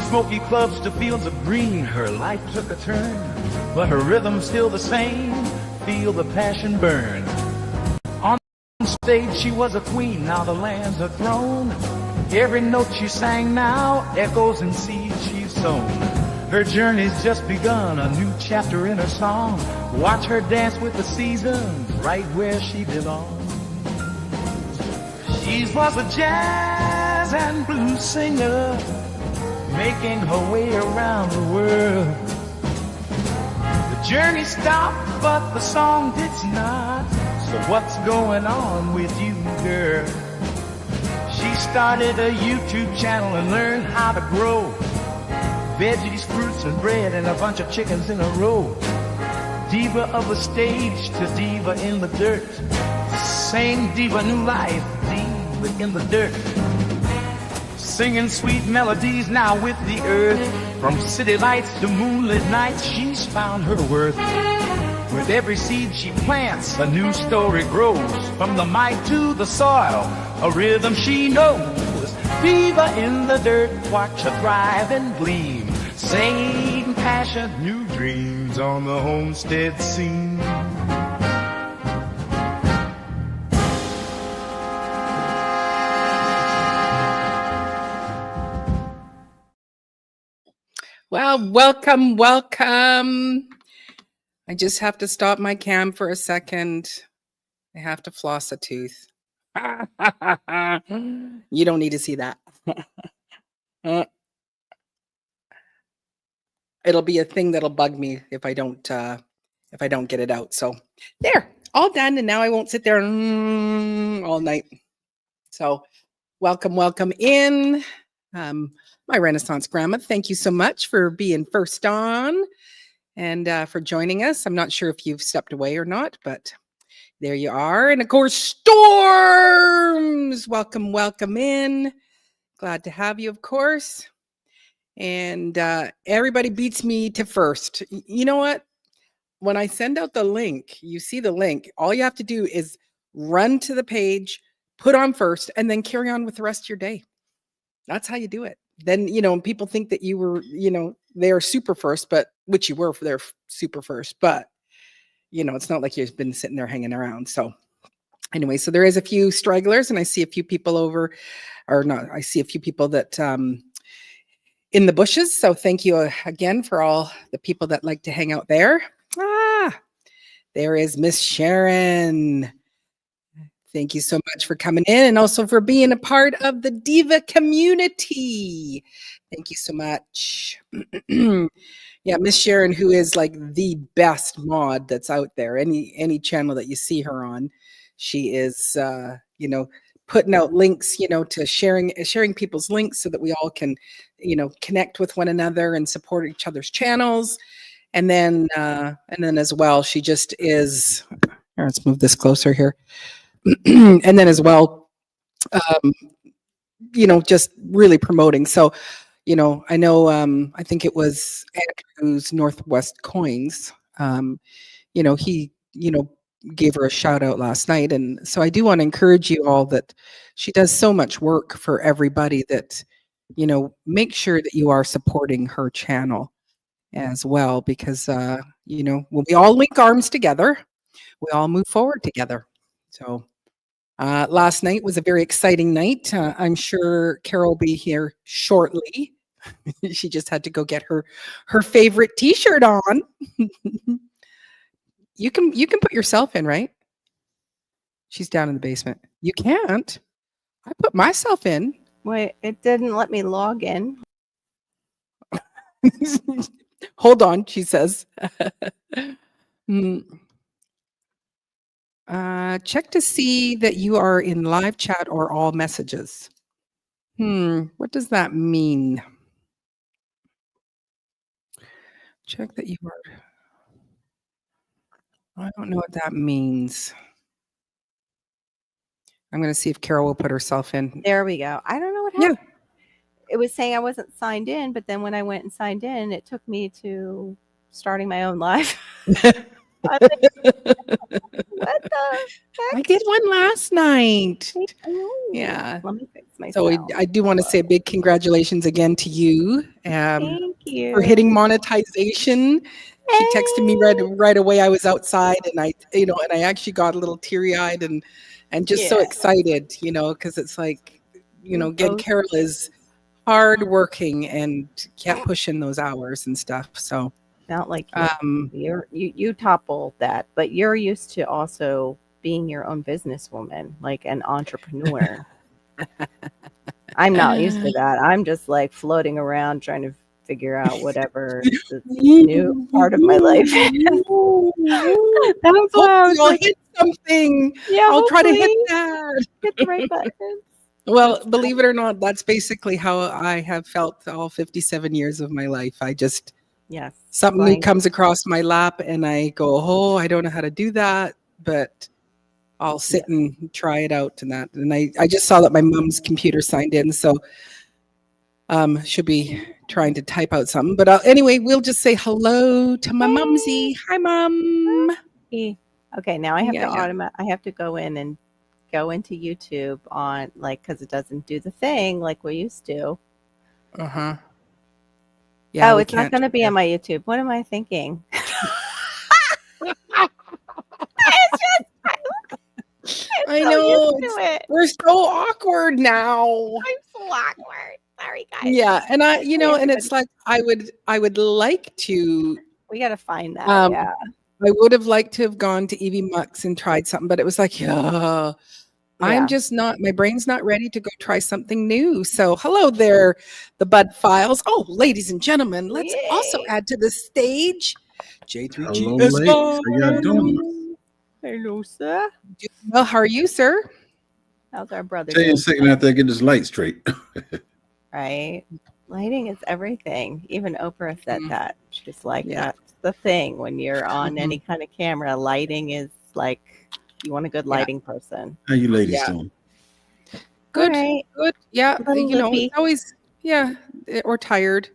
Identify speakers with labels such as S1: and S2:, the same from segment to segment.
S1: smoky clubs to fields of green, her life took a turn, but her rhythm's still the same. Feel the passion burn. On stage she was a queen, now the land's her throne. Every note she sang now echoes in seeds she's sown. Her journey's just begun, a new chapter in her song. Watch her dance with the seasons, right where she belongs. She was a jazz and blues singer, making her way around the world. The journey stopped, but the song did not. So what's going on with you, girl? She started a YouTube channel and learned how to grow veggies, fruits, and bread, and a bunch of chickens in a row. Diva of the stage to diva in the dirt. Same diva, new life, diva in the dirt. Singing sweet melodies now with the earth. From city lights to moonlit nights, she's found her worth. With every seed she plants, a new story grows. From the mic to the soil, a rhythm she knows. Diva in the dirt, watch her thrive and gleam. Same passion, new dreams on the homestead scene.
S2: Well, welcome, welcome. I just have to stop my cam for a second. I have to floss a tooth. You don't need to see that. It'll be a thing that'll bug me if I don't get it out. So there, all done, and now I won't sit there all night. So welcome, welcome in. My Renaissance Grandma, thank you so much for being first on and for joining us. I'm not sure if you've stepped away or not, but there you are. And of course, Storms, welcome, welcome in. Glad to have you, of course. And everybody beats me to first. You know what? When I send out the link, you see the link. All you have to do is run to the page, put on first, and then carry on with the rest of your day. That's how you do it. Then, people think that you were, they're super first, but which you were for their super first, but it's not like you've been sitting there hanging around. So anyway, so there is a few stragglers, and I see a few people I see a few people that in the bushes. So thank you again for all the people that like to hang out there. There is Miss Sharon. Thank you so much for coming in and also for being a part of the Diva community. Thank you so much. Yeah, Miss Sharon, who is like the best mod that's out there. Any channel that you see her on, she is, putting out links, to sharing people's links so that we all can, connect with one another and support each other's channels. And then as well, she just is. Let's move this closer here. And then as well, just really promoting. So, I know, I think it was Andrew's Northwest Coins. He, gave her a shout out last night. And so I do want to encourage you all that she does so much work for everybody that, make sure that you are supporting her channel as well, because, when we all link arms together, we all move forward together. So last night was a very exciting night. I'm sure Carol will be here shortly. She just had to go get her favorite T-shirt on. You can put yourself in, right? She's down in the basement. You can't. I put myself in.
S3: Wait, it didn't let me log in.
S2: Hold on, she says. Check to see that you are in live chat or all messages. What does that mean? Check that you are. I don't know what that means. I'm going to see if Carol will put herself in.
S3: There we go. I don't know what happened. Yeah. It was saying I wasn't signed in, but then when I went and signed in, it took me to starting my own live. What the heck?
S2: I did one last night.
S3: Oh,
S2: yeah.
S3: Let me fix
S2: So
S3: myself.
S2: I do want to say a big congratulations again to you
S3: Thank you.
S2: for hitting monetization. She texted me right away. I was outside and I actually got a little teary eyed and just so
S3: Yeah.
S2: excited, because it's like,
S3: You're
S2: again,
S3: both-
S2: Carol is hard working and kept pushing those hours and stuff. So
S3: Not like
S2: um,
S3: you topple that, but you're used to also being your own businesswoman, like an entrepreneur. I'm not used to that. I'm just like floating around trying to figure out whatever the new part of my life is. That's why I
S2: hopefully
S3: was
S2: I'll
S3: like,
S2: hit something.
S3: yeah,
S2: I'll try to hit
S3: hopefully
S2: that.
S3: hit the right button.
S2: Well, believe it or not, that's basically how I have felt all 57 years of my life. I just,
S3: Yes.
S2: something new
S3: Blank.
S2: comes across my lap and I go, oh, I don't know how to do that, but I'll sit and try it out and that. And I just saw that my mom's computer signed in. So should be trying to type out something. But anyway, we'll just say hello to my mumsy. Hi, Mom.
S3: Okay, now I have
S2: Yeah,
S3: I have to go in and go into YouTube on because it doesn't do the thing like we used to.
S2: Uh-huh. Yeah,
S3: Oh,
S2: we
S3: it's not
S2: can't.
S3: going to be on my YouTube. What am I thinking?
S2: I
S3: so
S2: know.
S3: used to it.
S2: We're so awkward now.
S3: I'm so awkward. Sorry, guys.
S2: Yeah, and
S3: Hey,
S2: and
S3: everybody.
S2: it's like I would like to.
S3: We got to find that. Yeah.
S2: I would have liked to have gone to Evie Mux and tried something, but it was like, yeah, I'm
S3: Yeah.
S2: just not. My brain's not ready to go try something new. So, hello there, the Bud Files. Oh, ladies and gentlemen, let's also
S3: Yay.
S2: add to the stage
S4: Hello,
S2: J3GS.
S4: ladies. How y'all doing?
S3: Hello, sir.
S2: Well, how are you, sir?
S3: How's our brother
S4: Tell you in a
S3: doing?
S4: second after I get this light straight.
S3: Right. Lighting is everything. Even Oprah said that. She's like,
S2: Yeah.
S3: that's the thing. When you're on
S2: Mhm.
S3: any kind of camera, lighting is like, you want a good lighting person.
S4: How you ladies
S2: Yeah.
S4: doing?
S2: Good,
S3: All right.
S2: good. Yeah,
S3: A little loopy.
S2: it's always or tired.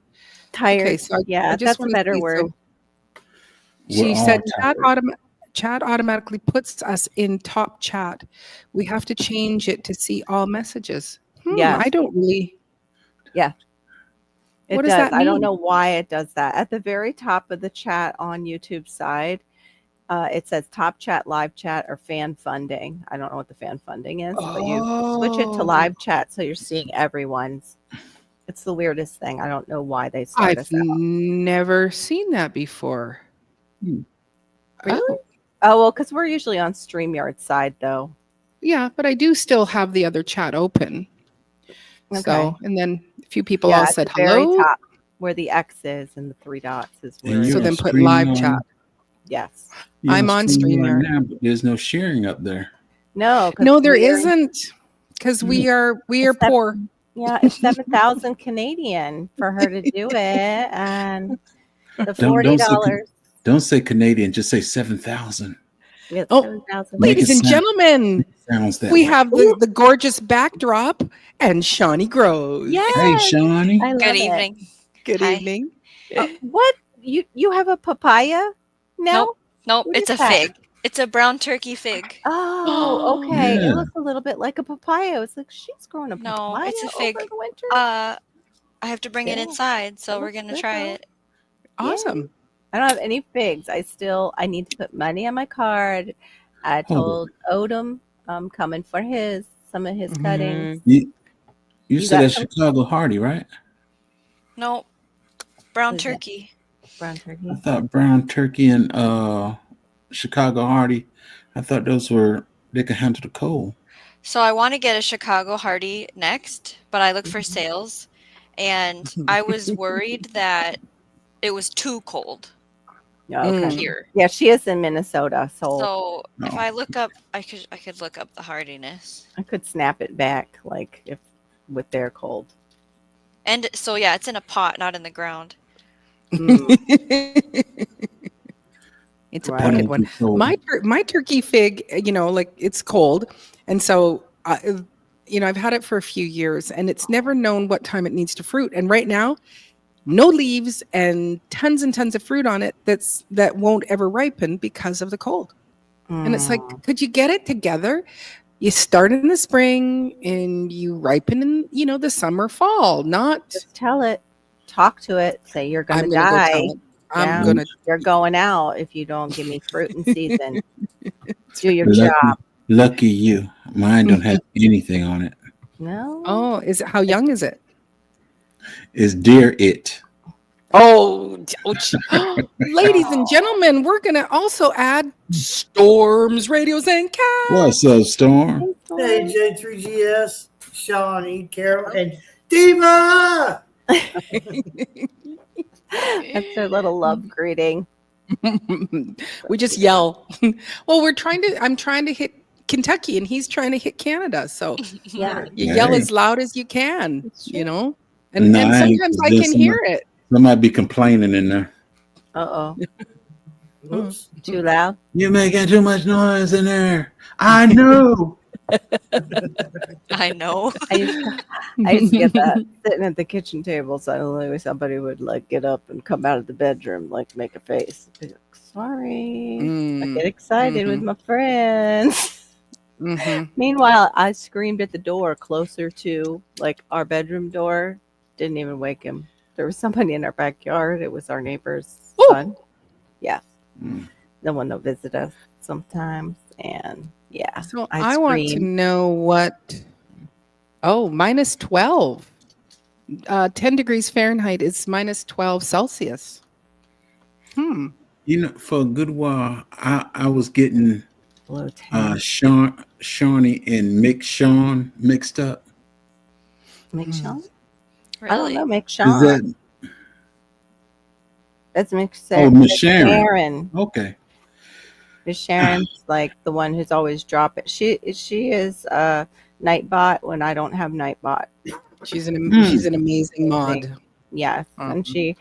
S3: Tired.
S2: Okay, so I
S3: Yeah,
S2: just
S3: that's a
S2: want to
S3: better
S2: see.
S3: word.
S2: She
S4: We're
S2: said
S4: all tired.
S2: chat automatically puts us in top chat. We have to change it to see all messages.
S3: Yes.
S2: I don't really.
S3: It
S2: What does
S3: does.
S2: that
S3: I don't
S2: mean?
S3: know why it does that. At the very top of the chat on YouTube side, it says top chat, live chat, or fan funding. I don't know what the fan funding is, but you switch it to
S2: Oh,
S3: live chat so you're seeing everyone's. It's the weirdest thing. I don't know why they start
S2: I've
S3: us out.
S2: never seen that before.
S3: Really?
S2: Oh,
S3: Oh, well, because we're usually on StreamYard side, though.
S2: yeah, but I do still have the other chat open.
S3: Okay.
S2: So, and then a few people
S3: Yeah,
S2: all
S3: at
S2: said
S3: the very
S2: hello.
S3: top where the X is and the three dots is
S4: And
S3: where.
S4: you're
S2: So
S4: on
S2: then put
S4: stream,
S2: live chat.
S3: Yes.
S4: You're
S2: I'm on StreamYard.
S4: now, but there's no sharing up there.
S3: No. 'cause
S2: No, there
S3: we're-
S2: isn't, because we are
S3: Except-
S2: poor.
S3: Yeah, it's 7,000 Canadian for her to do it, and the $40.
S4: Don't say Canadian. Just say 7,000.
S3: It's
S2: Oh,
S3: 7,000.
S4: Make
S2: Ladies
S4: it
S2: and
S4: sound-
S2: gentlemen,
S4: Sounds that
S2: we
S4: way.
S2: have the gorgeous backdrop and Shawnee Grows.
S3: Yes,
S4: Hey, Shawnee.
S3: I love
S5: Good
S3: it.
S5: evening.
S2: Good
S5: Hi.
S2: evening.
S3: What you have a papaya now?
S5: Nope,
S3: What
S5: it's
S3: is
S5: a
S3: that?
S5: fig. It's a brown turkey fig.
S3: Oh, okay.
S4: Yeah.
S3: It looks a little bit like a papaya. It's like she's growing a
S5: No,
S3: papaya
S5: it's a
S3: over
S5: fig.
S3: the winter.
S5: I have to bring it
S3: Yeah.
S5: inside, so
S3: It
S5: we're
S3: looks
S5: gonna
S3: good,
S5: try
S3: though.
S5: it.
S2: Awesome.
S3: I don't have any figs. I need to put money on my card. I told Odom I'm coming for some of his cuttings.
S4: You
S3: You
S4: said
S3: got
S4: that's
S3: some?
S4: Chicago Hardy, right?
S5: No, brown
S3: What is that?
S5: turkey.
S3: Brown turkey.
S4: I thought brown turkey and Chicago Hardy. I thought they could handle the cold.
S5: So I want to get a Chicago Hardy next, but I look for sales, and I was worried that it was too cold
S3: Okay.
S5: here.
S3: Yeah, she is in Minnesota, so
S5: So if
S4: No.
S5: I look up, I could look up the hardiness.
S3: I could snap it back like if with their cold.
S5: And so yeah, it's in a pot, not in the ground.
S2: It's a
S3: Right.
S2: potted one. My turkey fig, like it's cold, and so I've had it for a few years, and it's never known what time it needs to fruit. And right now, no leaves and tons of fruit on it that won't ever ripen because of the cold. And it's like, could you get it together? you start in the spring and you ripen in, the summer, fall, not
S3: Just tell it, talk to it, say you're gonna
S2: I'm going to go
S3: die.
S2: tell it. I'm
S3: Yeah.
S2: going to.
S3: You're going out if you don't give me fruit in season. Do your
S4: Lucky,
S3: job.
S4: lucky you. Mine don't have anything on it.
S3: No.
S2: Oh, how young is it?
S4: It's Dear It.
S2: Oh, ouch. Ladies and gentlemen, we're going to also add Storms, Radios, and Cats.
S4: What's up, Storm?
S6: Hey, J3GS, Shawnee, Carol, and Diva!
S3: That's their little love greeting.
S2: We just yell. Well, I'm trying to hit Kentucky and he's trying to hit Canada. So
S3: Yeah.
S2: you
S4: Hey.
S2: yell as loud as you can,
S3: It's true.
S2: And,
S4: No,
S2: and
S4: I ain't,
S2: sometimes I
S4: there's
S2: can
S4: some-
S2: hear it.
S4: Somebody be complaining in there.
S3: Uh-oh.
S6: Whoops.
S3: Too loud?
S4: You're making too much noise in there. I know.
S5: I know.
S3: I used to get that sitting at the kitchen table. Suddenly somebody would like get up and come out of the bedroom, like make a face. Be like, sorry. I get excited with my friends. Meanwhile, I screamed at the door closer to like our bedroom door. Didn't even wake him. There was somebody in our backyard. It was our neighbor's son. Yeah.
S4: Mm.
S3: The one that visit us sometimes. And yeah.
S2: So I want to know what. Oh, minus 12. 10 degrees Fahrenheit is minus 12 Celsius.
S4: You know, for a good while, I was getting
S3: Below 10.
S4: Shawnee and Mick Sean mixed up.
S3: Mick Sean?
S5: Really?
S3: I don't know, Mick
S4: Is
S3: Sean.
S4: that
S3: That's Mick
S4: Oh, Miss Sharon.
S3: Sharon.
S4: okay?
S3: Miss Sharon's like the one who's always dropping. She is Nightbot when I don't have Nightbot.
S2: She's an amazing mod.
S3: Yes, and she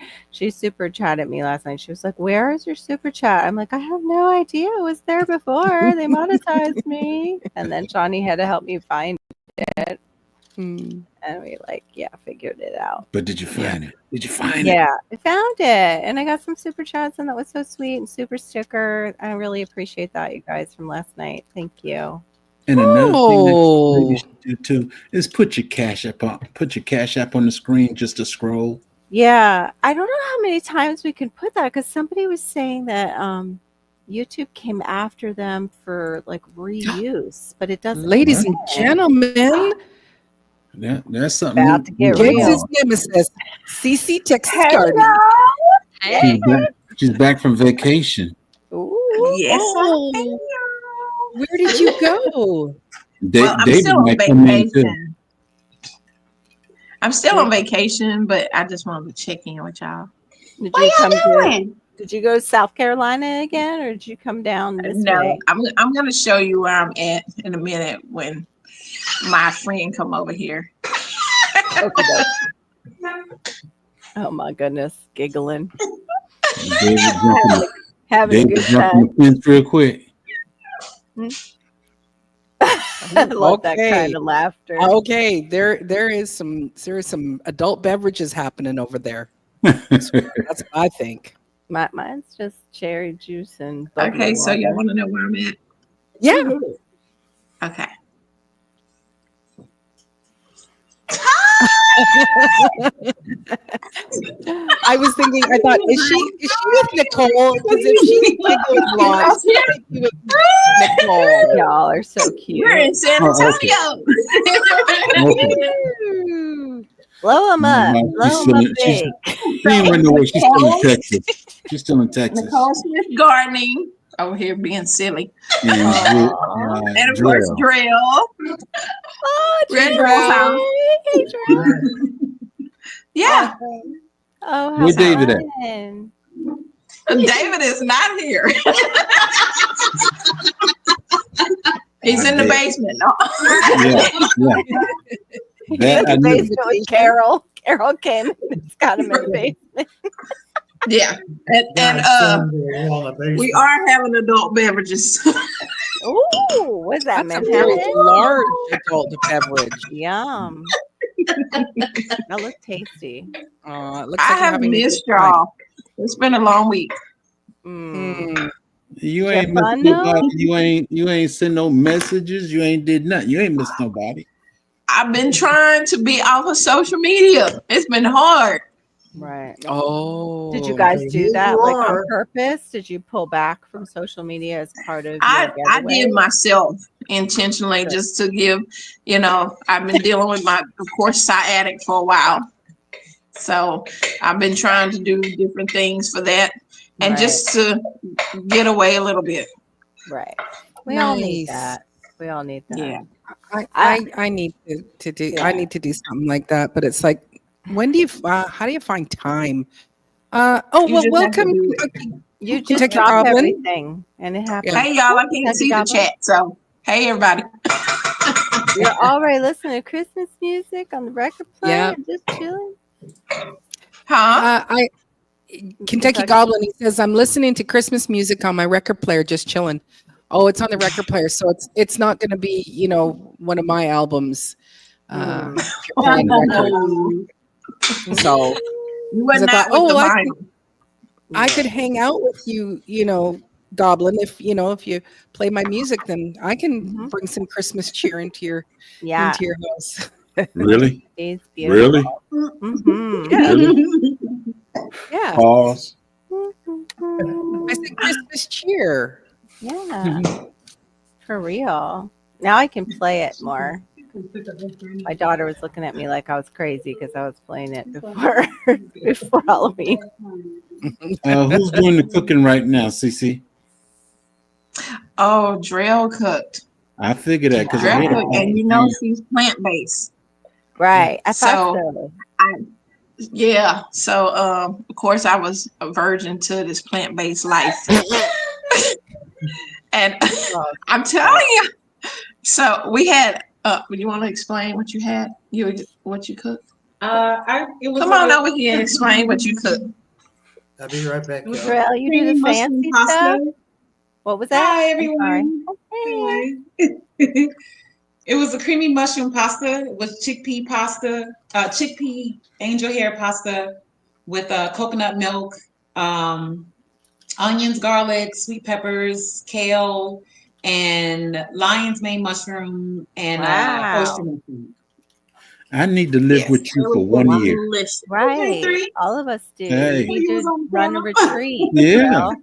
S3: super chatted me last night. She was like, "Where is your super chat?" I'm like, "I have no idea. It was there before. They monetized me." And then Shawnee had to help me find it, and we figured it out.
S4: But did you find it? Did you find it?
S3: Yeah, I found it, and I got some super chats, and that was so sweet, and super sticker. I really appreciate that, you guys, from last night. Thank you.
S4: And another thing that you should do too is put your Cash App on the screen just to scroll.
S3: Yeah, I don't know how many times we can put that because somebody was saying that YouTube came after them for like reuse, but it doesn't.
S2: Ladies and gentlemen,
S4: That's something
S3: About to get
S2: Giggs
S3: real.
S2: his nemesis, CC Texas Garden.
S5: Hey.
S4: She's back from vacation.
S3: Ooh.
S7: Yes,
S2: Oh, where did you go?
S7: well, I'm
S4: David
S7: still on
S4: might come in too.
S7: vacation. I'm still on vacation, but I just wanted to check in with y'all.
S3: Did
S7: What
S3: you
S7: y'all
S3: come
S7: doing?
S3: Did you go to South Carolina again, or did you come down this
S7: No,
S3: way?
S7: I'm going to show you where I'm at in a minute when my friend come over here.
S3: Oh my goodness, giggling,
S4: David
S3: having a good
S4: jumping
S3: time.
S4: the fence real quick.
S3: I love that kind of laughter.
S2: Okay, there is some adult beverages happening over there. That's what I think.
S3: Mine's just cherry juice and bubbly
S7: Okay, so y'all
S3: water.
S7: want to know where I'm at?
S2: Yeah.
S7: Okay.
S2: I was thinking. I thought, is she with Nicole? Because if she's giggling blonde, she with Nicole.
S3: Y'all are so cute.
S7: We're in San Antonio.
S3: Blow them up.
S4: No,
S3: Blow them up big.
S4: She ain't running away. She's still in Texas. She's still in Texas.
S7: Nicole Smith gardening over here being silly.
S4: And
S7: And of course, Drill.
S3: Oh,
S7: Red
S3: Drew.
S7: House.
S3: Hey, Drew.
S7: Yeah,
S3: Oh,
S4: Where David at?
S3: fun.
S7: David is not here. He's in the basement. No.
S4: Yeah. That I
S3: In the
S4: knew.
S3: basement with Carol. Carol came and it's got him in the basement.
S7: Yeah, and we are having adult beverages.
S3: Ooh, what's that,
S2: That's a very
S3: Manhattan?
S2: large adult beverage.
S3: Yum. That looks tasty.
S2: It looks
S7: I
S2: like you're
S7: have
S2: having a good
S7: missed
S2: time.
S7: y'all. It's been a long week.
S3: Mm.
S4: You
S3: Did you
S4: ain't
S3: have
S4: missed
S3: fun though?
S4: nobody. You ain't send no messages. You ain't did nothing. You ain't missed nobody.
S7: I've been trying to be off of social media. It's been hard.
S3: Right.
S2: Oh.
S3: Did you guys do
S6: Here
S3: that
S6: you
S3: like on
S6: are.
S3: purpose? Did you pull back from social media as part of your
S7: I
S3: getaway?
S7: did myself intentionally
S3: Good.
S7: just to give, I've been dealing with my, of course, sciatic for a while. So I've been trying to do different things for that and
S3: Right.
S7: just to get away a little bit.
S3: Right. We all need
S2: Nice.
S3: that. We all need that.
S7: Yeah.
S2: I need to do I
S3: Yeah.
S2: need to do something like that, but it's like, when do you how do you find time? Oh
S7: You
S2: well,
S7: just have to
S2: welcome
S7: do it.
S2: Kentucky,
S3: You just
S2: Kentucky
S3: drop
S2: Goblin.
S3: everything and it happens.
S2: Yeah.
S7: Hey, y'all, I can't
S3: Kentucky
S7: see the
S3: Goblin.
S7: chat. So, hey, everybody.
S3: You're already listening to Christmas music on the record player
S2: Yeah.
S3: and just chilling.
S7: Huh?
S2: I Kentucky Goblin, he says, I'm listening to Christmas music on my record player, just chilling. Oh, it's on the record player, so it's not going to be, one of my albums.
S3: Hmm.
S2: If you're playing records. So
S7: You were
S2: I
S7: not
S2: thought,
S7: with the
S2: oh,
S7: vinyl.
S2: I could hang out with you, Goblin. If you play my music, then I can
S3: Mhm.
S2: bring some Christmas cheer into your
S3: Yeah,
S2: house.
S4: Really?
S3: it's beautiful.
S4: Really?
S3: Mm-hmm.
S2: Yeah,
S4: Really?
S2: yeah.
S4: Pause.
S2: I said Christmas cheer.
S3: Yeah, for real. Now I can play it more. My daughter was looking at me like I was crazy because I was playing it before before Halloween.
S4: Who's doing the cooking right now, Cece?
S7: Oh, Drell cooked.
S4: I figured that because I
S7: Drell
S4: heard a
S7: cooked. And she's plant based.
S3: Right, I thought
S7: So,
S3: so.
S7: yeah. So, of course, I was a virgin to this plant based life. And
S3: Oh,
S7: I'm telling you. So, we had, you want to explain what you had? What you cooked?
S8: It was
S7: Come on over here and explain what you cooked.
S6: I'll be right back, y'all.
S3: Drell, you do
S8: creamy
S3: the
S8: mushroom
S3: fancy
S8: pasta.
S3: stuff. What was that?
S8: Hi,
S3: I'm sorry.
S8: everyone.
S3: Hey.
S8: It was a creamy mushroom pasta. It was chickpea pasta, chickpea angel hair pasta with coconut milk, onions, garlic, sweet peppers, kale, and lion's mane mushroom and
S3: Wow.
S8: oyster mushroom.
S4: I need to live
S7: Yes.
S4: with you for 1 year.
S8: Delicious.
S3: Right.
S8: three.
S3: All of us do.
S4: Hey.
S3: We need
S8: You was
S3: to
S8: on the
S3: run a
S8: corner.
S3: retreat.
S4: Yeah.
S3: Drell.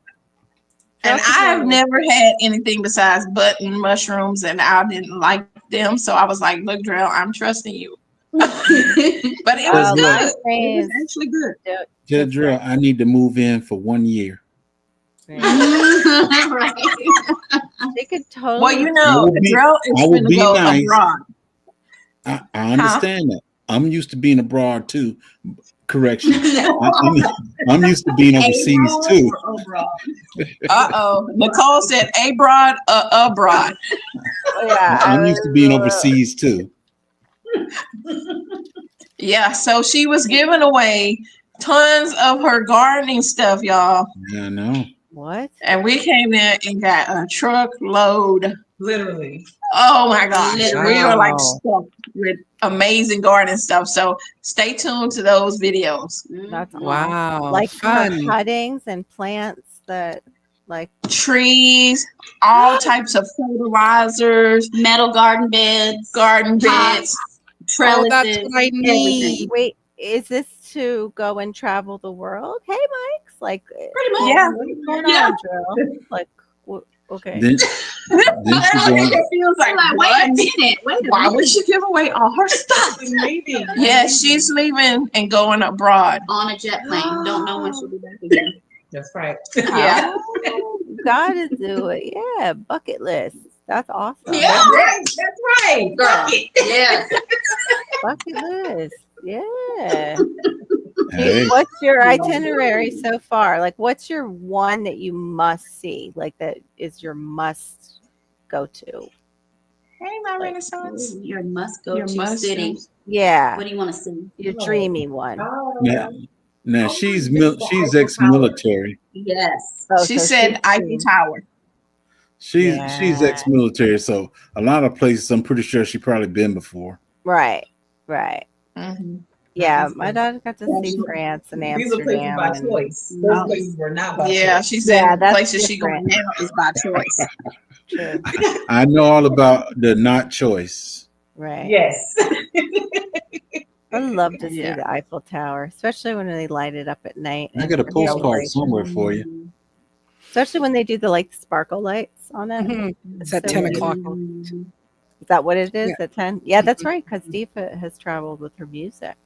S7: And
S3: Drell could
S7: I have
S3: run a
S7: never had anything besides button mushrooms, and I didn't like them. So I was like, look, Drell, I'm trusting you. But it was
S4: Look,
S7: good. It was
S3: Lions
S7: actually good.
S4: Jedra, I need to move in for 1 year.
S8: Right.
S3: They could totally.
S7: Well, Drell is
S4: I will
S7: going to
S4: be
S7: go
S4: nice.
S7: abroad.
S4: I understand that. I'm used to being abroad too. Correction. I'm used to being overseas too.
S7: Nicole said abroad, abroad.
S3: Yeah,
S4: I'm used to being overseas too.
S7: Yeah, so she was giving away tons of her gardening stuff, y'all.
S4: Yeah, I know.
S3: What?
S7: And we came in and got a truckload.
S8: Literally.
S7: Oh my gosh.
S8: Literally.
S7: We were like
S2: Wow.
S7: stuffed with amazing garden stuff. So stay tuned to those videos.
S3: That's awesome.
S2: Wow.
S3: Like her
S2: fun.
S3: cuttings and plants that like
S7: Trees, all types of fertilizers,
S9: Metal garden beds,
S7: garden beds.
S2: Oh,
S9: trellises,
S2: that's what I
S9: everything.
S2: need.
S3: wait, is this to go and travel the world? Hey Mike's like
S9: Pretty much.
S7: Yeah.
S3: what's going
S9: Yeah.
S3: on, Drill? Like okay.
S4: Then she going.
S7: It feels like,
S9: I'm like, wait a minute. Wait a
S7: why
S9: minute.
S7: would she give away all her stuff?
S8: Leaving.
S7: Yeah, she's leaving and going abroad.
S9: On a jet plane. Don't know when she'll be back again.
S8: That's right.
S7: Yeah.
S3: Oh, gotta do it. Yeah, bucket list. That's awesome.
S7: Yeah.
S8: That's right.
S9: Girl. Yeah.
S3: Bucket list. Yeah.
S4: Hey,
S3: What's your itinerary so far? Like, what's your one that you must see? Like, that is your must go to?
S7: Hey, my Renaissance.
S9: Your must go
S7: Your
S9: to
S7: must
S9: city.
S3: Yeah,
S9: What do you want to see?
S3: your dreamy one.
S4: now she's ex-military.
S9: Yes.
S3: Oh,
S7: She
S3: so
S7: said
S3: she's
S7: Eiffel
S3: dreamy.
S7: Tower.
S4: She's
S3: Yeah.
S4: ex-military, so a lot of places I'm pretty sure she probably been before.
S3: Right, right.
S7: Mm-hmm.
S3: Yeah, my daughter got to
S8: Yeah,
S3: see
S8: she-
S3: France and
S8: These are places
S3: Amsterdam.
S8: by
S3: And,
S8: choice.
S7: No.
S8: Those places were not by
S7: Yeah,
S8: choice.
S7: she
S3: Yeah,
S7: said
S3: that's
S7: places she going
S3: different.
S7: now is by choice.
S3: True.
S4: I know all about the not choice.
S3: Right.
S8: Yes.
S3: I love to see
S7: Yeah.
S3: the Eiffel Tower, especially when they light it up at night.
S4: I
S3: And
S4: got a
S3: for
S4: postcard
S3: celebration.
S4: somewhere for you.
S3: Especially when they do the sparkle lights on it.
S2: Mhm. It's at
S3: so
S2: 10 o'clock.
S3: beautiful. Is that what it is
S2: Yeah.
S3: at 10? Yeah, that's right. Because Deepa has traveled with her music.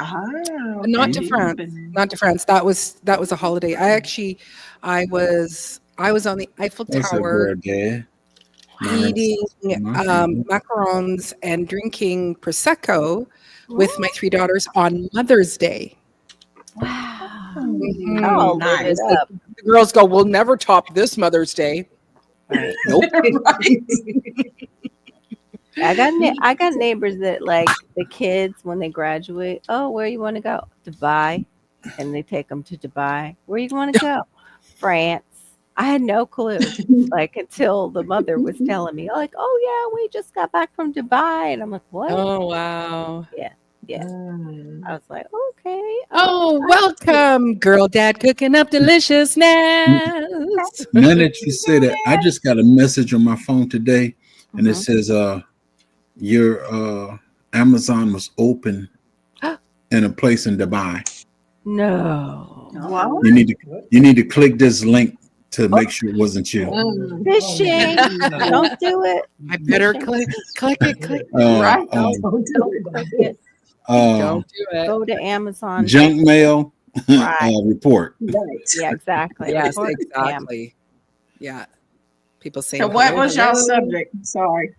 S7: Oh,
S2: Not to
S7: okay.
S2: France. Not to France. That was a holiday. I was on the Eiffel
S4: What's up,
S2: Tower
S4: girl, Dad?
S2: eating
S4: Mhm.
S2: macarons and drinking prosecco with my 3 daughters on Mother's Day.
S3: Wow.
S2: Mhm.
S3: Oh, live
S8: nice.
S3: it up.
S2: The girls go, "We'll never top this Mother's Day."
S3: Right.
S2: Nope.
S3: I got neighbors that like the kids when they graduate. Oh, where you want to go? Dubai, and they take them to Dubai. Where you want to go? France. I had no clue, like until the mother was telling me, like, "Oh yeah, we just got back from Dubai," and I'm like, "What?"
S2: Oh, wow.
S3: Yeah.
S8: Mm.
S3: I was like, "Okay."
S2: Oh, welcome, girl dad cooking up deliciousness.
S4: Now that you say that, I just got a message on my phone today, and it
S3: Mhm.
S4: says, your Amazon was open in a place in Dubai.
S3: No.
S7: What?
S4: You need to click this link to make sure it wasn't you.
S7: Mm.
S3: Fishing.
S8: no.
S3: Don't do it.
S2: I better
S3: Fishing.
S2: click it.
S7: Right.
S3: Don't click it.
S2: Don't do it.
S3: Go to Amazon.
S4: Junk mail
S3: Right.
S4: report.
S7: Right.
S3: Yeah, exactly.
S2: Yes,
S3: Report the scam.
S2: exactly. Yeah. People saying,
S7: So what
S2: hello,
S7: was y'all
S2: hello.
S7: subject? Sorry,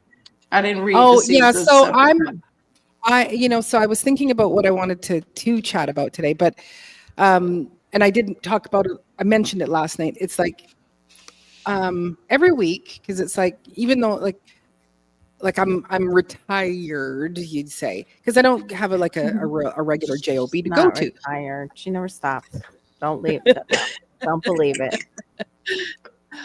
S7: I didn't read.
S2: Oh,
S7: to see
S2: yeah.
S7: the
S2: So
S7: subject.
S2: I was thinking about what I wanted to chat about today, but and I didn't talk about it. I mentioned it last night. It's like every week, because it's like, even though like I'm retired, you'd say, because I don't have a regular job to go
S3: Not
S2: to.
S3: retired. She never stops. Don't leave it. Don't believe it.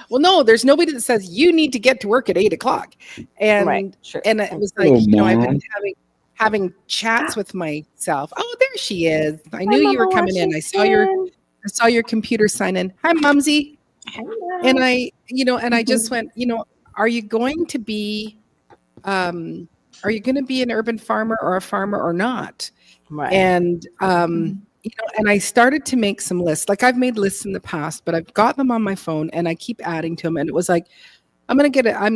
S2: Well, no, there's nobody that says you need to get to work at 8:00. And
S3: Right. Sure.
S2: and it was like,
S4: Hello,
S2: I've been
S4: Mom.
S2: having chats with myself. Oh, there she is. I
S3: Hi,
S2: knew you were
S3: Mama
S2: coming in. I
S3: Washington.
S2: saw your computer sign in. Hi, Mumsy.
S7: Hello.
S2: And I just went, are you going to be are you going to be an urban farmer or a farmer or not?
S3: Right.
S2: And and I started to make some lists. Like, I've made lists in the past, but I've got them on my phone and I keep adding to them. And it was like, I'm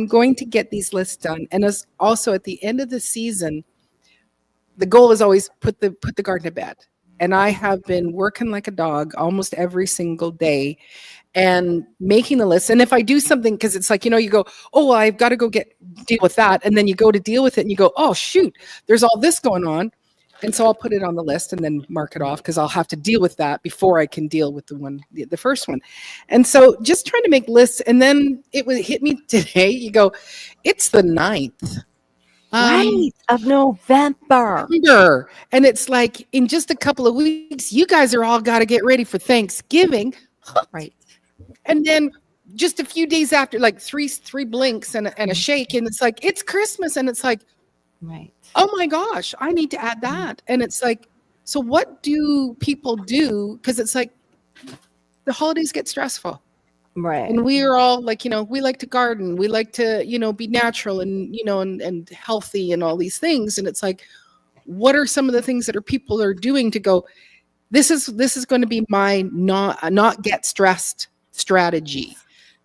S2: going to get these lists done. And as also at the end of the season, the goal is always put the garden to bed. And I have been working like a dog almost every single day and making the list. And if I do something, because it's like, you go, oh, well, I've got to go deal with that. And then you go to deal with it and you go, oh, shoot, there's all this going on. And so I'll put it on the list and then mark it off, because I'll have to deal with that before I can deal with the first one. And so just trying to make lists. And then it hit me today. You go, it's the 9th.
S3: Right. Of November.
S2: And it's like, in just a couple of weeks, you guys are all got to get ready for Thanksgiving.
S3: Right.
S2: And then just a few days after, like three blinks and a shake, and it's like, it's Christmas. And it's like,
S3: Right.
S2: oh my gosh, I need to add that. And it's like, so what do people do? Because it's like, the holidays get stressful.
S3: Right.
S2: And we are all like, we like to garden. We like to, be natural and, and healthy and all these things. And it's like, what are some of the things that people are doing to go, this is going to be my not get stressed strategy.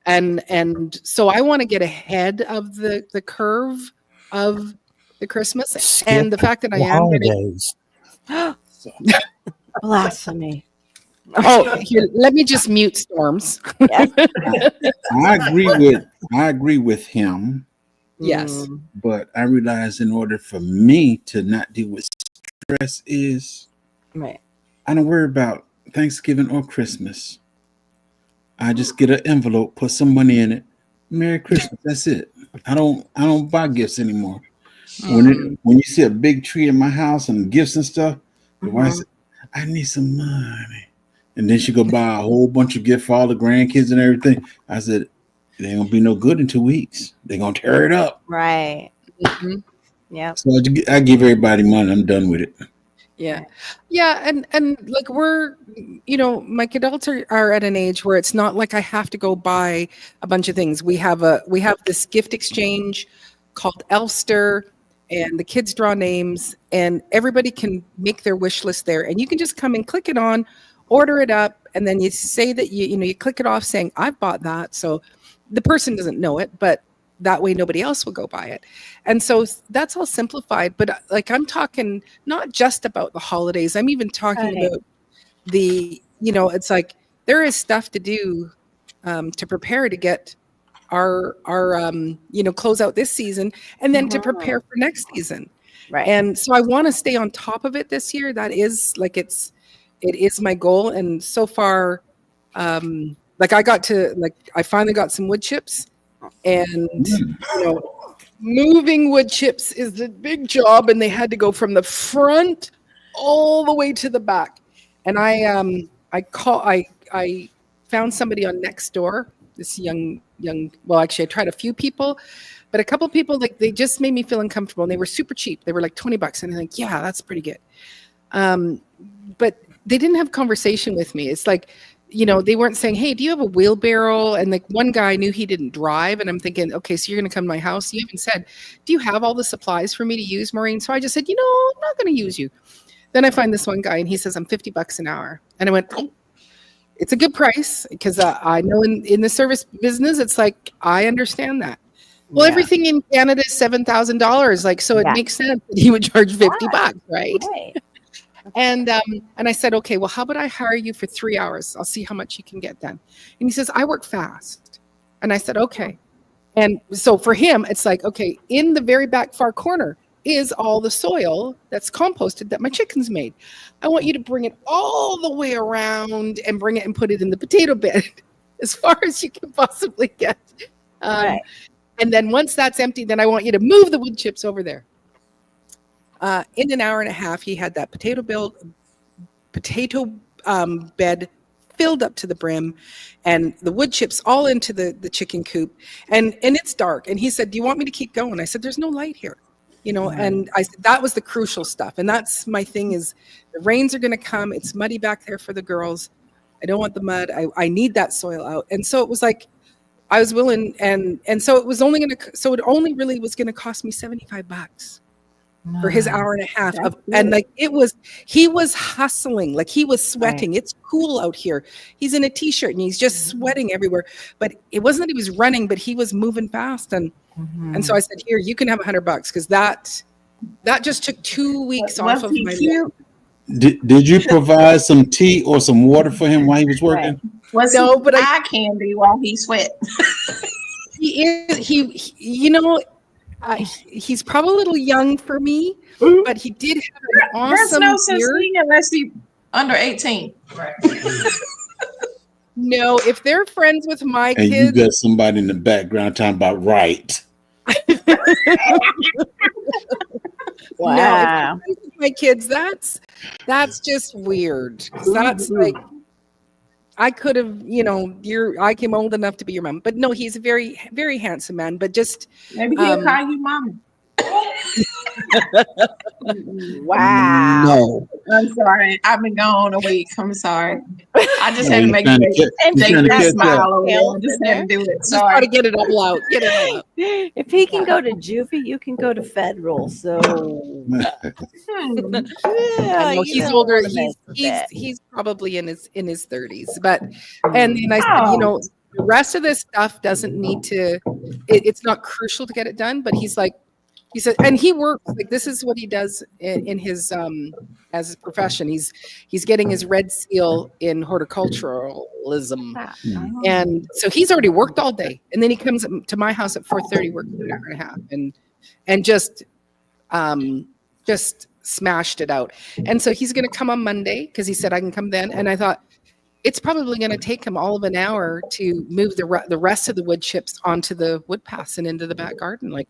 S2: And so I want to get ahead of the curve of the Christmas and the fact that I am
S6: holidays.
S3: Blasphemy.
S2: Oh, here, let me just mute Storms.
S3: Yes.
S4: I agree with him,
S2: Yes.
S4: but I realize in order for me to not deal with stress is
S3: Right.
S4: I don't worry about Thanksgiving or Christmas. I just get an envelope, put some money in it. Merry Christmas. That's it. I don't buy gifts anymore. When you see a big tree in my house and gifts and stuff, the wife said, I need some money. And then she go buy a whole bunch of gifts for all the grandkids and everything. I said, it ain't gonna be no good in 2 weeks. They're gonna tear it up.
S3: Right. Yeah.
S4: So I give everybody money. I'm done with it.
S2: Yeah. Yeah. And like we're, my adults are at an age where it's not like I have to go buy a bunch of things. We have this gift exchange called Elster, and the kids draw names, and everybody can make their wish list there. And you can just come and click it on, order it up, and then you say that you click it off saying, I've bought that. So the person doesn't know it, but that way nobody else will go buy it. And so that's all simplified. But like I'm talking not just about the holidays. I'm even talking
S3: Right.
S2: about it's like there is stuff to do to prepare to get our close out this season, and then to prepare for next season.
S3: Right.
S2: And so I want to stay on top of it this year. That is like it is my goal. And so far, like I finally got some wood chips, and moving wood chips is a big job, and they had to go from the front all the way to the back. And I found somebody on Nextdoor, this young, well, actually I tried a few people, but a couple of people, like they just made me feel uncomfortable, and they were super cheap. They were like $20, and I'm like, yeah, that's pretty good. But they didn't have conversation with me. It's like, they weren't saying, hey, do you have a wheelbarrow? And like one guy knew he didn't drive. And I'm thinking, okay, so you're going to come to my house. You haven't said, do you have all the supplies for me to use, Maureen? So I just said, I'm not going to use you. Then I find this one guy, and he says, I'm $50 an hour. And I went, oh, it's a good price, because I know in the service business, it's like, I understand that. Well, everything in Canada is $7,000. Like, so it makes sense that he would charge $50, right? And I said, okay, well, how about I hire you for 3 hours? I'll see how much you can get done. And he says, I work fast. And I said, okay. And so for him, it's like, okay, in the very back far corner is all the soil that's composted that my chickens made. I want you to bring it all the way around and bring it and put it in the potato bed as far as you can possibly get. And then once that's empty, then I want you to move the wood chips over there. In an hour and a half, he had that potato bed filled up to the brim, and the wood chips all into the chicken coop. And it's dark. And he said, do you want me to keep going? I said, there's no light here. And I said, that was the crucial stuff. And that's my thing is the rains are going to come. It's muddy back there for the girls. I don't want the mud. I need that soil out. And so it was like, I was willing. And so it was only really was going to cost me $75 for his hour and a half and like he was hustling, like he was sweating. It's cool out here. He's in a t-shirt and he's just sweating everywhere. But it wasn't that he was running, but he was moving fast. And so I said, here, you can have $100 because that just took 2 weeks off of my life.
S4: Did you provide some tea or some water for him while he was working?
S7: Was no, but eye candy while he sweat.
S2: He's probably a little young for me, but he did have an awesome
S7: There's no such thing unless he's under 18. Right.
S2: No, if they're friends with my
S4: and
S2: kids.
S4: You got somebody in the background talking about right.
S3: Wow.
S2: No, if with my kids, that's just weird. That's like, I could have, I came old enough to be your mom, but no, he's a very, very handsome man, but just.
S7: Maybe he'll call you mama.
S3: Wow.
S4: No.
S7: I'm sorry. I've been gone a week. I'm sorry. I just had to make
S3: and
S7: that smile over there. I just had to do it.
S2: Sorry. Just got to get it all out. Get it all out.
S3: If he can go to juvie, you can go to federal. So
S2: yeah, he's older. He's probably in his 30s. But and I said, the rest of this stuff doesn't need to. It's not crucial to get it done. But he's like. He said, and he works like this is what he does in his as his profession. He's getting his red seal in horticulturalism, and so he's already worked all day. And then he comes to my house at 4:30, works an hour and a half, and just smashed it out. And so he's going to come on Monday because he said I can come then. And I thought it's probably going to take him all of an hour to move the rest of the wood chips onto the wood paths and into the back garden. Like,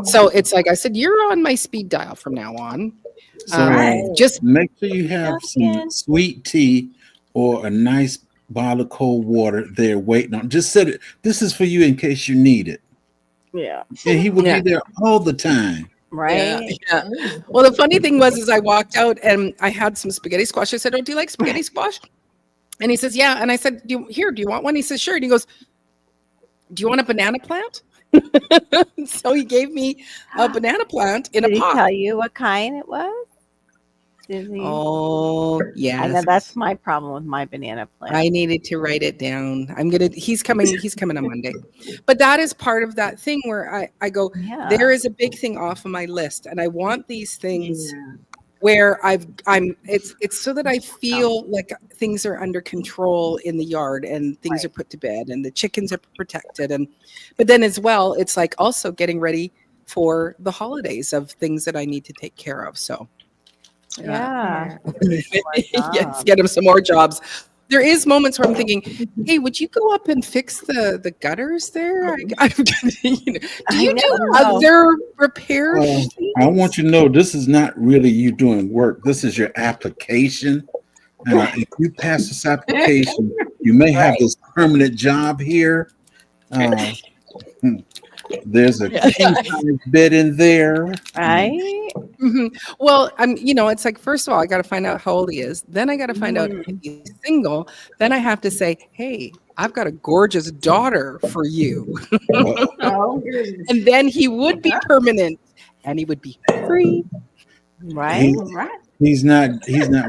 S2: so it's like I said, you're on my speed dial from now on.
S4: So just make sure you have some sweet tea or a nice bottle of cold water there waiting on. Just set it. This is for you in case you need it.
S3: Yeah.
S4: And he will be there all the time.
S3: right?
S2: Yeah. Well, the funny thing was, is I walked out and I had some spaghetti squash. I said, "Oh, do you like spaghetti squash?" And he says, "Yeah." And I said, "Do you want one?" He says, "Sure." And he goes, "Do you want a banana plant?" So he gave me a banana plant in a
S3: Did he
S2: pot.
S3: tell you what kind it was? Did he?
S2: Oh,
S3: I know
S2: yes.
S3: that's my problem with my banana plant.
S2: I needed to write it down. He's coming on Monday. But that is part of that thing where I go,
S3: Yeah.
S2: there is a big thing off of my list. And I want these things
S9: Yeah.
S2: where it's so that I feel like things are under control in the yard and things are put to bed and the chickens are protected. But then as well, it's like also getting ready for the holidays of things that I need to take care of. So
S3: Yeah.
S2: yes, get him some more jobs. There is moments where I'm thinking, "Hey, would you go up and fix the gutters there? Do you do other repairs?"
S4: I want you to know this is not really you doing work. This is your application. If you pass this application, you may have this permanent job here. There's a king size bed in there.
S3: Right?
S2: Well, it's like, first of all, I got to find out how old he is. Then I got to find out if he's single. Then I have to say, "Hey, I've got a gorgeous daughter for you."
S9: Oh, goodness.
S2: And then he would be permanent and he would be free.
S3: Right?
S9: Right.
S4: He's not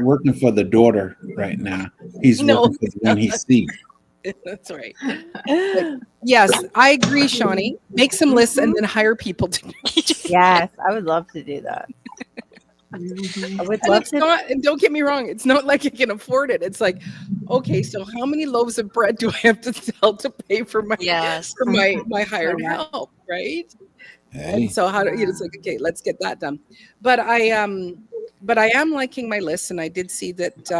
S4: working for the daughter right now. He's working for the one he sees.
S2: That's right. But yes, I agree, Shawnee. Make some lists and then hire people to do it.
S3: Yes, I would love to do that. I would love to.
S2: And don't get me wrong, it's not like I can afford it. It's like, okay, so how many loaves of bread do I have to sell to pay for my my hired help, right?
S4: Hey.
S2: And so it's like, okay, let's get that done. But I am liking my list, and I did see that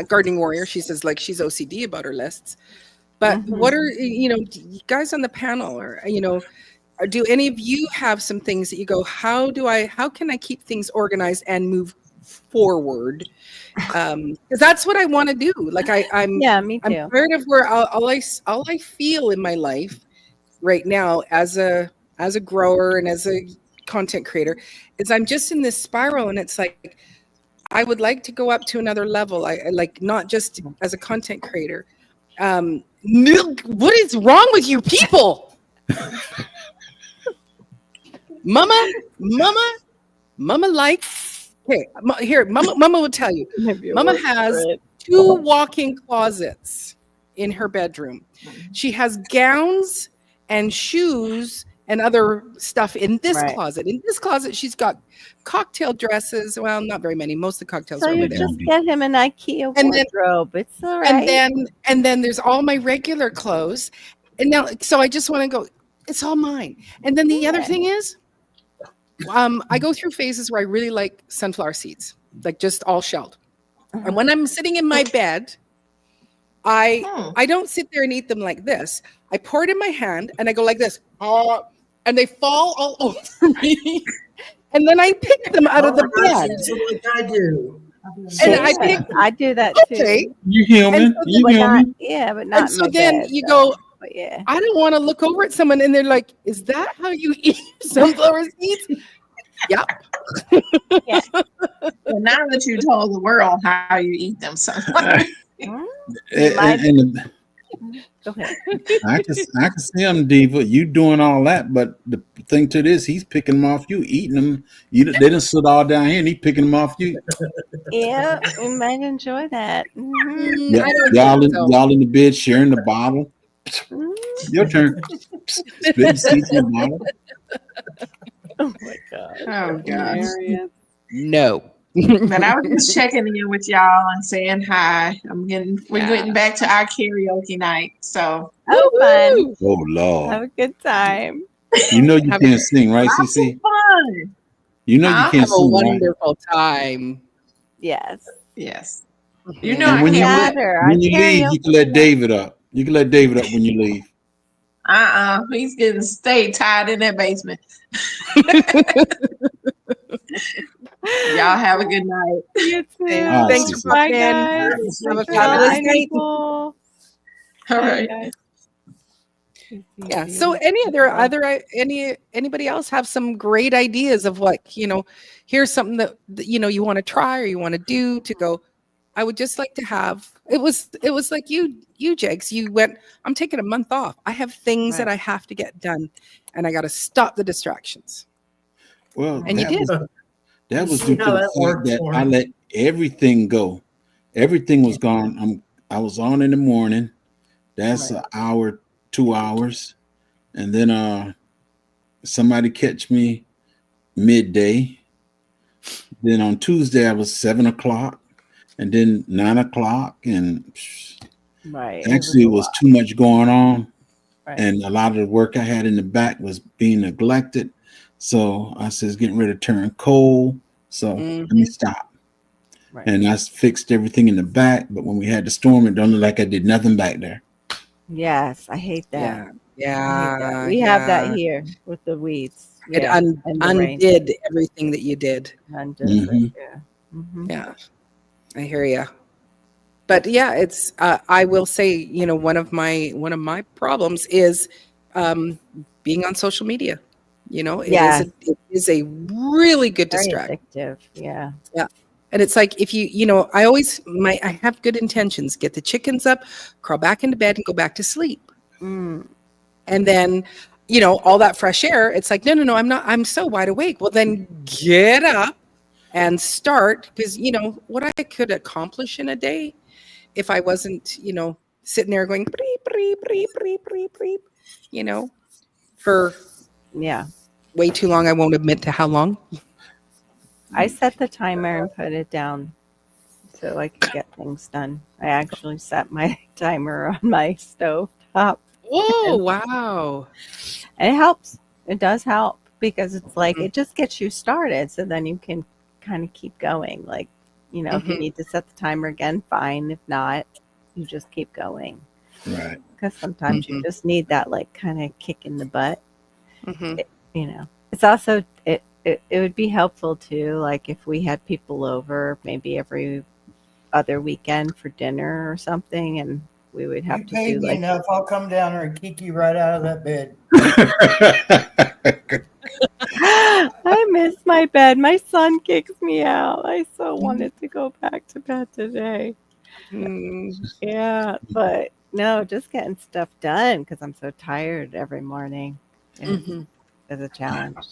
S2: Gardening Warrior, she says like she's OCD about her lists. But what are you guys on the panel, or or do any of you have some things that you go, how can I keep things organized and move forward? Because that's what I want to do. Like I'm
S3: me too.
S2: I'm tired of where all I feel in my life right now as a grower and as a content creator is I'm just in this spiral, and it's like I would like to go up to another level. I like, not just as a content creator. What is wrong with you people? Mama likes. Okay, here, Mama will tell you. Mama has 2 walk-in closets in her bedroom. She has gowns and shoes and other stuff in this closet. In this closet, she's got cocktail dresses. Well, not very many. Most of the cocktails
S3: So
S2: are over
S3: you
S2: there.
S3: just get him an IKEA wardrobe. It's all right.
S2: And then there's all my regular clothes. And now, so I just want to go, it's all mine. And then the other thing is, I go through phases where I really like sunflower seeds, like just all shelled. And when I'm sitting in my bed, I don't sit there and eat them like this. I pour it in my hand and I go like this, and they fall all over me. And then I pick them out of the bed.
S6: Like I do.
S2: And
S3: I do that too.
S4: You human. You human.
S3: But not.
S2: And so
S3: in my
S2: then
S3: bed,
S2: you
S3: though.
S2: go,
S3: But yeah.
S2: I don't want to look over at someone and they're like, "Is that how you eat sunflower seeds?" Yep.
S3: Yeah.
S7: Well, now that you told the world how you eat them,
S4: Go ahead. I can see him, Diva. You doing all that, but the thing to this, he's picking them off you, eating them. They didn't sit all down here, and he picking them off you.
S3: Yeah, we might enjoy that.
S4: Yeah, y'all in the bed sharing the bottle. Your turn. Spitting seeds in the bottle.
S3: Oh my god.
S7: Oh gosh.
S2: No.
S7: But I was just checking in with y'all and saying hi. We're getting back to our karaoke night. So
S3: fun.
S4: Oh Lord.
S3: Have a good time.
S4: You know you can't sing, right, CC?
S7: Fun.
S4: You know you can't
S2: Have a
S4: sing,
S2: wonderful time.
S3: Yes.
S7: Yes. You know
S4: and when you leave, you can let David up. You can let David up when you leave.
S7: He's getting stay tied in that basement. Y'all have a good night.
S3: You too.
S2: Thanks for popping in. Have a fabulous night.
S7: All right.
S2: Yeah. So anybody else have some great ideas of like, here's something that you want to try or you want to do to go. I would just like to have it was like you Jegs, you went, I'm taking a month off. I have things that
S3: Right.
S2: I have to get done and I got to stop the distractions.
S4: Well,
S2: And you
S4: that
S2: did.
S4: was
S6: You
S4: that was
S6: see
S4: due to
S6: how
S4: the
S6: that
S4: fact
S6: worked
S4: that
S6: for
S4: I
S6: him?
S4: let everything go. Everything was gone. I was on in the morning. That's
S3: Right.
S4: an hour, 2 hours, and then somebody catch me midday. Then on Tuesday I was 7 o'clock, and then 9 o'clock, and
S3: Right. It was
S4: actually
S3: a
S4: it was
S3: lot.
S4: too much going on,
S3: Right.
S4: and a lot of the work I had in the back was being neglected. So I said, it's getting ready to turn cold. So let me
S2: Mhm.
S4: stop.
S3: Right.
S4: And I fixed everything in the back. But when we had the storm, it don't look like I did nothing back there.
S3: Yes, I hate that.
S2: Yeah.
S3: I hate that.
S2: Yeah.
S3: We have that
S2: Yeah.
S3: here with the weeds.
S2: It
S3: Yeah. And the rain.
S2: undid everything that you did.
S3: Undoes it.
S4: Hmm.
S3: Yeah. Hmm.
S2: Yeah. I hear you. But yeah, it's I will say, one of my problems is um being on social media. It is
S3: Yeah.
S2: a really good
S3: Very
S2: distract.
S3: addictive. Yeah.
S2: Yeah. And it's like if I have good intentions, get the chickens up, crawl back into bed and go back to sleep.
S3: Mm.
S2: And then, all that fresh air, it's like, no, no, no, I'm so wide awake. Well, then get up and start because what I could accomplish in a day if I wasn't, sitting there going breep, breep, breep, breep, breep, breep, for
S3: Yeah.
S2: way too long. I won't admit to how long.
S3: I set the timer and put it down so I could get things done. I actually set my timer on my stove top.
S2: Oh,
S3: And
S2: wow.
S3: it helps. It does help because it's like
S2: Mhm,
S3: it just gets you started so then you can kind of keep going. Like, if you
S2: mhm,
S3: need to set the timer again, fine. If not, you just keep going.
S4: Right.
S3: Because sometimes you
S2: mhm,
S3: just need that like kind of kick in the butt.
S2: mhm,
S3: It's also it would be helpful too, like if we had people over maybe every other weekend for dinner or something, and we would
S6: You
S3: have to
S6: paid
S3: do
S6: me
S3: like
S6: enough. I'll come down there and kick you right out of that bed.
S3: I miss my bed. My son kicks me out. I so wanted to go back to bed today.
S2: mm,
S3: Yeah, but no, just getting stuff done because I'm so tired every morning is
S2: mhm,
S3: is a challenge.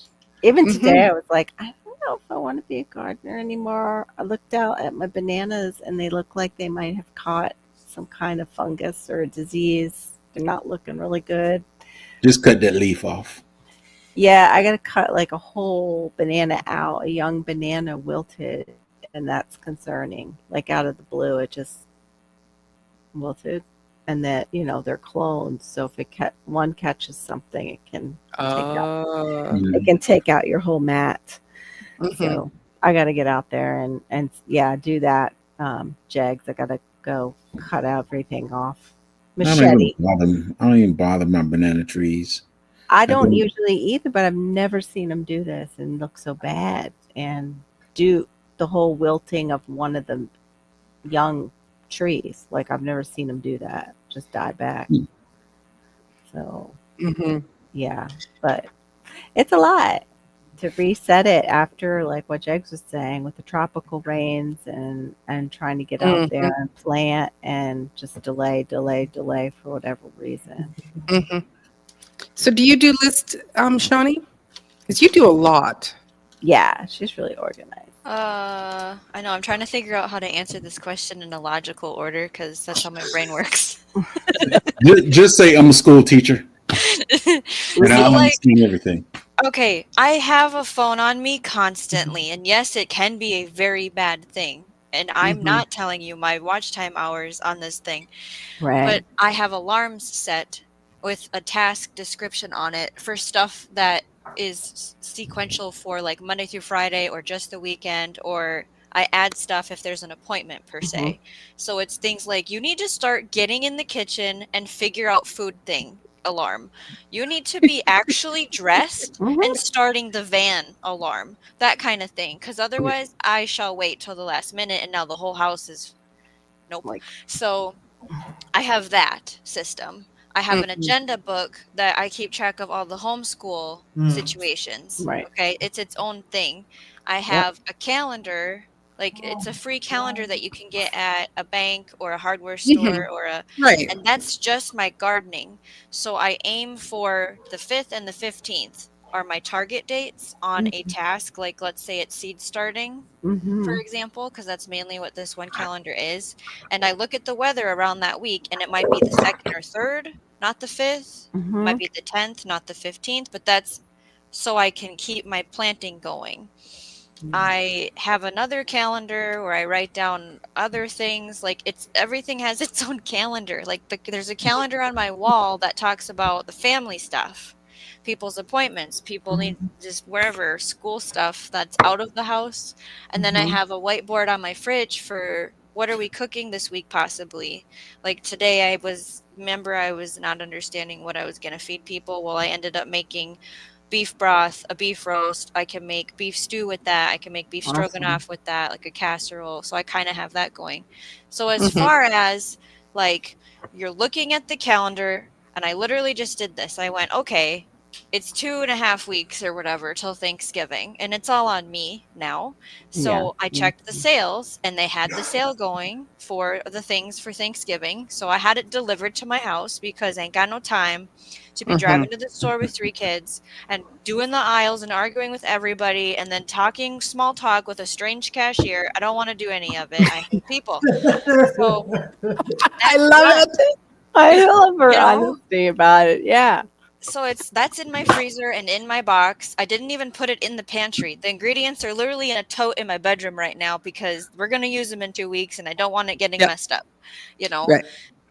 S3: Even today,
S2: mhm.
S3: I was like, I don't know if I want to be a gardener anymore. I looked out at my bananas and they look like they might have caught some kind of fungus or a disease. They're not looking really good.
S4: Just cut that leaf off.
S3: Yeah, I got to cut like a whole banana out. A young banana wilted, and that's concerning. Like out of the blue, it just wilted. And that, they're clones. So if one catches something, take out
S2: Oh.
S3: it
S4: Mhm.
S3: can take out your whole mat.
S2: Mhm,
S3: So I got to get out there and yeah, do that. Jegs, I got to go cut everything off. Machete.
S4: I don't even bother my banana trees.
S3: I
S4: I
S3: don't
S4: don't.
S3: usually either, but I've never seen them do this and look so bad and do the whole wilting of one of the young trees. Like I've never seen them do that. Just die back. So
S2: mhm,
S3: yeah, but it's a lot to reset it after like what Jegs was saying with the tropical rains and trying to get out there
S2: mhm,
S3: and plant and just delay for whatever reason.
S2: mhm. So do you do list, Shawnee? Because you do a lot.
S3: Yeah, she's really organized.
S5: I know. I'm trying to figure out how to answer this question in a logical order because that's how my brain works.
S4: Just say I'm a school teacher, and I
S5: So, like,
S4: understand everything.
S5: okay, I have a phone on me constantly, and yes, it can be a very bad thing. And I'm
S2: Mhm,
S5: not telling you my watch time hours on this thing, but
S3: Right.
S5: I have alarms set with a task description on it for stuff that is sequential for like Monday through Friday or just the weekend, or I add stuff if there's an appointment per
S3: Hmm.
S5: se. So it's things like you need to start getting in the kitchen and figure out food thing alarm. You need to be actually dressed and
S3: Hmm.
S5: starting the van alarm. That kind of thing. Because otherwise, I shall wait till the last minute and now the whole house is nope.
S3: Like,
S5: So I have that system. I have an
S2: Mhm.
S5: agenda book that I keep track of all the homeschool situations.
S3: Right.
S5: Okay. It's its own thing. I have a calendar, like it's a free calendar that you can get at a bank or a hardware store or
S2: Right.
S5: and that's just my gardening. So I aim for the 5th and the 15th are my target dates on a task. Like let's say it's seed starting, for
S3: Mm-hmm.
S5: example, because that's mainly what this one calendar is. And I look at the weather around that week, and it might be the 2nd or 3rd, not the 5th. It
S3: Mm-hmm.
S5: might be the 10th, not the 15th, but that's so I can keep my planting going. I have another calendar where I write down other things. Like it's everything has its own calendar. Like there's a calendar on my wall that talks about the family stuff, people's appointments, people need just wherever school stuff that's out of the house. And then I have a whiteboard on my fridge for what are we cooking this week possibly. Like today I was not understanding what I was going to feed people. Well, I ended up making beef broth, a beef roast. I can make beef stew with that. I can make beef
S3: Awesome.
S5: stroganoff with that, like a casserole. So I kind of have that going. So as
S2: Mhm.
S5: far as like you're looking at the calendar, and I literally just did this. I went, okay, it's 2.5 weeks or whatever till Thanksgiving, and it's all on me now.
S3: Yeah.
S5: So I checked the sales, and they had the sale going for the things for Thanksgiving. So I had it delivered to my house because I ain't got no time to be driving to the store with 3 kids and doing the aisles and arguing with everybody and then talking small talk with a strange cashier. I don't want to do any of it. I hate people. So
S2: I
S5: that's
S2: love
S5: done,
S2: it.
S3: I love her
S5: you know?
S3: honesty about it. Yeah.
S5: So that's in my freezer and in my box. I didn't even put it in the pantry. The ingredients are literally in a tote in my bedroom right now because we're going to use them in 2 weeks and I don't want it getting
S2: Yep.
S5: messed up, you know?
S2: Right.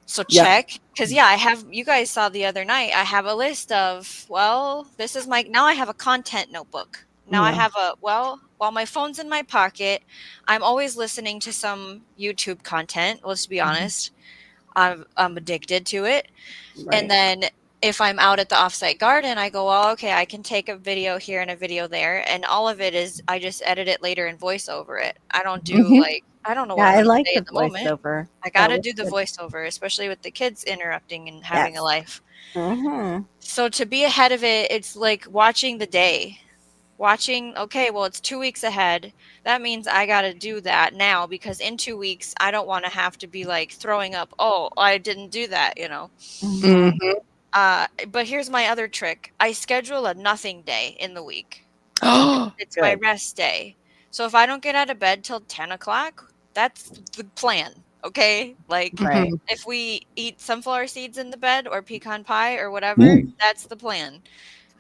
S5: So
S2: Yeah.
S5: check, because yeah, I have. You guys saw the other night. I have a list of. Well, this is my. Now I have a content notebook. Now I
S3: Yeah.
S5: have a. Well, while my phone's in my pocket, I'm always listening to some YouTube content. Let's be honest. I'm addicted to it. And
S3: Right.
S5: then if I'm out at the offsite garden, I go, well, okay, I can take a video here and a video there, and all of it is I just edit it later and voice over it. I don't do
S2: Mhm.
S5: like I don't know what
S3: Yeah,
S5: I'm
S3: I
S5: going to
S3: like
S5: say
S3: the
S5: in the moment.
S3: voiceover.
S5: I
S3: That
S5: gotta
S3: was
S5: do the
S3: good.
S5: voiceover, especially with the kids interrupting and having a
S3: Yes.
S5: life.
S3: Mm-hmm.
S5: So to be ahead of it, it's like watching the day. Watching, okay, well, it's 2 weeks ahead. That means I gotta do that now because in 2 weeks, I don't want to have to be like throwing up, oh, I didn't do that, you know.
S3: Mm-hmm.
S2: Mhm.
S5: But here's my other trick. I schedule a nothing day in the week.
S2: Oh,
S5: It's my
S3: Good.
S5: rest day. So if I don't get out of bed till 10 o'clock, that's the plan. Okay. Like
S3: Right.
S2: mhm.
S5: if we eat sunflower seeds in the bed or pecan pie or whatever,
S4: Mm.
S5: that's the plan.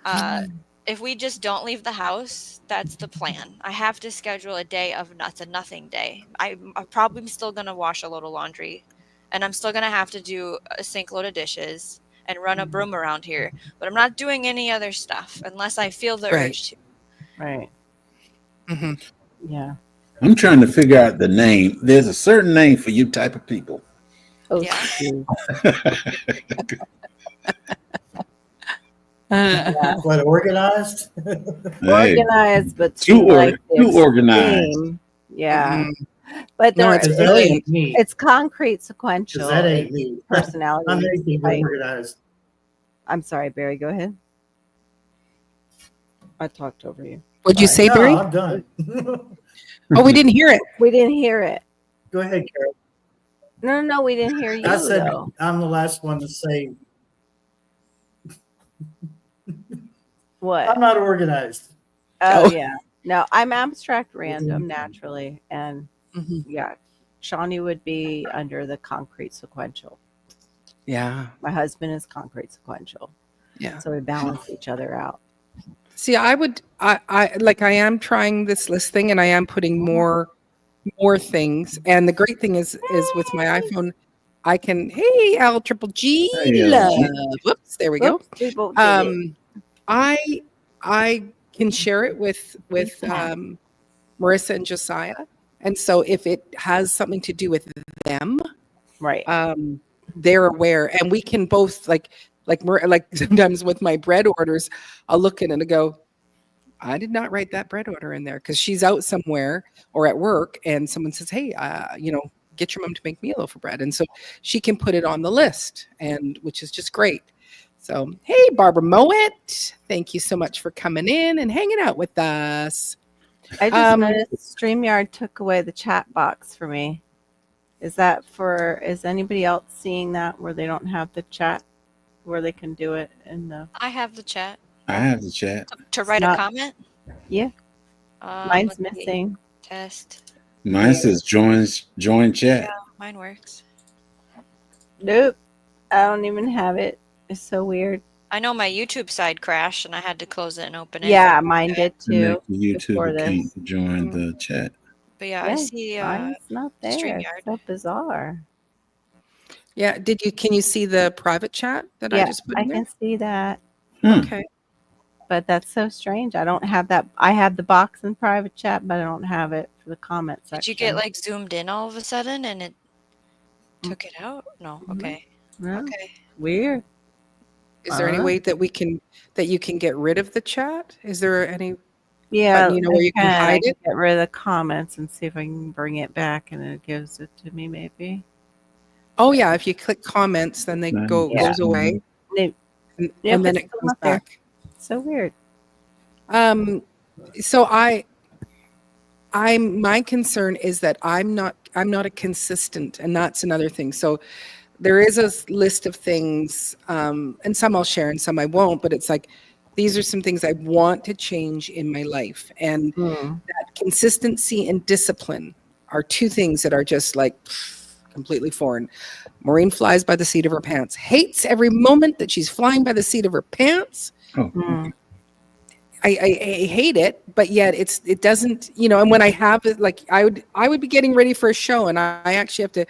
S5: Uh, if we just don't leave the house, that's the plan. I have to schedule a day of nuts, a nothing day. I'm probably still going to wash a load of laundry and I'm still going to have to do a sink load of dishes and run a broom around here, but I'm not doing any other stuff unless I feel the
S2: Right.
S5: urge to.
S3: Right.
S2: Mhm.
S3: Yeah.
S4: I'm trying to figure out the name. There's a certain name for you type of people.
S5: Yeah.
S3: OCD.
S2: Uh,
S6: What, organized?
S4: Hey,
S3: Organized, but
S4: too
S3: too like
S4: too organized.
S3: extreme. Yeah.
S2: mhm.
S3: But
S2: No,
S3: there
S2: it's
S6: Because that
S2: brilliant.
S6: ain't me.
S3: it's concrete
S6: Because
S3: sequential.
S6: that ain't
S3: It's
S6: me.
S3: personality
S6: I'm anything but
S3: type.
S6: organized.
S3: I'm sorry, Barry, go ahead. I talked over you.
S2: What'd you say,
S6: No,
S2: Barry?
S6: I'm done.
S2: Oh, we didn't hear it.
S3: We didn't hear it.
S6: Go ahead, Carol.
S3: No, we didn't hear you
S6: I said
S3: though.
S6: I'm the last one to say
S3: What?
S6: I'm not organized.
S3: Oh
S2: Oh.
S3: yeah. No, I'm abstract random naturally. And
S2: Mhm.
S3: yeah, Shawnee would be under the concrete sequential.
S2: Yeah.
S3: My husband is concrete sequential.
S2: Yeah.
S3: So we balance each other out.
S2: See, I am trying this list thing and I am putting more things. And the great thing is with my iPhone, I can, hey, L triple G
S4: Hey,
S2: love.
S4: LG.
S2: Whoops, there we go.
S3: Oops, we both did it.
S2: I can share it with Marissa and Josiah. And so if it has something to do with them,
S3: Right.
S2: they're aware. And we can both like sometimes with my bread orders, I'll look at it and go, I did not write that bread order in there because she's out somewhere or at work and someone says, hey, get your mom to make me a loaf of bread. And so she can put it on the list, and which is just great. So, hey, Barbara Mowat, thank you so much for coming in and hanging out with us.
S3: I just noticed StreamYard took away the chat box for me. Is anybody else seeing that where they don't have the chat, where they can do it in the...
S5: I have the chat.
S4: I have the chat.
S5: To write a comment?
S3: Yeah. Mine's
S5: let's see.
S3: missing.
S5: Test.
S4: Mine says join chat.
S5: Yeah, mine works.
S3: Nope. I don't even have it. It's so weird.
S5: I know my YouTube side crashed and I had to close it and open it.
S3: Yeah, mine did too.
S4: Connect to YouTube can't join the chat.
S5: But yeah, I see
S3: mine's not there.
S5: StreamYard.
S3: It's so bizarre.
S2: Yeah, can you see the private chat that I just put in there?
S3: I can see that.
S2: Okay.
S3: But that's so strange. I don't have that. I have the box in private chat, but I don't have it for the comment section.
S5: Did you get like zoomed in all of a sudden and it took it out? No. Okay.
S3: No.
S5: Okay.
S3: Weird.
S2: Is there any way that you can get rid of the chat? Is there any
S3: button,
S2: where you can hide it?
S3: Get rid of the comments and see if I can bring it back, and it gives it to me maybe.
S2: Oh yeah, if you click comments, then they goes away, and then it comes back.
S3: So weird.
S2: So my concern is that I'm not a consistent, and that's another thing. So there is a list of things, and some I'll share and some I won't, but it's like, these are some things I want to change in my life. And that consistency and discipline are two things that are just like completely foreign. Maureen flies by the seat of her pants, hates every moment that she's flying by the seat of her pants. I hate it, but yet it doesn't, and when I have it, like I would be getting ready for a show, and I actually have to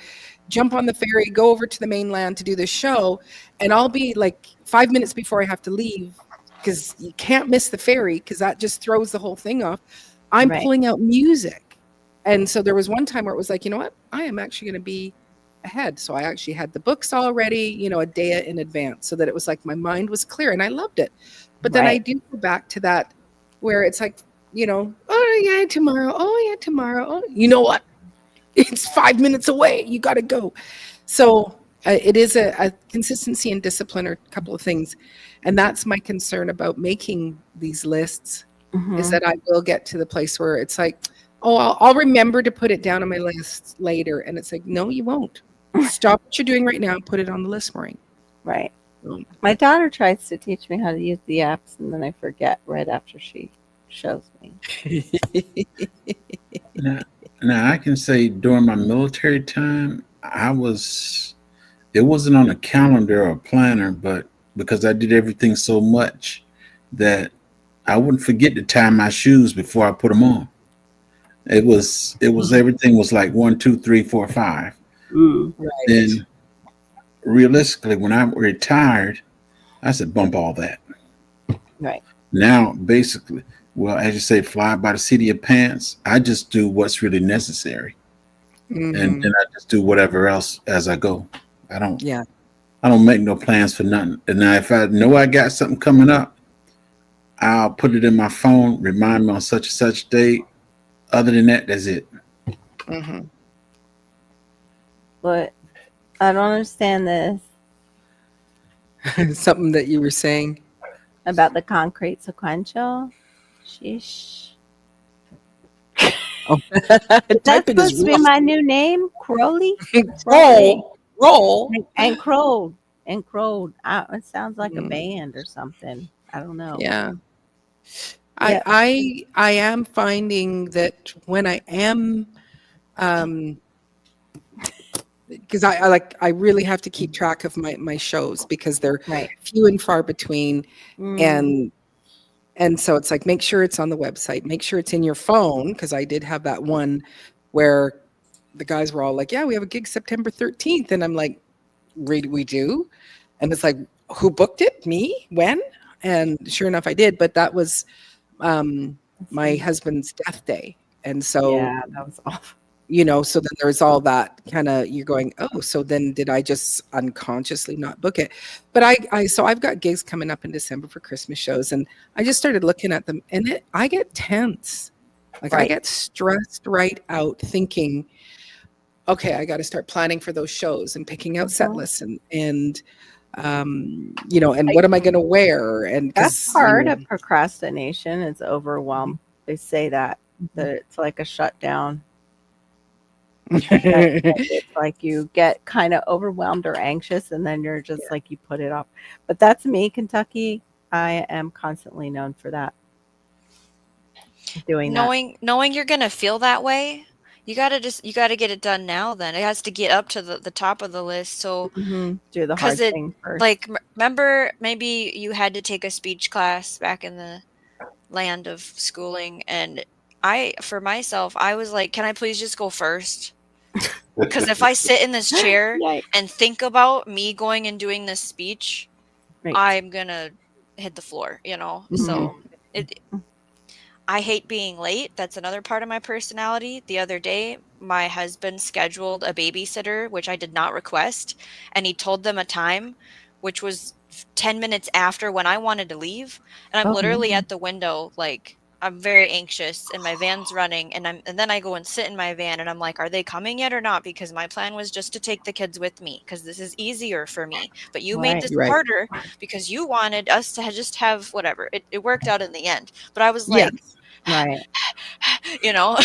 S2: jump on the ferry, go over to the mainland to do this show, and I'll be like 5 minutes before I have to leave, because you can't miss the ferry because that just throws the whole thing off. I'm pulling out music. And so there was one time where it was like, you know what? I am actually going to be ahead. So I actually had the books already, a day in advance, so that it was like my mind was clear, and I loved it. But then I do go back to that where it's like, oh yeah, tomorrow. Oh yeah, tomorrow. Oh, you know what? It's 5 minutes away. You got to go. So it is a consistency and discipline are a couple of things. And that's my concern about making these lists, is that I will get to the place where it's like, oh, I'll remember to put it down on my list later. And it's like, no, you won't. Stop what you're doing right now and put it on the list, Maureen.
S3: Right. My daughter tries to teach me how to use the apps, and then I forget right after she shows me.
S4: Now I can say during my military time, it wasn't on a calendar or a planner, but because I did everything so much that I wouldn't forget to tie my shoes before I put them on. It was everything was like 1, 2, 3, 4, 5.
S2: Right.
S4: Then realistically, when I retired, I said, bump all that.
S3: Right.
S4: Now, basically, well, as you say, fly by the seat of your pants. I just do what's really necessary. And then I just do whatever else as I go. I don't make no plans for nothing. And now if I know I got something coming up, I'll put it in my phone, remind me on such and such date. Other than that, that's it.
S3: But I don't understand this.
S2: Something that you were saying
S3: about the concrete sequential. Sheesh.
S2: Oh,
S3: that's supposed to be my new name, Crowley.
S2: Roll,
S3: and Crowed. It sounds like a band or something. I don't know.
S2: Yeah. I am finding that when I am, because I really have to keep track of my shows, because they're few and far between, and so it's like, make sure it's on the website, make sure it's in your phone, because I did have that one where the guys were all like, yeah, we have a gig September 13th, and I'm like, really, we do? And it's like, who booked it? Me? When? And sure enough, I did, but that was my husband's death day, and so
S3: that was awful.
S2: So then there's all that kind of, you're going, oh, so then did I just unconsciously not book it? But so I've got gigs coming up in December for Christmas shows, and I just started looking at them, and I get tense. Like I get stressed right out thinking, okay, I got to start planning for those shows and picking out set
S3: Mhm.
S2: lists and and what am I going to wear? And
S3: That's
S2: because,
S3: part of procrastination is overwhelm. They say that it's like a shutdown. That it's like you get kind of overwhelmed or anxious, and then you're just like you put it off. But that's me, Kentucky. I am constantly known for that. Doing that.
S5: Knowing you're gonna feel that way, you gotta get it done now. Then it has to get up to the top of the list. So
S3: Do the
S5: because
S3: hard
S5: it
S3: thing first.
S5: like remember maybe you had to take a speech class back in the land of schooling, and for myself I was like, can I please just go first? Because if I sit in this chair
S3: Yikes.
S5: and think about me going and doing this speech,
S3: Right.
S5: I'm gonna hit the floor, So I hate being late. That's another part of my personality. The other day, my husband scheduled a babysitter, which I did not request, and he told them a time, which was 10 minutes after when I wanted to leave. And I'm
S3: Oh,
S5: literally
S3: no.
S5: at the window, like I'm very anxious, and my van's running, and then I go and sit in my van, and I'm like, are they coming yet or not? Because my plan was just to take the kids with me, because this is easier for me. But you made
S3: Right.
S5: this
S2: Right.
S5: harder because you wanted us to just have whatever. It worked out in the end. But I was
S2: Yeah.
S5: like,
S3: Right.
S5: you know.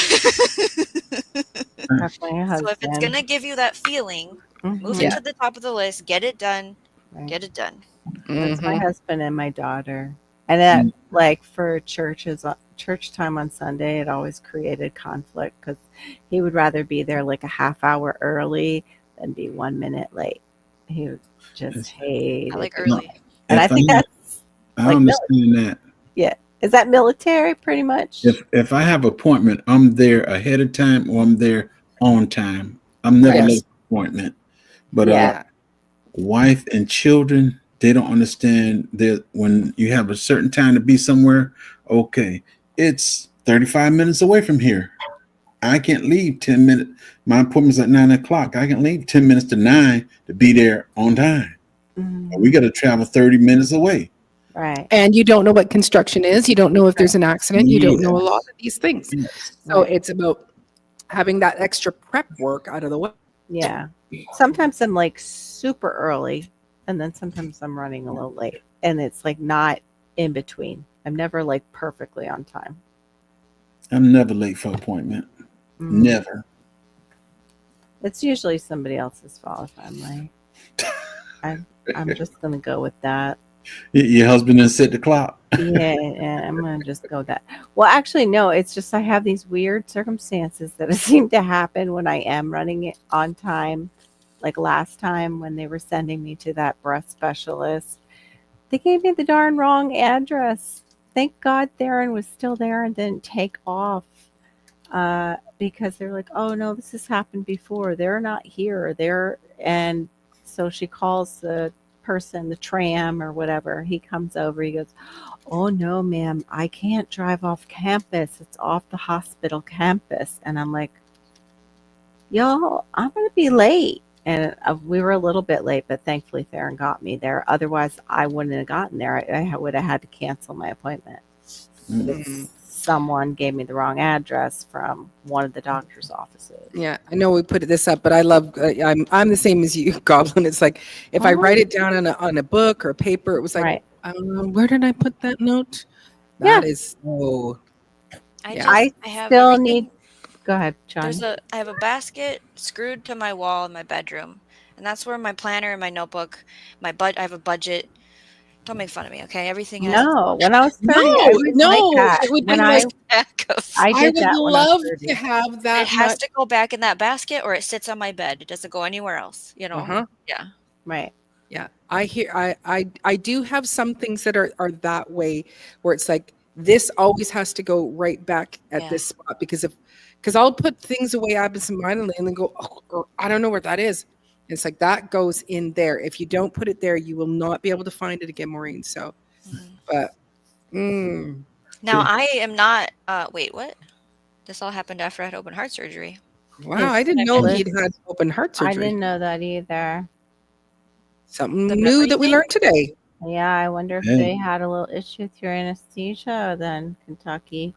S3: Definitely a
S5: So if it's
S3: husband.
S5: gonna give you that feeling, move it
S2: Yeah.
S5: to the top of the list, get it done,
S3: Right.
S5: get it done.
S3: That's my
S2: Mhm.
S3: husband and my daughter. And that, like, for church time on Sunday, it always created conflict because he would rather be there like a half hour early than be 1 minute late. He would just hate
S5: I
S3: it.
S5: like early.
S3: And I
S4: If
S3: think that's
S4: I
S3: like
S4: understand that.
S3: yeah. Is that military pretty much?
S4: If I have appointment, I'm there ahead of time or I'm there on time. I'm never
S2: Yes.
S4: late for appointment. But
S2: Yeah.
S4: wife and children, they don't understand that when you have a certain time to be somewhere, okay, it's 35 minutes away from here. I can't leave 10 minutes. My appointment's at 9 o'clock. I can leave 10 minutes to 9 to be there on time. We got to travel 30 minutes away.
S3: Right.
S2: And you don't know what construction is. You don't know if there's an accident. You don't know a lot of these things.
S4: Yes.
S2: So
S3: Right.
S2: it's about having that extra prep work out of the way.
S3: Yeah. Sometimes I'm like super early and then sometimes I'm running a little late. And it's like not in between. I'm never like perfectly on time.
S4: I'm never late for appointment. Never.
S3: It's usually somebody else's fault if I'm late. I'm just gonna go with that.
S4: Your husband didn't set the clock.
S3: Yeah, I'm gonna just go with that. Well, actually, no. It's just I have these weird circumstances that seem to happen when I am running it on time. Like last time when they were sending me to that breast specialist, they gave me the darn wrong address. Thank God Theron was still there and didn't take off. Because they're like, oh no, this has happened before. They're not here. And so she calls the person, the tram or whatever. He comes over. He goes, oh no, ma'am, I can't drive off campus. It's off the hospital campus. And I'm like, y'all, I'm gonna be late. And we were a little bit late, but thankfully Theron got me there. Otherwise, I wouldn't have gotten there. I would have had to cancel my appointment. Someone gave me the wrong address from one of the doctor's offices.
S2: Yeah, I know we put this up, but I love. I'm the same as you, Goblin. It's like if I write it down on a book or a paper, it was like,
S3: Right.
S2: Where did I put that note? That is so.
S5: I have
S3: still
S5: everything.
S3: need. Go ahead, John.
S5: I have a basket screwed to my wall in my bedroom, and that's where my planner and my notebook, I have a budget. Don't make fun of me, okay? Everything has
S3: No, when I was 30, I was like that.
S2: It would be
S3: When
S2: like
S3: I
S2: I
S3: did
S2: would
S3: that when I was
S2: love
S3: 30.
S2: to have that
S5: it has
S2: much.
S5: to go back in that basket, or it sits on my bed. It doesn't go anywhere else.
S2: Uh-huh.
S5: Yeah.
S3: Right.
S2: Yeah, I do have some things that are that way where it's like this always has to go right back at this spot because I'll put things away absentmindedly and then go, oh, or I don't know where that is. It's like that goes in there. If you don't put it there, you will not be able to find it again, Maureen. So, but
S5: now I am not. Wait, what? This all happened after I had open heart surgery.
S2: Wow, I didn't know he'd had open heart surgery.
S3: I didn't know that either.
S2: Something new that we learned today.
S3: Yeah, I wonder if they had a little issue with your anesthesia then, Kentucky.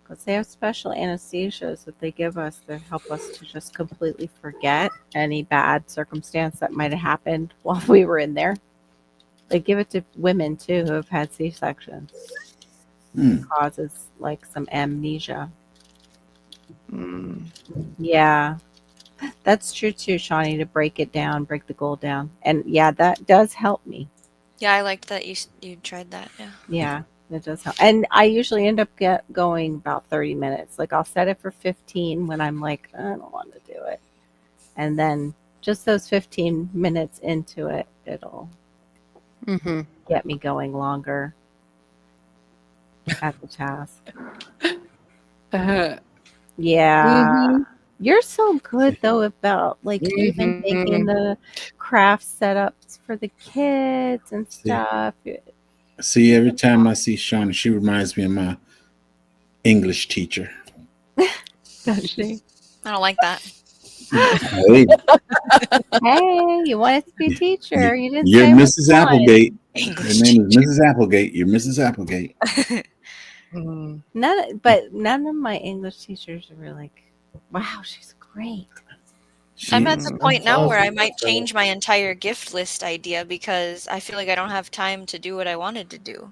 S3: because they have special anesthesias that they give us that help us to just completely forget any bad circumstance that might have happened while we were in there. They give it to women too who have had C-sections.
S4: Hmm.
S3: It causes like some amnesia.
S2: Mm.
S3: Yeah, that's true too, Shawnee, to break it down, break the goal down. And yeah, that does help me.
S5: Yeah, I liked that you tried that. Yeah.
S3: Yeah, it does help. And I usually end up going about 30 minutes. Like I'll set it for 15 when I'm like, I don't want to do it. And then just those 15 minutes into it, it'll
S2: Mm-hmm.
S3: get me going longer at the task.
S2: Uh,
S3: Yeah.
S2: mhm.
S3: You're so good though about like even making
S2: Mhm.
S3: the craft setups for the kids and stuff.
S4: See, every time I see Shawnee, she reminds me of my English teacher.
S3: Does she?
S5: I don't like that.
S4: Hey,
S3: Hey, you wanted to be a teacher. You didn't
S4: you're
S3: say which
S4: Mrs.
S3: one.
S4: Applegate. Her
S5: English
S4: name is
S5: teacher.
S4: Mrs. Applegate. You're Mrs. Applegate.
S2: Mm.
S3: None of my English teachers were like, wow, she's great.
S5: I'm
S4: She
S5: at the
S4: is.
S5: point
S6: That's
S5: now where I
S6: awesome.
S5: might change my entire gift list idea because I feel like I don't have time to do what I wanted to do.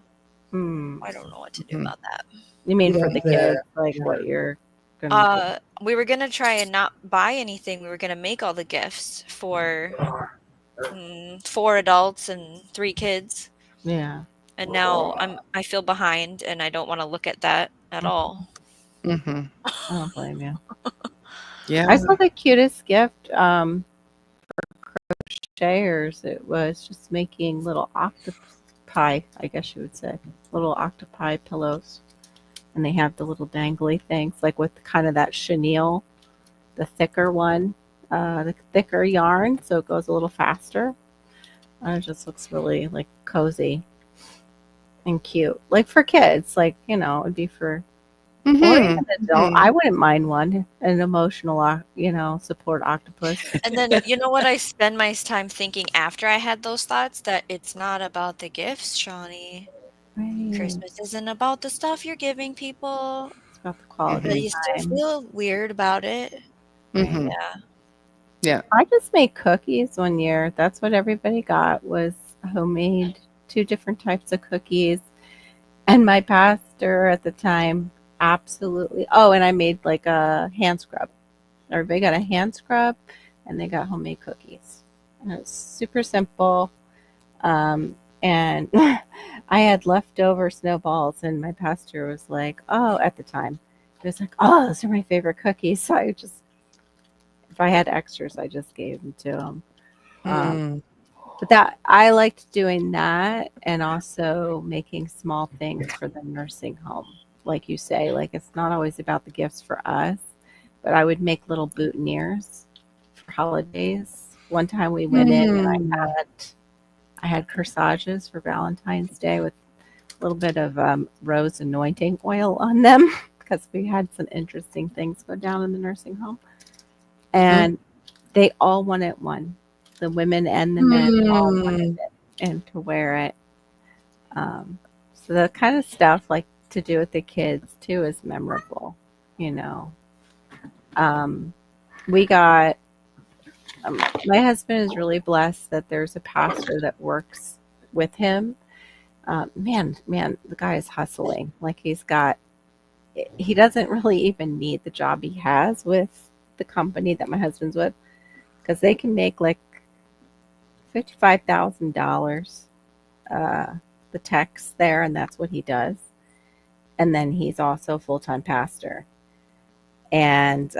S3: Hmm.
S5: I don't know what to do
S2: Mhm.
S5: about that.
S3: You mean for
S6: Yeah,
S3: the kids,
S6: that.
S3: like
S6: Yeah.
S3: what you're gonna
S5: We were gonna try and not buy anything. We were gonna make all the gifts for 4 adults and 3 kids.
S3: do? Yeah.
S5: And now I feel behind and I don't want to look at that at all.
S2: Mhm.
S3: I don't blame you.
S2: Yeah.
S3: I saw the cutest gift crocheters. It was just making little octopi, I guess you would say, little octopi pillows. And they have the little dangly things, like with kind of that chenille, the thicker one, the thicker yarn, so it goes a little faster. And it just looks really like cozy and cute, like for kids. Like it would be for or even
S2: Mhm.
S3: adult.
S2: Mhm.
S3: I wouldn't mind one, an emotional, support octopus.
S5: And then you know what I spend my time thinking after I had those thoughts that it's not about the gifts, Shawnee.
S3: Right.
S5: Christmas isn't about the stuff you're giving people,
S3: It's about the quality
S5: but
S6: Mhm.
S5: you still
S3: time.
S5: feel weird about it.
S3: Right.
S2: Mhm.
S5: Yeah.
S2: Yeah.
S3: I just made cookies one year. That's what everybody got was homemade, two different types of cookies. And my pastor at the time absolutely. Oh, and I made like a hand scrub. Everybody got a hand scrub, and they got homemade cookies. And it was super simple. And I had leftover snowballs, and my pastor was like, "Oh," at the time, he was like, "Oh, those are my favorite cookies." So I just, if I had extras, I just gave them to him.
S2: Mm.
S3: But that I liked doing that, and also making small things for the nursing home. Like you say, like it's not always about the gifts for us, but I would make little boutonnieres for holidays. One time we went in and
S2: Mm.
S3: I had corsages for Valentine's Day with a little bit of rose anointing oil on them because we had some interesting things go down in the nursing home. And they all wanted one. The women and the men all wanted
S2: Mm.
S3: it and to wear it. So the kind of stuff like to do with the kids too is memorable, you know. Um, we got my husband is really blessed that there's a pastor that works with him. Man, the guy is hustling. Like he doesn't really even need the job he has with the company that my husband's with because they can make like $55,000. The techs there, and that's what he does. And then he's also a full time pastor, and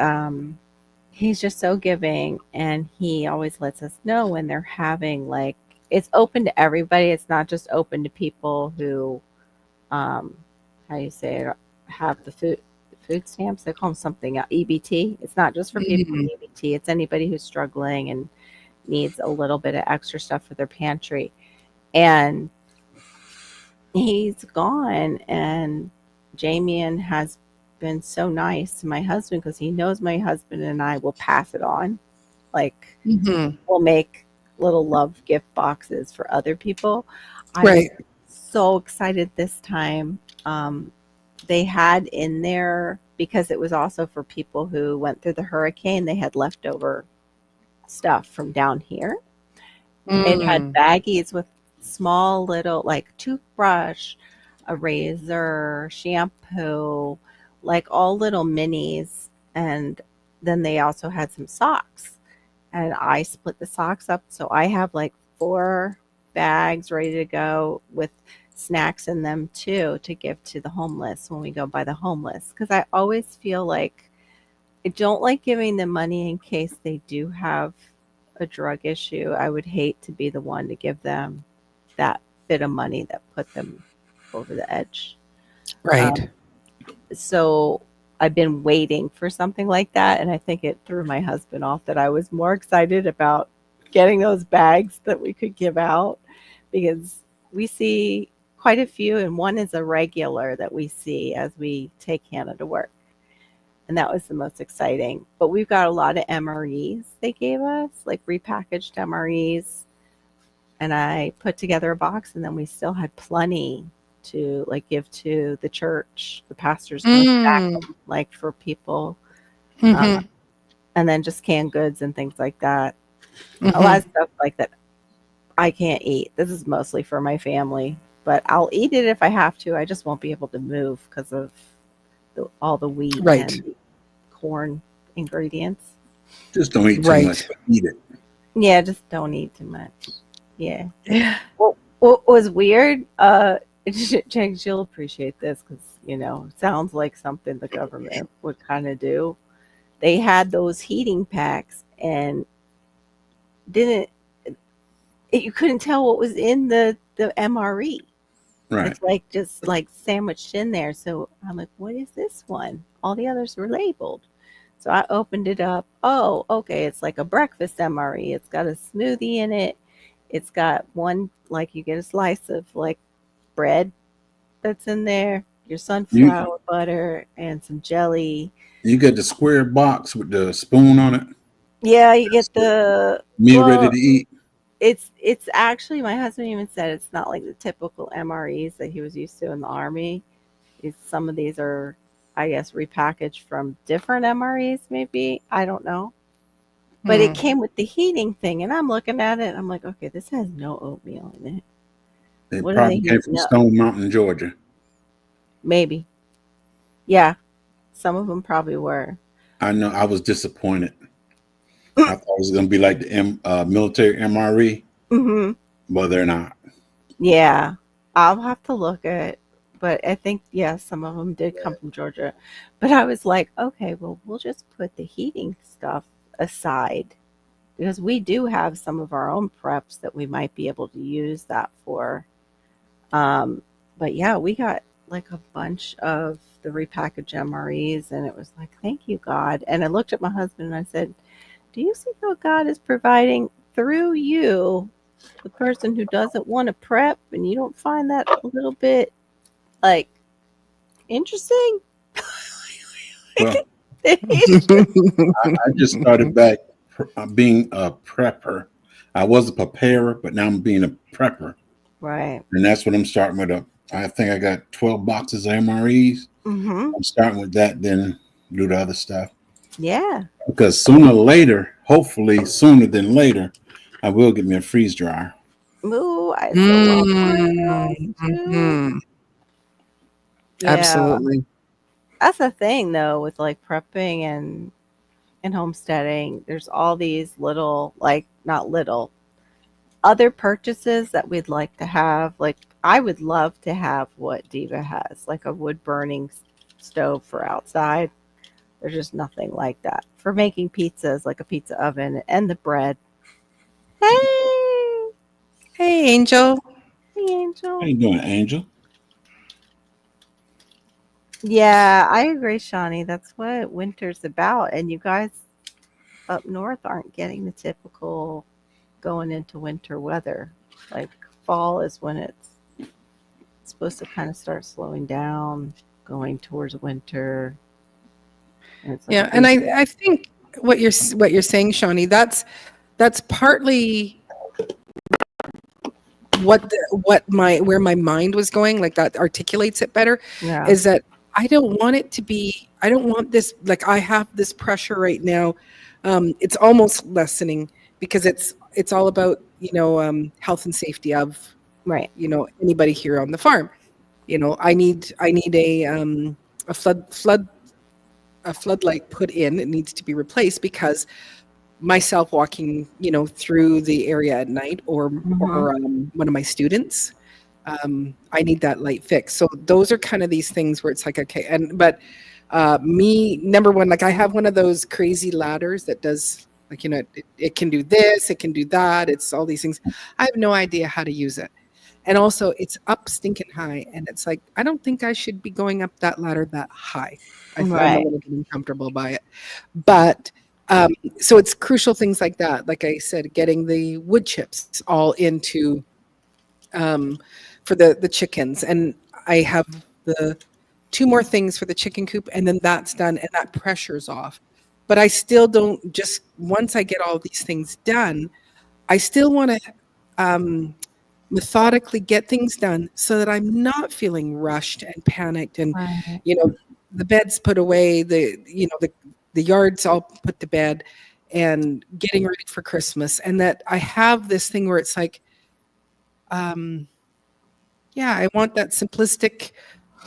S3: he's just so giving, and he always lets us know when they're having like it's open to everybody. It's not just open to people who, how do you say it, have the food stamps. They call them something EBT. It's not just for people with
S2: Mm.
S3: EBT. It's anybody who's struggling and needs a little bit of extra stuff for their pantry. And he's gone, and Jamie has been so nice to my husband because he knows my husband and I will pass it on. Like
S2: Mhm.
S3: we'll make little love gift boxes for other people. I was
S2: Right.
S3: so excited this time. they had in there, because it was also for people who went through the hurricane, they had leftover stuff from down here. It had
S2: Mm.
S3: baggies with small little, like, toothbrush, a razor, shampoo, like all little minis. And then they also had some socks. And I split the socks up. So I have like 4 bags ready to go with snacks in them too, to give to the homeless when we go by the homeless. Because I always feel like I don't like giving them money in case they do have a drug issue. I would hate to be the one to give them that bit of money that put them over the edge.
S2: Right.
S3: So I've been waiting for something like that, and I think it threw my husband off that I was more excited about getting those bags that we could give out, because we see quite a few, and one is a regular that we see as we take Hannah to work. And that was the most exciting. But we've got a lot of MREs they gave us, like repackaged MREs. And I put together a box, and then we still had plenty to like give to the church. The pastor's going to stack
S2: Mm.
S3: them, like, for people,
S2: Mhm.
S3: and then just canned goods and things like that. A lot
S2: Mhm.
S3: of stuff like that I can't eat. This is mostly for my family, but I'll eat it if I have to. I just won't be able to move because of all the wheat
S2: Right.
S3: and the corn ingredients.
S4: Just don't eat too
S2: Right.
S4: much, but eat it.
S3: Yeah, just don't eat too much. Yeah.
S2: Yeah.
S3: Well, what was weird, James, you'll appreciate this because, it sounds like something the government would kind of do. They had those heating packs, and didn't you couldn't tell what was in the MRE.
S4: Right.
S3: It's like just like sandwiched in there. So I'm like, what is this one? All the others were labeled. So I opened it up. Oh, okay. It's like a breakfast MRE. It's got a smoothie in it. It's got one, like, you get a slice of like bread that's in there, your sunflower butter, and some jelly.
S4: You get the square box with the spoon on it.
S3: Yeah, you get the
S4: Meal ready to eat.
S3: It's actually, my husband even said it's not like the typical MREs that he was used to in the Army. Some of these are, I guess, repackaged from different MREs, maybe. I don't know. But it came with the heating thing, and I'm looking at it, and I'm like, okay, this has no oatmeal in it.
S4: It
S3: What are they
S4: probably came from
S3: heating up?
S4: Stone Mountain, Georgia.
S3: Maybe. Yeah, some of them probably were.
S4: I know. I was disappointed. I thought it was going to be like the military MRE,
S3: Hmm.
S4: but they're not.
S3: Yeah, I'll have to look at, but I think, yeah, some of them did come from Georgia. But I was like, okay, well, we'll just put the heating stuff aside, because we do have some of our own preps that we might be able to use that for. But yeah, we got like a bunch of the repackaged MREs, and it was like, thank you, God. And I looked at my husband and I said, do you see how God is providing through you, the person who doesn't want to prep, and you don't find that a little bit like interesting?
S4: Well,
S3: It's
S4: I just started back being a prepper. I was a preparer, but now I'm being a prepper.
S3: right.
S4: And that's what I'm starting with. I think I got 12 boxes of MREs.
S3: Mm-hmm.
S4: I'm starting with that, then do the other stuff.
S3: Yeah.
S4: Because sooner or later, hopefully sooner than later, I will get me a freeze dryer.
S3: Ooh, I so want one of those too.
S2: Mhm.
S3: Yeah.
S2: Absolutely.
S3: That's the thing though with like prepping and homesteading. There's all these little, like, not little, other purchases that we'd like to have. Like, I would love to have what Diva has, like a wood burning stove for outside. There's just nothing like that for making pizzas, like a pizza oven and the bread. Hey,
S2: Hey, Angel.
S3: hey, Angel.
S4: How you doing, Angel?
S3: Yeah, I agree, Shawnee. That's what winter's about. And you guys up north aren't getting the typical going into winter weather. Like, fall is when it's supposed to kind of start slowing down, going towards winter. And it's like
S2: Yeah,
S3: a
S2: and
S3: big,
S2: I think what you're saying, Shawnee, that's partly where my mind was going. Like, that articulates it better.
S3: yeah.
S2: Is that I don't want it to be, I don't want this, like I have this pressure right now. It's almost lessening because it's all about, health and safety of,
S3: Right.
S2: anybody here on the farm. I need a floodlight put in. It needs to be replaced because myself walking, through the area at night, or one of my students, I need that light fixed. So those are kind of these things where it's like, okay, but me, number one, like I have one of those crazy ladders that does, like, it can do this, it can do that. It's all these things. I have no idea how to use it. And also it's up stinking high. And it's like, I don't think I should be going up that ladder that high. I'm a
S3: Right.
S2: little bit uncomfortable by it. But so it's crucial things like that. Like I said, getting the wood chips all into for the chickens. And I have the 2 more things for the chicken coop, and then that's done and that pressure's off. But I still don't, just once I get all these things done, I still want to methodically get things done so that I'm not feeling rushed and panicked, and
S3: Right.
S2: the bed's put away, the yard's all put to bed, and getting ready for Christmas. And that I have this thing where it's like, yeah, I want that simplistic,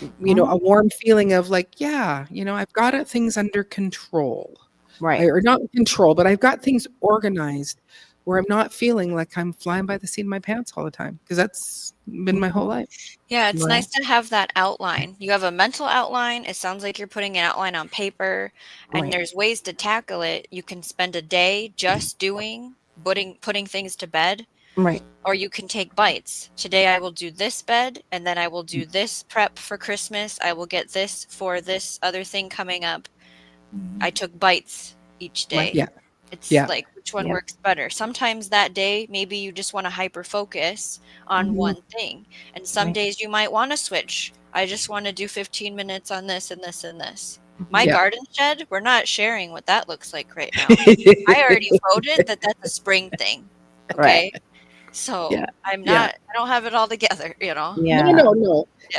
S2: a warm feeling of like, yeah, I've got things under control.
S3: Right.
S2: Or not control, but I've got things organized where I'm not feeling like I'm flying by the seat of my pants all the time, because that's been my whole life.
S5: Yeah, it's
S3: Right.
S5: nice to have that outline. You have a mental outline. It sounds like you're putting an outline on paper, and
S3: Right.
S5: there's ways to tackle it. You can spend a day just putting things to bed,
S3: Right.
S5: or you can take bites. Today I will do this bed, and then I will do this prep for Christmas. I will get this for this other thing coming up. I took bites each
S3: Right.
S5: day.
S2: Yeah.
S5: It's
S2: Yeah.
S5: like, which one
S3: Yep.
S5: works better? Sometimes that day, maybe you just want to hyper focus on one thing. And some
S3: Right.
S5: days you might want to switch. I just want to do 15 minutes on this and this and this. My
S2: Yeah.
S5: garden shed, we're not sharing what that looks like right now. I already voted that that's a spring thing. Okay.
S3: Right.
S5: So
S2: Yeah.
S5: I'm
S2: Yeah.
S5: not, I don't have it all together,
S2: No,
S3: Yeah.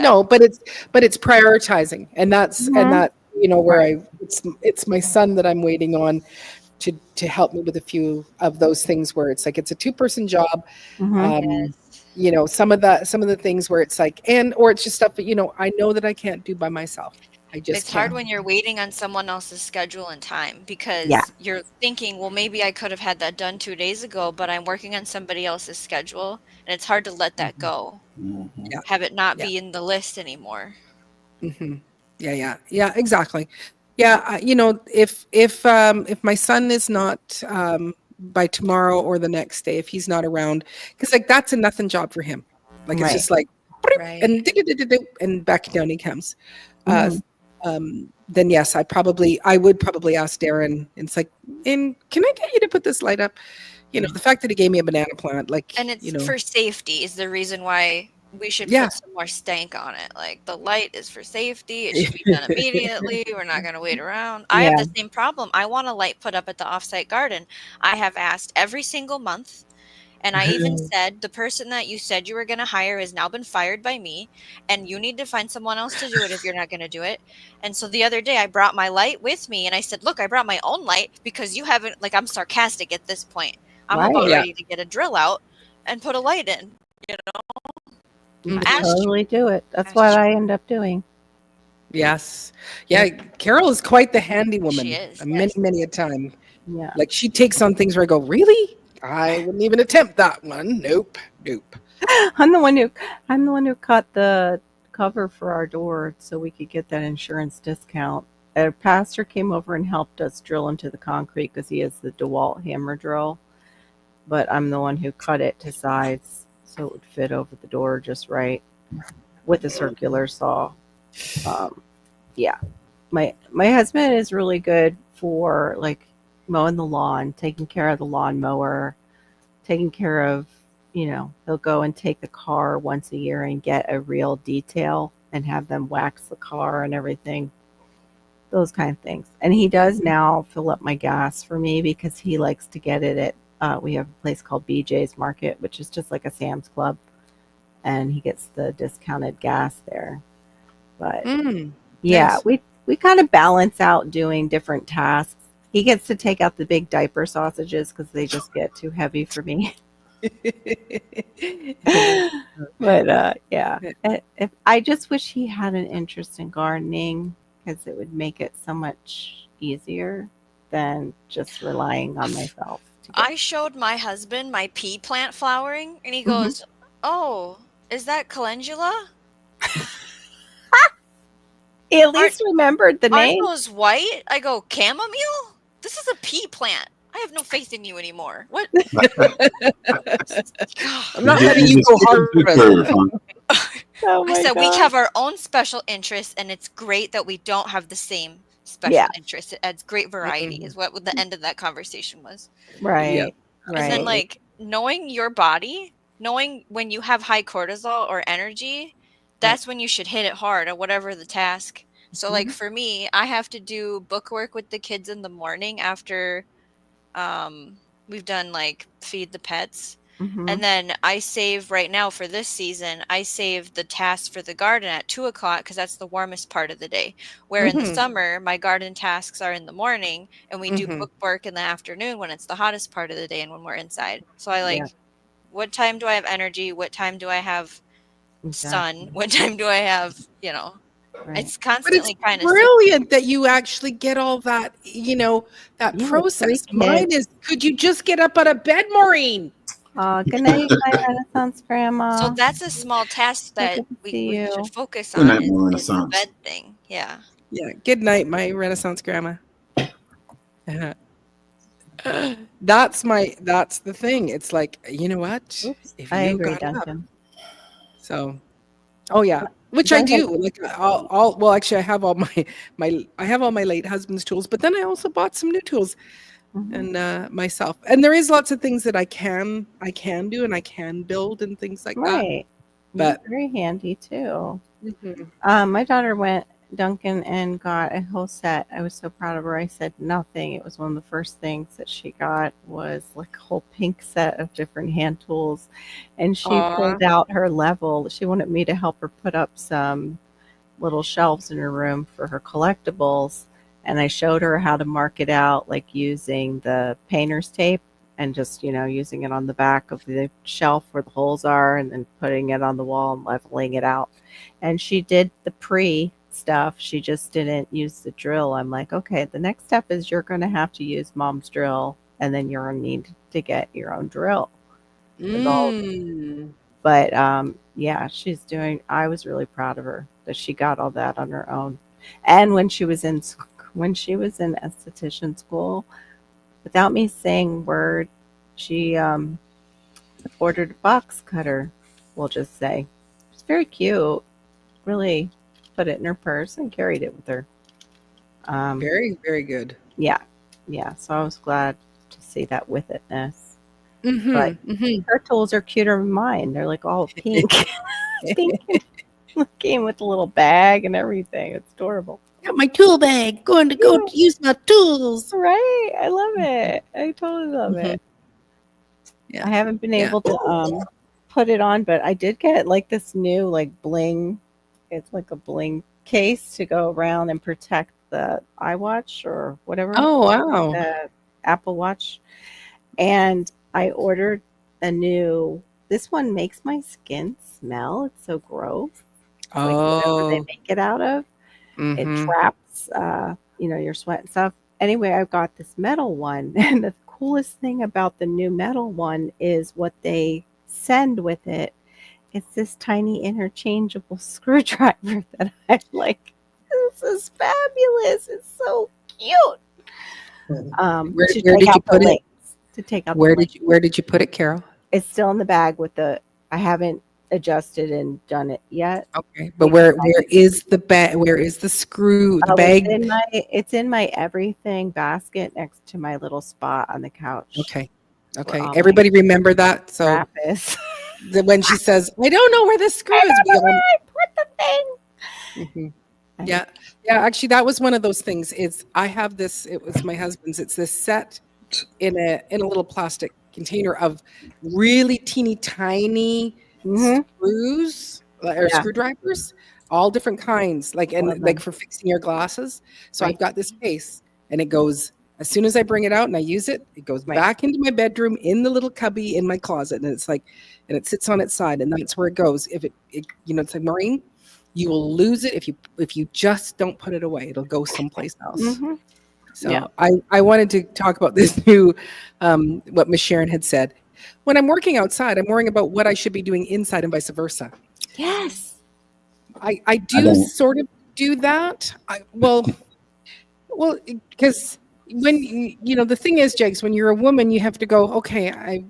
S2: no, but it's prioritizing, and that's
S3: Mhm.
S2: where
S3: Right.
S2: it's my son that I'm waiting on to help me with a few of those things where it's like it's a 2-person job.
S3: Mhm.
S5: Yes.
S2: Some of the things where it's like, or it's just stuff that I know that I can't do by myself. I just
S5: It's hard
S2: can't.
S5: when you're waiting on someone else's schedule and time,
S3: Yeah.
S5: because you're thinking, well, maybe I could have had that done 2 days ago, but I'm working on somebody else's schedule, and it's hard to let that go.
S4: Mhm.
S2: Yeah.
S5: Have it not
S2: Yeah.
S5: be in the list anymore.
S2: Hmm. Yeah, exactly. Yeah, if my son is not by tomorrow or the next day, if he's not around, because like that's a nothing job for him. Like it's
S3: Right.
S2: just like,
S5: Right.
S2: and and back down he comes. Uh,
S3: Mhm.
S2: then yes, I would probably ask Darren. And it's like, and can I get you to put this light up? The fact that he gave me a banana plant, like,
S5: And it's for safety is the reason why we should
S2: yeah.
S5: put some more stank on it. Like, the light is for safety. It should be done immediately. We're not going to wait around. I have
S3: Yeah.
S5: the same problem. I want a light put up at the offsite garden. I have asked every single month. And I even said, the person that you said you were going to hire has now been fired by me, and you need to find someone else to do it if you're not going to do it. And so the other day I brought my light with me, and I said, look, I brought my own light because you haven't, like, I'm sarcastic at this point. I'm about
S3: Right.
S2: Yeah.
S5: ready to get a drill out and put a light in. You know,
S3: You
S2: Mhm.
S5: I asked you.
S3: totally do it. That's
S5: Asked
S3: what
S5: you.
S3: I end up doing.
S2: Yes. Yeah, Carol is quite the handy woman.
S5: She is.
S2: Many, many a time.
S3: Yeah.
S2: Like she takes on things where I go, really? I wouldn't even attempt that one. Nope.
S3: I'm the one who cut the cover for our door so we could get that insurance discount. A pastor came over and helped us drill into the concrete because he has the DeWalt hammer drill. But I'm the one who cut it to size so it would fit over the door just right with a circular saw. Yeah. My husband is really good for like mowing the lawn, taking care of the lawnmower, taking care of, he'll go and take the car once a year and get a real detail and have them wax the car and everything. Those kind of things. And he does now fill up my gas for me because he likes to get it at, we have a place called BJ's Market, which is just like a Sam's Club. And he gets the discounted gas there. But Yeah,
S2: Nice.
S3: we kind of balance out doing different tasks. He gets to take out the big diaper sausages because they just get too heavy for me. But yeah, if I just wish he had an interest in gardening because it would make it so much easier than just relying on myself to get.
S5: I showed my husband my pea plant flowering, and he
S3: Mhm.
S5: goes, "Oh, is that calendula?
S3: He at least remembered the
S5: Aren't
S3: name.
S5: those white?" I go, "Chamomile? This is a pea plant. I have no faith in you anymore. What?"
S2: I'm not letting you go harvest.
S3: Oh
S5: I
S3: my
S5: said, "We
S3: god!
S5: have our own special interests, and it's great that we don't have the same special
S3: Yeah.
S5: interests. It adds great variety," is what the end of that conversation was.
S2: Yeah.
S3: Right,
S5: And then,
S3: right.
S5: like, knowing your body, knowing when you have high cortisol or energy, that's when you should hit it hard at whatever the task. So, like,
S3: Mhm.
S5: for me, I have to do book work with the kids in the morning after we've done like feed the pets. And
S3: Mhm.
S5: then I save right now for this season, I save the tasks for the garden at 2 o'clock because that's the warmest part of the day. Where in the
S2: Mhm.
S5: summer, my garden tasks are in the morning and we do
S2: Mhm.
S5: book work in the afternoon when it's the hottest part of the day and when we're inside. So I
S3: Yeah.
S5: like, what time do I have energy? What time do I have sun?
S3: Exactly.
S5: What time do I have, you know,
S3: Right.
S5: it's
S2: But it's
S5: constantly kind of
S2: brilliant that you actually get all that, that
S3: Yeah, 3
S2: process. Mine
S3: kids.
S2: is, could you just get up out of bed, Maureen?
S3: Good night, my Renaissance
S5: so
S3: grandma.
S5: that's a small task
S3: So
S5: that
S3: good to
S5: we,
S3: see
S5: we should
S3: you.
S5: focus
S9: Good
S5: on
S9: night, more
S5: is the
S9: Renaissance.
S5: bed thing. Yeah.
S2: Yeah. Good night, my Renaissance grandma. That's the thing. It's like, you know what?
S3: Oops.
S2: If
S3: I
S2: you
S3: agree,
S2: got up.
S3: Duncan.
S2: So, oh yeah, which I
S3: Duncan.
S2: do. Like, well, actually, I have all I have all my late husband's tools, but then I also bought some new tools
S3: Mhm.
S2: and myself. And there is lots of things that I can do and I can build and things like that.
S3: Right. You're
S2: But
S3: very handy too.
S2: mhm.
S3: My daughter went, Duncan, and got a whole set. I was so proud of her. I said nothing. It was one of the first things that she got was like a whole pink set of different hand tools. And she
S2: Aw.
S3: pulled out her level. She wanted me to help her put up some little shelves in her room for her collectibles. And I showed her how to mark it out, like using the painter's tape and just, using it on the back of the shelf where the holes are and then putting it on the wall and leveling it out. And she did the pre stuff. She just didn't use the drill. I'm like, okay, the next step is you're going to have to use mom's drill and then you're going to need to get your own drill.
S2: Mm.
S3: But yeah, I was really proud of her that she got all that on her own. And when she was in esthetician school, without me saying a word, she ordered a box cutter, we'll just say. It's very cute. Really put it in her purse and carried it with her.
S2: Very, very good.
S3: Yeah. Yeah. So I was glad to see that with itness. But
S2: Mm-hmm. Mm-hmm.
S3: her tools are cuter than mine. They're like all pink. Pink and came with a little bag and everything. It's adorable.
S2: Got my tool bag. Going to go use my tools.
S3: Right. I love it. I totally love
S2: Mhm.
S3: it.
S2: Yeah.
S3: I haven't been
S2: Yeah.
S3: able to put it on, but I did get like this new like bling. It's like a bling case to go around and protect the iWatch or whatever,
S2: Oh wow.
S3: the Apple Watch. And I ordered a new. This one makes my skin smell. It's so gross. It's like whatever they
S2: Oh.
S3: make it out of. It
S2: Mm-hmm.
S3: traps, your sweat and stuff. Anyway, I've got this metal one, and the coolest thing about the new metal one is what they send with it. It's this tiny interchangeable screwdriver that I like. This is fabulous. It's so cute.
S2: Where
S3: To
S2: did
S3: take
S2: you
S3: out the
S2: put it?
S3: links. To take out the
S2: Where
S3: links.
S2: did you put it, Carol?
S3: It's still in the bag with I haven't adjusted and done it yet.
S2: Okay, but where is the bag? Where is the screw? The
S3: Oh,
S2: bag?
S3: it's in my everything basket next to my little spot on the couch.
S2: Okay.
S3: where
S2: Okay.
S3: all my
S2: Everybody remember that. So
S3: crap is.
S2: when she says, "I don't know where the screw is," we all.
S3: I put the thing.
S2: Mhm. Yeah. Yeah. Actually, that was one of those things. I have this. It was my husband's. It's this set in a little plastic container of really teeny tiny
S3: Mhm.
S2: screws or
S3: Yeah.
S2: screwdrivers. all different kinds, like and
S3: Love
S2: like
S3: them.
S2: for fixing your glasses. So
S3: Right.
S2: I've got this case, and it goes as soon as I bring it out and I use it, it goes
S3: Right.
S2: back into my bedroom in the little cubby in my closet, and it's like, and it sits on its side, and that's where it goes. If it it's like Maureen, you will lose it if you just don't put it away. It'll go someplace else.
S3: Hmm.
S2: So
S3: Yeah.
S2: I wanted to talk about this new, what Miss Sharon had said. When I'm working outside, I'm worrying about what I should be doing inside and vice versa.
S3: Yes.
S2: I do
S4: don't.
S2: sort of do that. Well, because when the thing is, Jags, when you're a woman, you have to go, okay,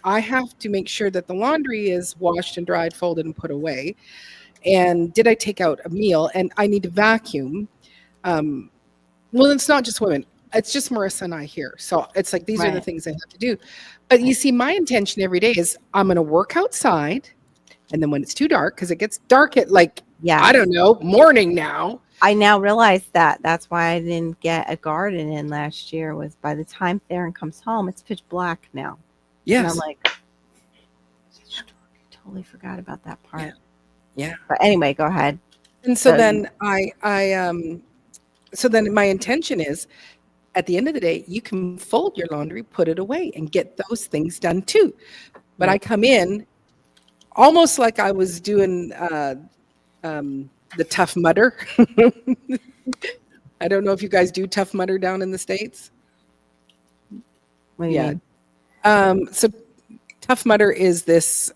S2: I have to make sure that the laundry is washed and dried, folded, and put away. And did I take out a meal? And I need to vacuum. Well, it's not just women. It's just Marissa and I here. So it's like these are the
S3: Right.
S2: things I have to do. But you
S3: Right.
S2: see, my intention every day is I'm going to work outside. And then when it's too dark, because it gets dark at like,
S3: Yes.
S2: I don't know, morning now.
S3: I now realize that. That's why I didn't get a garden in last year. Was by the time Theron comes home, it's pitch black now. And I'm
S2: Yes.
S3: like, totally forgot about that part.
S2: Yeah.
S3: But anyway, go ahead.
S2: And so
S3: So
S2: then so then my intention is at the end of the day, you can fold your laundry, put it away, and get those things done too. But I come in almost like I was doing the Tough Mudder. I don't know if you guys do Tough Mudder down in the States.
S3: What do you
S2: Yeah.
S3: mean?
S2: So Tough Mudder is this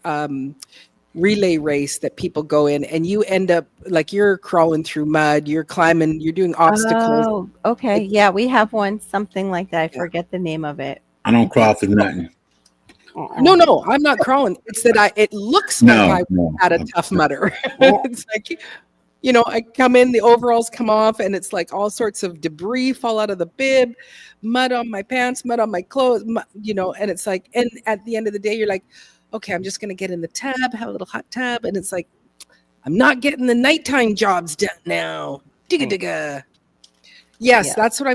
S2: relay race that people go in, and you end up like you're crawling through mud, you're climbing, you're doing obstacles.
S3: Oh, okay. Yeah, we have one, something like that. I forget the name of it.
S4: I don't crawl through nothing.
S2: No, I'm not crawling. It's that it looks like I
S4: No.
S2: had a Tough Mudder. It's like, I come in, the overalls come off, and it's like all sorts of debris fall out of the bib, mud on my pants, mud on my clothes, and it's like, and at the end of the day, you're like, okay, I'm just going to get in the tub, have a little hot tub. And it's like, I'm not getting the nighttime jobs done now. Digga digga. Yes,
S3: Yeah.
S2: that's what I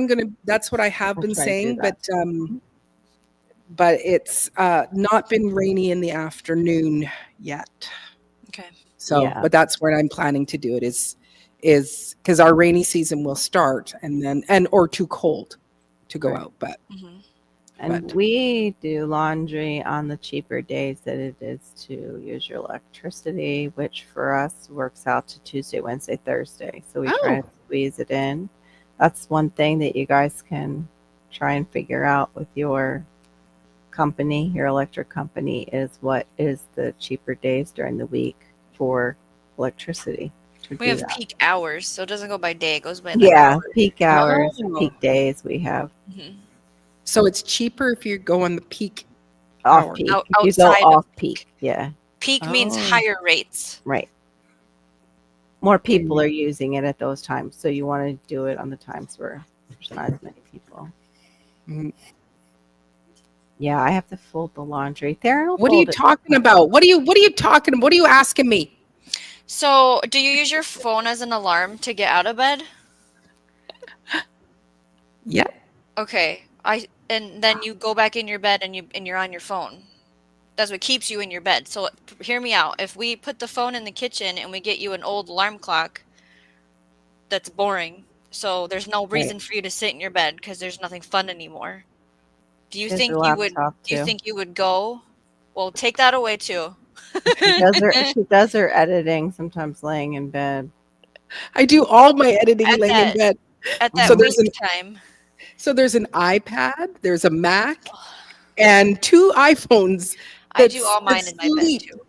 S2: have
S3: I'll
S2: been
S3: try to do
S2: saying,
S3: that.
S2: but it's not been rainy in the afternoon yet.
S5: Okay.
S2: So,
S3: Yeah.
S2: but that's where I'm planning to do it is because our rainy season will start or too cold to go
S3: Right.
S2: out. But
S5: Hmm.
S3: And
S2: But-
S3: we do laundry on the cheaper days that it is to use your electricity, which for us works out to Tuesday, Wednesday, Thursday. So we try
S2: Oh.
S3: to squeeze it in. That's one thing that you guys can try and figure out with your company, your electric company, is what is the cheaper days during the week for electricity. to
S5: We
S3: do
S5: have
S3: that.
S5: peak hours, so it doesn't go by day; it goes by
S3: Yeah, peak hours,
S2: Oh.
S3: peak days we have.
S5: Mhm.
S2: so it's cheaper if you go on the peak.
S3: Off
S2: Hour.
S3: peak.
S5: Out-
S3: If you go
S5: outside of
S3: off peak. Yeah,
S5: Peak means
S2: Oh.
S5: higher rates.
S3: right. More people are using it at those times, so you want to do it on the times where there's not as many people.
S2: Mhm.
S3: Yeah, I have to fold the laundry. Theron will
S2: What are you
S3: fold it.
S2: talking about? What are you talking? What are you asking me?
S5: So, do you use your phone as an alarm to get out of bed?
S2: Yeah.
S5: Okay. And then you go back in your bed and you're on your phone. That's what keeps you in your bed. So hear me out. If we put the phone in the kitchen and we get you an old alarm clock, that's boring. So there's no reason for you to sit in your bed because there's nothing fun anymore. Do you
S3: There's
S5: think
S3: your
S5: you would?
S3: laptop,
S5: Do you
S3: too.
S5: think you would go? Well, take that away too.
S3: She does her editing sometimes laying in bed.
S2: I do all my editing
S5: At
S2: laying
S5: that-
S2: in bed.
S5: At that
S2: So there's
S5: week time.
S2: So there's an iPad, there's a Mac, and 2 iPhones
S5: I do all mine in my bed
S2: sleep,
S5: too.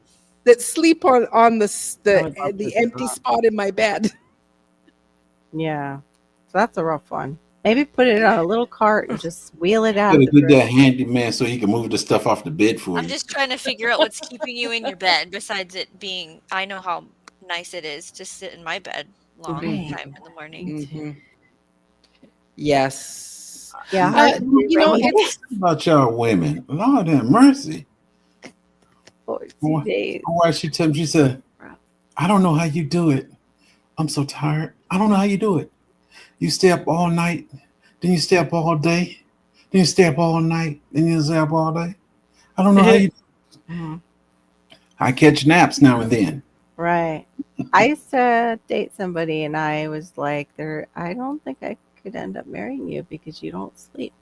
S2: that sleep on
S3: I would love
S2: the
S3: to
S2: empty
S3: do that.
S2: spot in my bed.
S3: Yeah, so that's a rough one. Maybe put it on a little cart and just wheel it out.
S4: Gotta
S3: of the
S4: get
S3: room.
S4: that handyman so he can move the stuff off the bed for
S5: I'm
S4: you.
S5: just trying to figure out what's keeping you in your bed besides it being. I know how nice it is to sit in my bed long
S3: Right.
S5: time in the morning.
S2: Mhm. Yes.
S3: Yeah,
S2: Uh,
S3: hard to do rainy
S2: it's
S4: About y'all women, Lord have mercy.
S3: 14 days.
S4: Why she told me, she said, I don't know how you do it. I'm so tired. I don't know how you do it. You stay up all night, then you stay up all day, then you stay up all night, then you stay up all day. I don't know how you.
S3: Mhm.
S4: I catch naps now and then.
S3: Right. I used to date somebody, and I was like, I don't think I could end up marrying you because you don't sleep.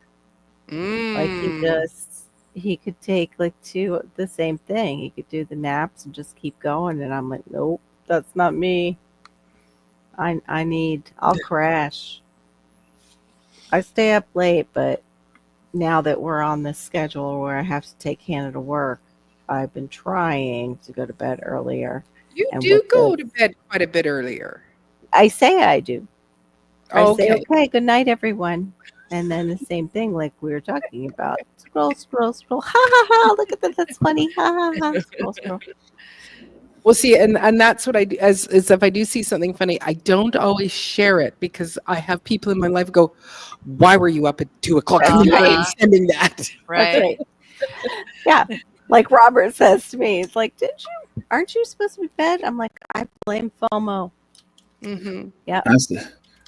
S3: Like
S2: Mm.
S3: he could take like the same thing. He could do the naps and just keep going, and I'm like, nope, that's not me. I'll crash. I stay up late, but now that we're on this schedule where I have to take Hannah to work, I've been trying to go to bed earlier.
S2: You
S3: And
S2: do
S3: with
S2: go
S3: the,
S2: to bed quite a bit earlier.
S3: I say I do. I say,
S2: Okay.
S3: okay, good night, everyone. And then the same thing, like we were talking about. Scroll, scroll, scroll. Ha ha ha. Look at that. That's funny. Ha ha ha. Scroll, scroll.
S2: Well, see, and that's what I do. As if I do see something funny, I don't always share it because I have people in my life go, "Why were you up at 2 o'clock in the morning
S5: Uh-huh.
S2: sending that?"
S3: That's
S5: Right.
S3: right. Yeah. Like Robert says to me, it's like, aren't you supposed to be fed? I'm like, I blame FOMO.
S2: Hmm.
S3: Yeah.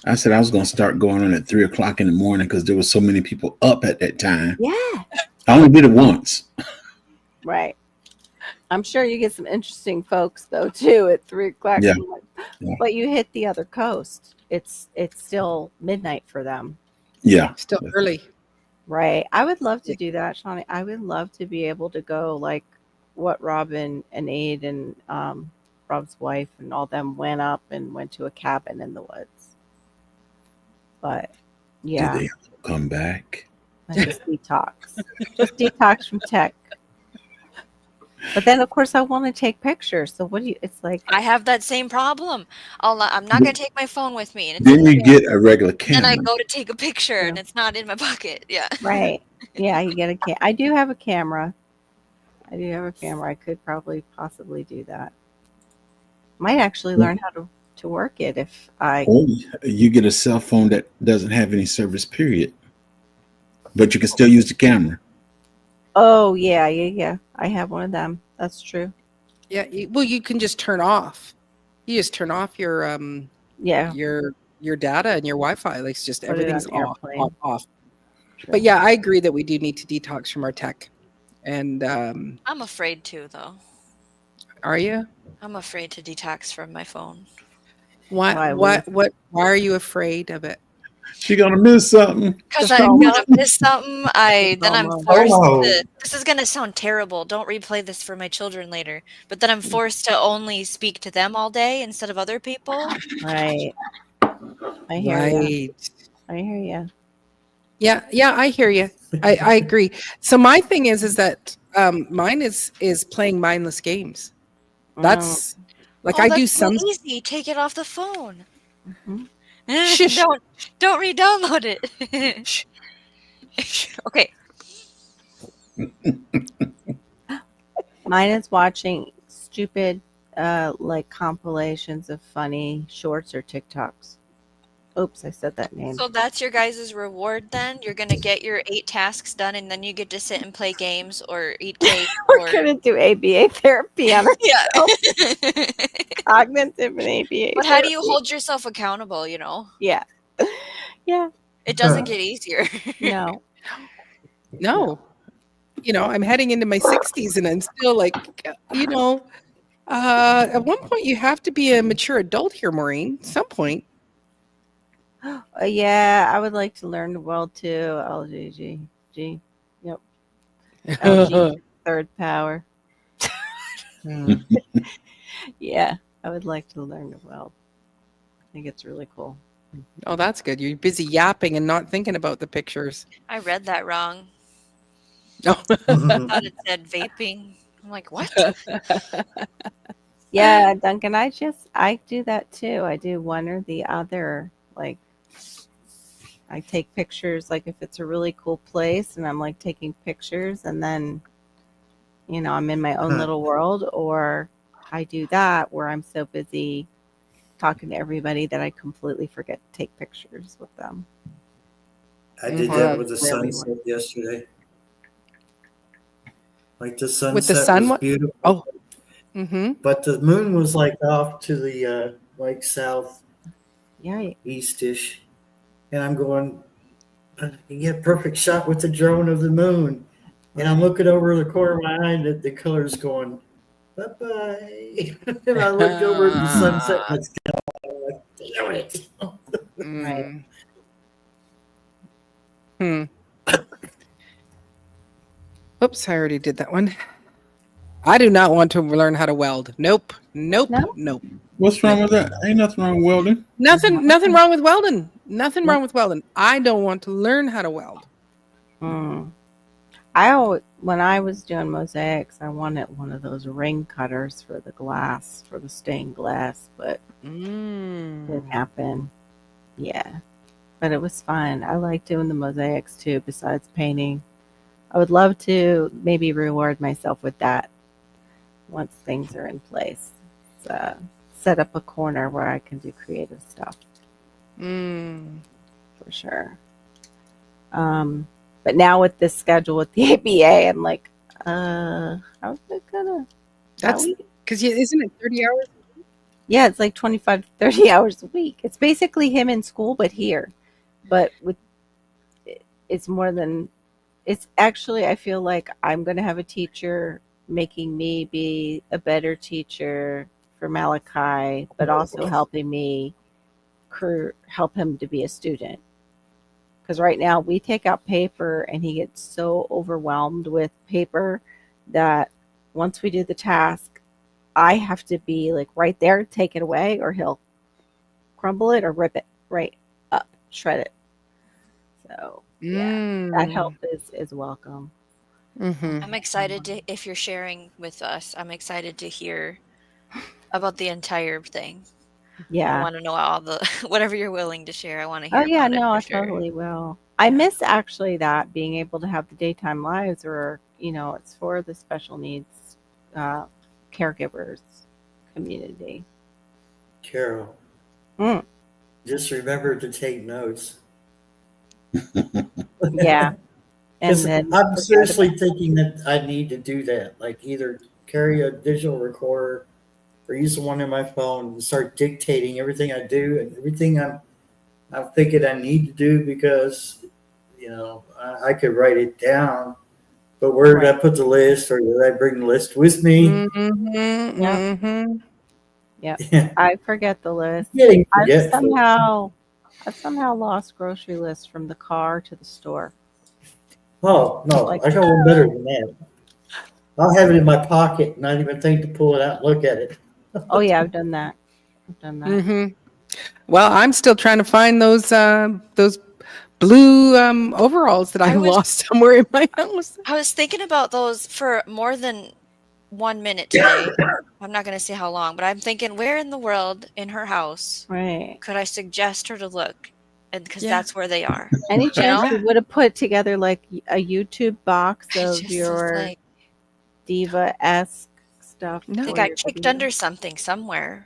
S4: I said I was going to start going on at 3 o'clock in the morning because there were so many people up at that time.
S3: Yeah.
S4: I only did it once.
S3: Right. I'm sure you get some interesting folks though too at 3 o'clock.
S4: Yeah.
S3: Yeah. But you hit the other coast. It's still midnight for them.
S4: Yeah.
S2: Still early.
S3: Right. I would love to do that, Shawnee. I would love to be able to go like what Robin and Aid and Rob's wife and all them went up and went to a cabin in the woods. But yeah,
S4: Did they come back?
S3: I just detox. Just detox from tech. But then of course I want to take pictures. So it's like
S5: I have that same problem. I'm not going to take my phone with me. And it's
S4: Then
S5: in
S4: you
S5: there.
S4: get a regular
S5: Then
S4: camera.
S5: I go to take a picture
S3: Yeah.
S5: and it's not in my pocket. Yeah.
S3: right. Yeah, you get I do have a camera. I could probably possibly do that. Might actually learn how to work it if I
S4: Or you get a cell phone that doesn't have any service, period. But you can still use the camera.
S3: Oh yeah. I have one of them. That's true.
S2: Yeah. Well, you can just turn off. You just turn off your
S3: Yeah.
S2: your data and your Wi-Fi. Like it's just
S3: Put it
S2: everything's
S3: on airplane.
S2: off.
S3: True.
S2: But yeah, I agree that we do need to detox from our tech. And
S5: I'm afraid to, though.
S2: are you?
S5: I'm afraid to detox from my phone.
S3: Why
S2: Why are you afraid of it?
S4: She's gonna miss something.
S5: Because
S3: The
S5: I'm
S3: FOMO?
S5: gonna miss something. Then I'm
S3: FOMO.
S5: forced
S6: FOMO.
S5: to. This is gonna sound terrible. Don't replay this for my children later. But then I'm forced to only speak to them all day instead of other people.
S3: Right. I hear you.
S2: Right.
S3: I hear you.
S2: Yeah, I hear you. I agree. So my thing is that mine is playing mindless games. That's like
S5: Oh,
S2: I do
S5: that's so
S2: some.
S5: easy. Take it off the phone.
S3: Mhm.
S2: Shush.
S5: Don't re-download it.
S2: Shh. Shh.
S5: Okay.
S3: Mine is watching stupid like compilations of funny shorts or TikToks. Oops, I said that name.
S5: So that's your guys' reward then? You're gonna get your 8 tasks done and then you get to sit and play games or eat cake
S3: We're
S5: or
S3: gonna do ABA therapy on
S5: Yeah.
S3: cognitive and ABA.
S5: But how do you
S3: therapy.
S5: hold yourself accountable,
S3: Yeah. Yeah.
S5: It doesn't get easier.
S3: No.
S2: No. I'm heading into my 60s and I'm still like, at one point you have to be a mature adult here, Maureen. At some point.
S3: Yeah, I would like to learn the world too. LGG. Yep. LG third power. Yeah, I would like to learn the world. I think it's really cool.
S2: Oh, that's good. You're busy yapping and not thinking about the pictures.
S5: I read that wrong.
S2: No.
S5: I thought it said vaping. I'm like, what?
S3: Yeah, Duncan, I do that too. I do one or the other. Like I take pictures like if it's a really cool place and I'm like taking pictures and then I'm in my own little world, or I do that where I'm so busy talking to everybody that I completely forget to take pictures with them.
S6: I did that with the
S3: Really
S6: sunset yesterday. Like the sunset
S2: With the sun?
S6: was beautiful.
S2: Oh. Mm-hmm.
S6: But the moon was like off to the like south
S3: Yeah.
S6: eastish. And I'm going, you get a perfect shot with the drone of the moon. And I'm looking over the corner of my eye and the color's going Bye-bye. And I look over at the sunset and it's gone. I'm like, damn it.
S3: Right.
S2: Oops, I already did that one. I do not want to learn how to weld. Nope. Nope.
S3: No?
S2: Nope.
S4: What's wrong with that? Ain't nothing wrong with welding.
S2: Nothing wrong with welding. Nothing
S3: Nope.
S2: wrong with welding. I don't want to learn how to weld.
S3: When I was doing mosaics, I wanted one of those ring cutters for the glass, for the stained glass, but didn't happen. Yeah. But it was fun. I like doing the mosaics too, besides painting. I would love to maybe reward myself with that once things are in place. Set up a corner where I can do creative stuff for sure. But now with this schedule with the ABA, I'm like, how's it gonna?
S2: That's because isn't it 30 hours?
S3: Yeah, it's like 25 to 30 hours a week. It's basically him in school, but here. But it's more than. It's actually, I feel like I'm going to have a teacher making me be a better teacher for Malachi, but also helping me help him to be a student. Because right now we take out paper and he gets so overwhelmed with paper that once we do the task, I have to be like right there, take it away, or he'll crumble it or rip it right up, shred it. So yeah, that help is welcome.
S5: I'm excited to, if you're sharing with us, I'm excited to hear about the entire thing.
S3: Yeah.
S5: I want to know all the, whatever you're willing to share. I want to hear
S3: Oh yeah,
S5: about it
S3: no,
S5: for
S3: I
S5: sure.
S3: totally will. I miss actually that being able to have the daytime lives, or it's for the special needs caregivers community.
S6: Carol, just remember to take notes.
S3: Yeah. And then
S6: I'm seriously thinking that I need to do that. Like either carry a digital recorder or use the one in my phone and start dictating everything I do and everything I'm thinking I need to do, because I could write it down, but where did I put the list, or did I bring the list with me?
S3: Yeah.
S6: Yeah.
S3: I forget the list.
S6: Getting
S3: I've
S6: forgetful.
S3: somehow lost grocery lists from the car to the store.
S6: Oh no,
S3: Like-
S6: I got one better than that. I'll have it in my pocket, not even think to pull it out and look at it.
S3: Oh yeah, I've done that.
S2: Well, I'm still trying to find those blue overalls that I lost somewhere in my house.
S5: I was thinking about those for more than 1 minute today. I'm not going to say how long, but I'm thinking, where in the world in her house could I suggest her to look? And because that's where they are.
S3: Any chance you would have put together like a YouTube box of your
S5: like,
S3: diva-esque stuff?
S5: I think I kicked under something somewhere,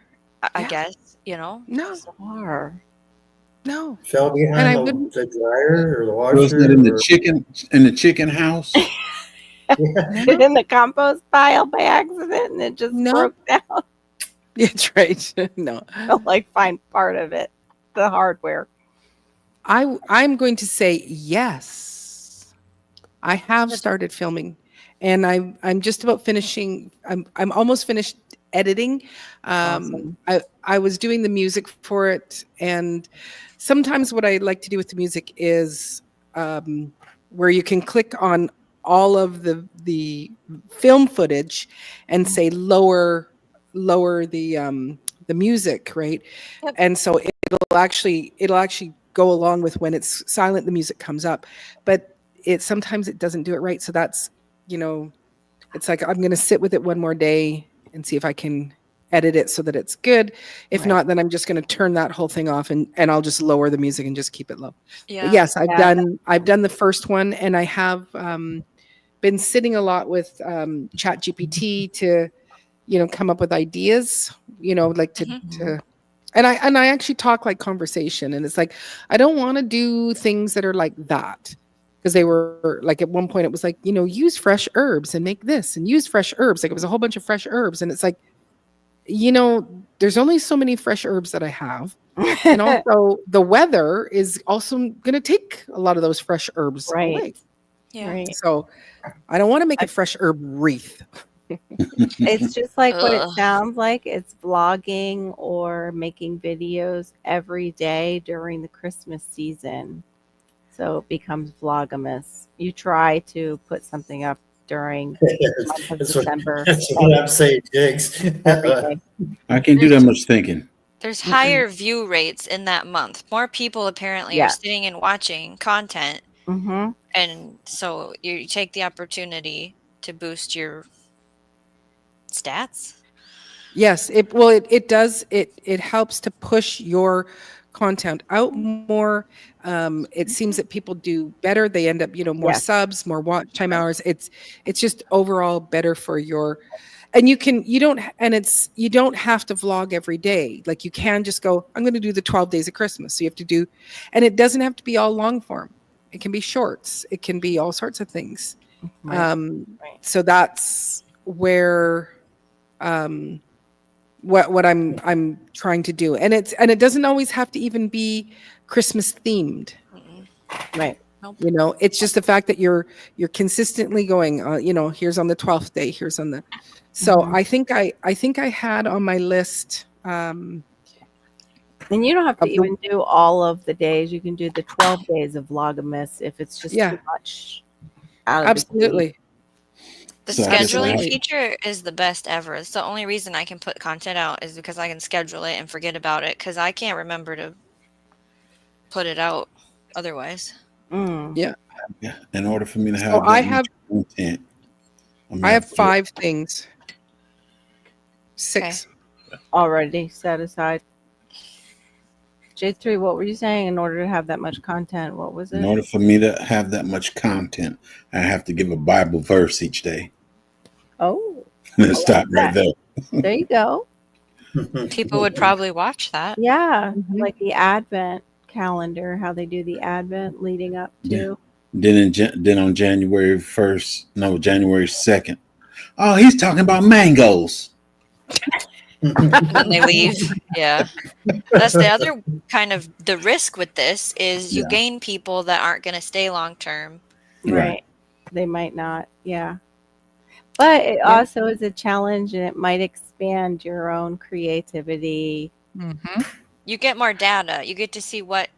S5: I guess,
S2: No.
S3: Bizarre.
S2: No.
S6: Fell behind the dryer or the washer.
S4: Was that in the chicken house?
S3: In the compost pile by accident and it just broke down.
S2: That's right. No.
S3: I'll like find part of it, the hardware.
S2: I'm going to say yes. I have started filming, and I'm just about finishing. I'm almost finished editing.
S3: Awesome.
S2: I was doing the music for it, and sometimes what I like to do with the music is where you can click on all of the film footage and say lower the music, right? Yep. And so it'll actually go along with when it's silent, the music comes up, but sometimes it doesn't do it right. So that's, it's like, I'm going to sit with it one more day and see if I can edit it so that it's good. If not, then I'm just going to turn that whole thing off and I'll just lower the music and just keep it low. Yeah. But yes, I've done the first one, and I have been sitting a lot with ChatGPT to, come up with ideas, like to and I actually talk like conversation, and it's like, I don't want to do things that are like that, because they were like, at one point it was like, use fresh herbs and make this, and use fresh herbs. Like it was a whole bunch of fresh herbs, and it's like, there's only so many fresh herbs that I have. And also the weather is also going to take a lot of those fresh herbs away.
S5: Yeah. Right.
S2: So I don't want to make a fresh herb wreath.
S3: It's just like what it
S5: Ugh.
S3: sounds like. It's vlogging or making videos every day during the Christmas season. So it becomes Vlogmas. You try to put something up during the month of
S6: That's what,
S3: December
S6: that's what I'm saying, Jigs.
S3: every day.
S4: I can't do that much thinking.
S5: There's
S3: Mm-mm.
S5: higher view rates in that month. More people apparently are
S3: Yeah.
S5: sitting and watching content,
S3: Mm-hmm.
S5: and so you take the opportunity to boost your stats.
S2: Yes, it does it helps to push your content out more. It seems that people do better. They end up, more
S3: Yes.
S2: subs, more watch time hours. It's just overall better for your, and you don't and it's you don't have to vlog every day. Like you can just go, I'm going to do the 12 days of Christmas. So you have to do, and it doesn't have to be all long form. It can be shorts. It can be all sorts of things.
S3: Right. Right.
S2: So that's where what I'm trying to do, and it doesn't always have to even be Christmas themed.
S5: Mm-mm.
S3: Right.
S5: Nope.
S2: It's just the fact that you're consistently going, here's on the 12th day, here's on the, so
S3: Mhm.
S2: I think I had on my list
S3: And you don't have to
S2: of the,
S3: even do all of the days. You can do the 12 days of Vlogmas if it's just
S2: yeah,
S3: too much out of the gate.
S2: absolutely.
S5: The
S4: So I guess
S5: scheduling
S2: Absolutely.
S5: feature is the best ever. It's the only reason I can put content out is because I can schedule it and forget about it because I can't remember to put it out otherwise.
S3: Mm.
S2: Yeah.
S4: Yeah. In order for me to
S2: So
S4: have
S2: I
S4: that
S2: have
S4: much content, I'm
S2: I
S4: gonna
S2: have
S4: have to-
S2: 5 things. 6.
S3: Already set aside. J3, what were you saying? In order to have that much content, what was
S4: In
S3: it?
S4: order for me to have that much content, I have to give a Bible verse each day.
S3: Oh,
S4: Let's stop right
S3: that.
S4: there.
S3: There you go.
S5: People would probably watch that.
S3: Yeah,
S2: Mhm.
S3: like the Advent calendar, how they do the Advent leading up
S4: Yeah.
S3: to.
S4: Then on January 1st, no, January 2nd. Oh, he's talking about mangoes.
S5: And then they leave. Yeah. That's the other kind of the risk with this is you
S4: Yeah.
S5: gain people that aren't going to stay long term.
S3: Right. They might not. Yeah. But it
S2: Yeah.
S3: also is a challenge and it might expand your own creativity.
S2: Mhm.
S5: You get more data. You get to see what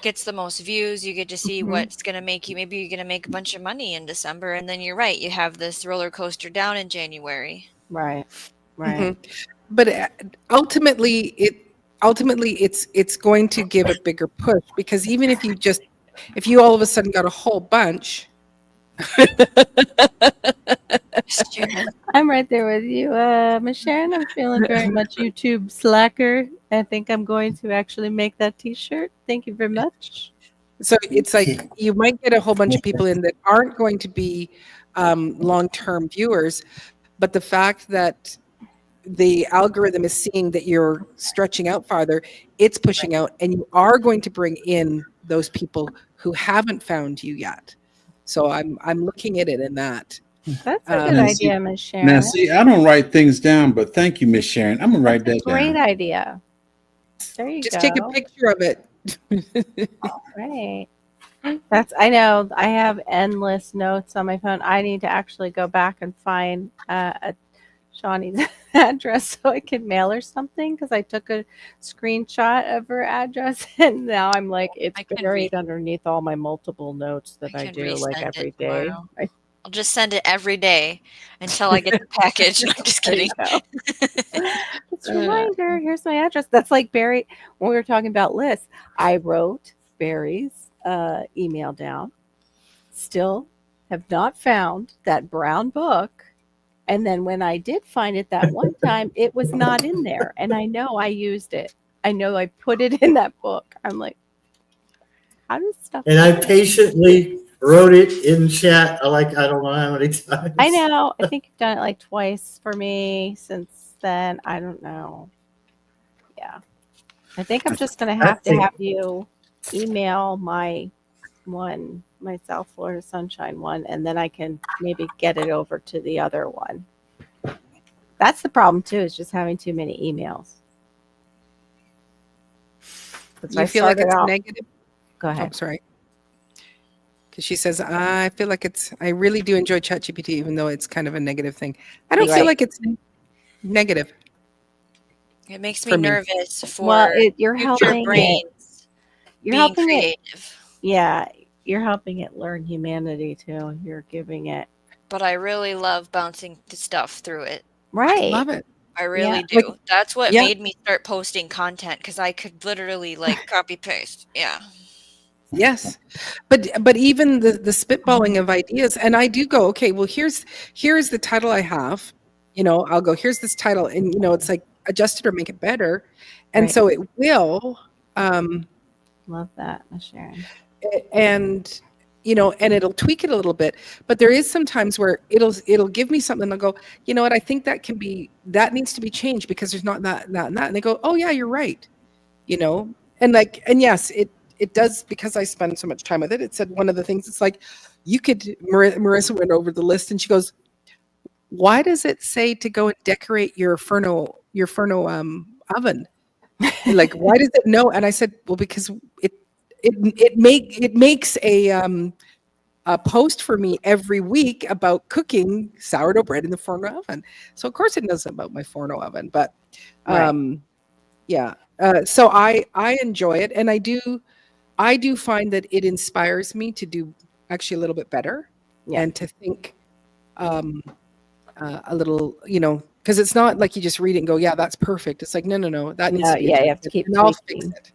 S5: gets the most views. You get to see
S3: Mhm.
S5: what's going to make you, maybe you're going to make a bunch of money in December. And then you're right. You have this roller coaster down in January.
S3: Right. Right.
S2: Mhm. But ultimately it's going to give a bigger push because even if you all of a sudden got a whole bunch.
S5: Sharon.
S3: I'm right there with you. Miss Sharon, I'm feeling very much YouTube slacker. I think I'm going to actually make that t-shirt. Thank you very much.
S2: So it's like you might get a whole bunch of people in that aren't going to be long-term viewers, but the fact that the algorithm is seeing that you're stretching out farther, it's pushing out, and you are going to bring in those people who haven't found you yet. So I'm looking at it in that.
S3: That's a good
S4: Now,
S3: idea, Miss Sharon.
S4: Now, see, I don't write things down, but thank you, Miss Sharon. I'm gonna write
S3: That's a
S4: that
S3: great
S4: down.
S3: idea. There you
S2: Just
S3: go.
S2: take a picture of it.
S3: Right. I know I have endless notes on my phone. I need to actually go back and find Shawnee's address so I can mail her something because I took a screenshot of her address and now I'm like, it's
S5: I can
S3: buried underneath all my multiple notes that I
S5: can
S3: do like
S5: resend
S3: every
S5: it
S3: day.
S5: tomorrow. I'll just send it every day until I get the package. No, I'm just
S3: There you
S5: kidding.
S3: go. It's a reminder. Here's my address. That's like Barry when we were talking about lists. I wrote Barry's email down. Still have not found that brown book. And then when I did find it that one time, it was not in there. And I know I used it. I know I put it in that book. I'm like, how does stuff
S6: And I
S3: happen?
S6: patiently wrote it in chat. I don't know how many times.
S3: I know. I think you've done it like twice for me since then. I don't know. Yeah. I think I'm just going to have you email my South Florida Sunshine one, and then I can maybe get it over to the other one. That's the problem too, is just having too many emails.
S2: You feel like it's negative?
S3: Go
S2: Oh,
S3: ahead.
S2: sorry. because she says, I feel like I really do enjoy ChatGPT, even though it's kind of a negative thing. I don't
S3: You're
S2: feel
S3: right.
S2: like it's negative
S5: It makes me
S2: for me.
S5: nervous
S3: Well,
S5: for
S3: you're
S5: future
S3: helping it.
S5: brains
S3: You're
S5: being
S3: helping it.
S5: creative.
S3: Yeah, you're helping it learn humanity too. You're giving it
S5: But I really love bouncing the stuff through it.
S2: I
S3: right.
S2: love it.
S5: I really
S3: Yeah.
S5: do. That's what
S2: Yeah.
S5: made me start posting content because I could literally like copy paste. Yeah.
S2: Yes, but even the spitballing of ideas, and I do go, okay, well here's the title I have, I'll go, here's this title, and it's like adjust it or make it better, and
S3: Right.
S2: so it will,
S3: Love that, Miss Sharon.
S2: and and it'll tweak it a little bit, but there is sometimes where it'll give me something, and I'll go, you know what, I think that needs to be changed because there's not that and that, and they go, oh yeah, you're right, and yes, it does, because I spend so much time with it. It said one of the things, it's like, Marissa went over the list and she goes, why does it say to go and decorate your Furno oven? Like, why does it know? And I said, well, because it makes a post for me every week about cooking sourdough bread in the Furno oven. So of course it knows about my Furno oven, but
S3: Right.
S2: yeah. So I enjoy it, and I do find that it inspires me to do actually a little bit better,
S3: Yeah.
S2: and to think a little, because it's not like you just read it and go, yeah, that's perfect. It's like, no, that needs
S3: No,
S2: to be
S3: yeah, you have to
S2: adjusted,
S3: keep
S2: and I'll fix
S3: tweaking.
S2: it.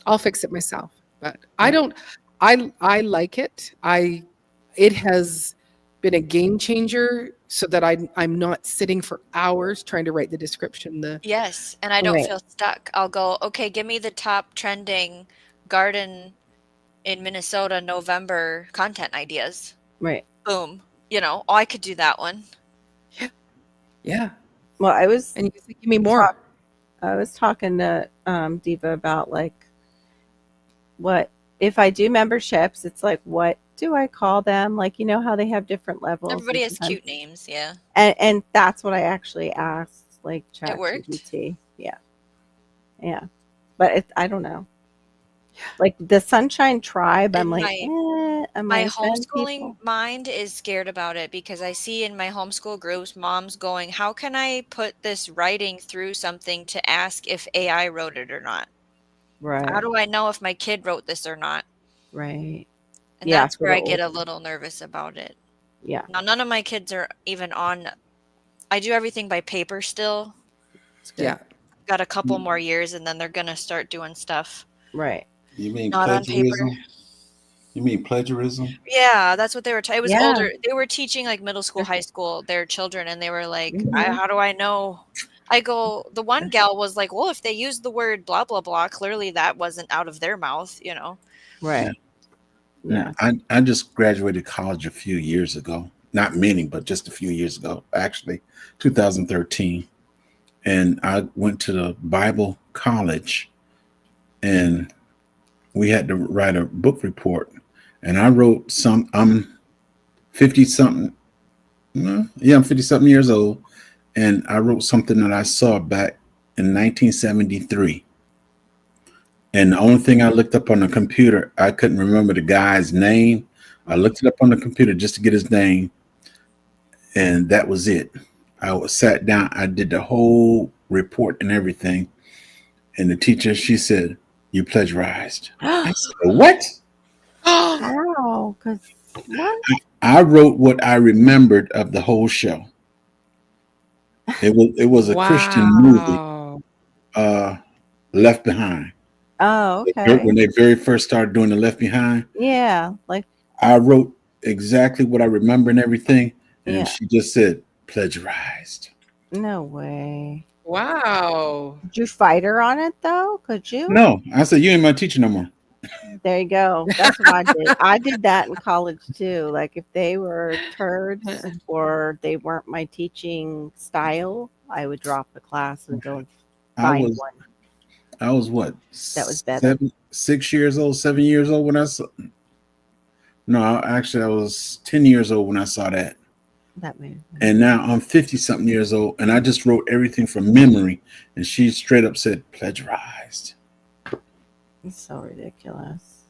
S2: I'll fix it myself. But I don't. I like it. It has been a game changer, so that I'm not sitting for hours trying to write the description.
S5: Yes. And I don't
S3: Right.
S5: feel stuck. I'll go, okay, give me the top trending garden in Minnesota November content ideas.
S3: Right.
S5: Boom. Oh, I could do that one.
S2: Yeah.
S3: Well, I was
S2: And you can say, give me more.
S3: talking to Diva about like what if I do memberships, it's like what do I call them? Like how they have different levels.
S5: Everybody
S3: and
S5: has
S3: sometimes-
S5: cute names. Yeah.
S3: And that's what I actually asked, like
S5: It worked?
S3: ChatGPT. Yeah. Yeah. But I don't know. Like the Sunshine Tribe, I'm
S5: And
S3: like, am
S5: my
S3: I offend
S5: homeschooling
S3: people?
S5: mind is scared about it because I see in my homeschool groups moms going, how can I put this writing through something to ask if AI wrote it or not?
S3: Right.
S5: How do I know if my kid wrote this or not?
S3: Right.
S5: And
S3: Yeah,
S5: that's
S3: for
S5: where
S3: the
S5: I get a
S3: old-
S5: little nervous about it.
S3: Yeah.
S5: Now, none of my kids are even on. I do everything by paper still.
S3: It's good.
S2: Yeah.
S5: Got a couple more years, and then they're gonna start doing stuff
S3: Right.
S4: You mean
S5: not on paper.
S4: plagiarism? You mean plagiarism?
S5: Yeah, that's what they were. It was
S3: Yeah.
S5: older. They were teaching like middle school, high school, their children, and they were like,
S3: Mhm.
S5: "How do I know?" I go. The one gal was like, "Well, if they used the word blah blah blah, clearly that wasn't out of their mouth,
S3: Right. Yeah.
S4: I just graduated college a few years ago. Not many, but just a few years ago, actually, 2013. And I went to the Bible college, and we had to write a book report. And I wrote I'm 50 something. Yeah, I'm 50 something years old. And I wrote something that I saw back in 1973. And the only thing I looked up on the computer, I couldn't remember the guy's name. I looked it up on the computer just to get his name. And that was it. Sat down. I did the whole report and everything. And the teacher, she said, "You plagiarized." I said, "What?"
S3: Wow. Because what?
S4: I wrote what I remembered of the whole show. It was a Christian movie,
S2: Wow.
S4: Left Behind.
S3: Oh, okay.
S4: When they very first started doing the Left Behind,
S3: Yeah. Like,
S4: I wrote exactly what I remember and everything. And
S3: yeah.
S4: she just said, "Plagiarized."
S3: No way.
S2: Wow.
S3: Did you fight her on it though? Could you?
S4: No, I said, "You ain't my teacher no more."
S3: There you go. That's what I did. I did that in college too. Like if they were turds or they weren't my teaching style, I would drop the class and go and find one.
S4: I was what?
S3: That was better.
S4: 6 years old, 7 years old when I saw. No, actually, I was 10 years old when I saw that.
S3: That movie.
S4: And now I'm 50 something years old, and I just wrote everything from memory. And she straight up said, "Plagiarized."
S3: It's so ridiculous.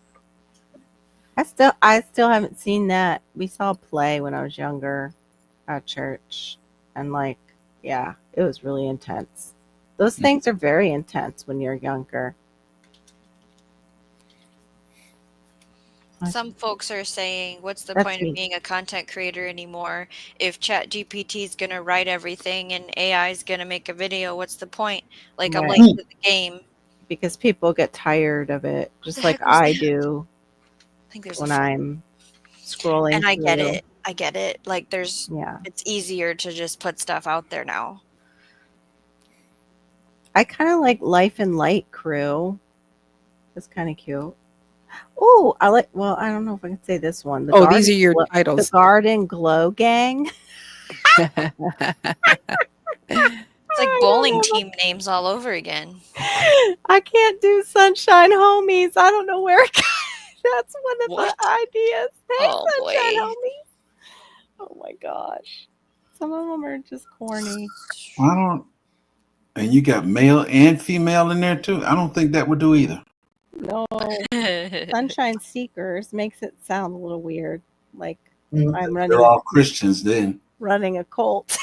S3: I still haven't seen that. We saw a play when I was younger at church, and like, yeah, it was really intense. Those things are very intense when you're younger.
S5: Some folks are saying, what's the
S3: That's
S5: point of
S3: me.
S5: being a content creator anymore? If Chat GPT is going to write everything and AI is going to make a video, what's the point? Like, I'm
S3: Right.
S5: late to the game.
S3: Because people get tired of it,
S5: What
S3: just
S5: the
S3: like
S5: heck was
S3: I
S5: that?
S3: do
S5: I think there's
S3: when
S5: a.
S3: I'm scrolling
S5: And I get
S3: through.
S5: it. I get it. Like,
S3: Yeah.
S5: it's easier to just put stuff out there now.
S3: I kind of like Life and Light crew. It's kind of cute. Oh, well, I don't know if I can say this one.
S2: Oh, these are your
S3: The
S2: titles.
S3: Garden Glow Gang.
S5: It's like bowling team names all over again.
S3: I can't do Sunshine Homies. I don't know where it got. That's one of
S5: What?
S3: the ideas. Hey,
S5: Oh,
S3: Sunshine
S5: boy.
S3: Homies. Oh my gosh. Some of them are just corny.
S4: I don't. And you got male and female in there too. I don't think that would do either.
S3: No. Sunshine Seekers makes it sound a little weird. Like I'm
S4: They're all Christians then.
S3: running a cult.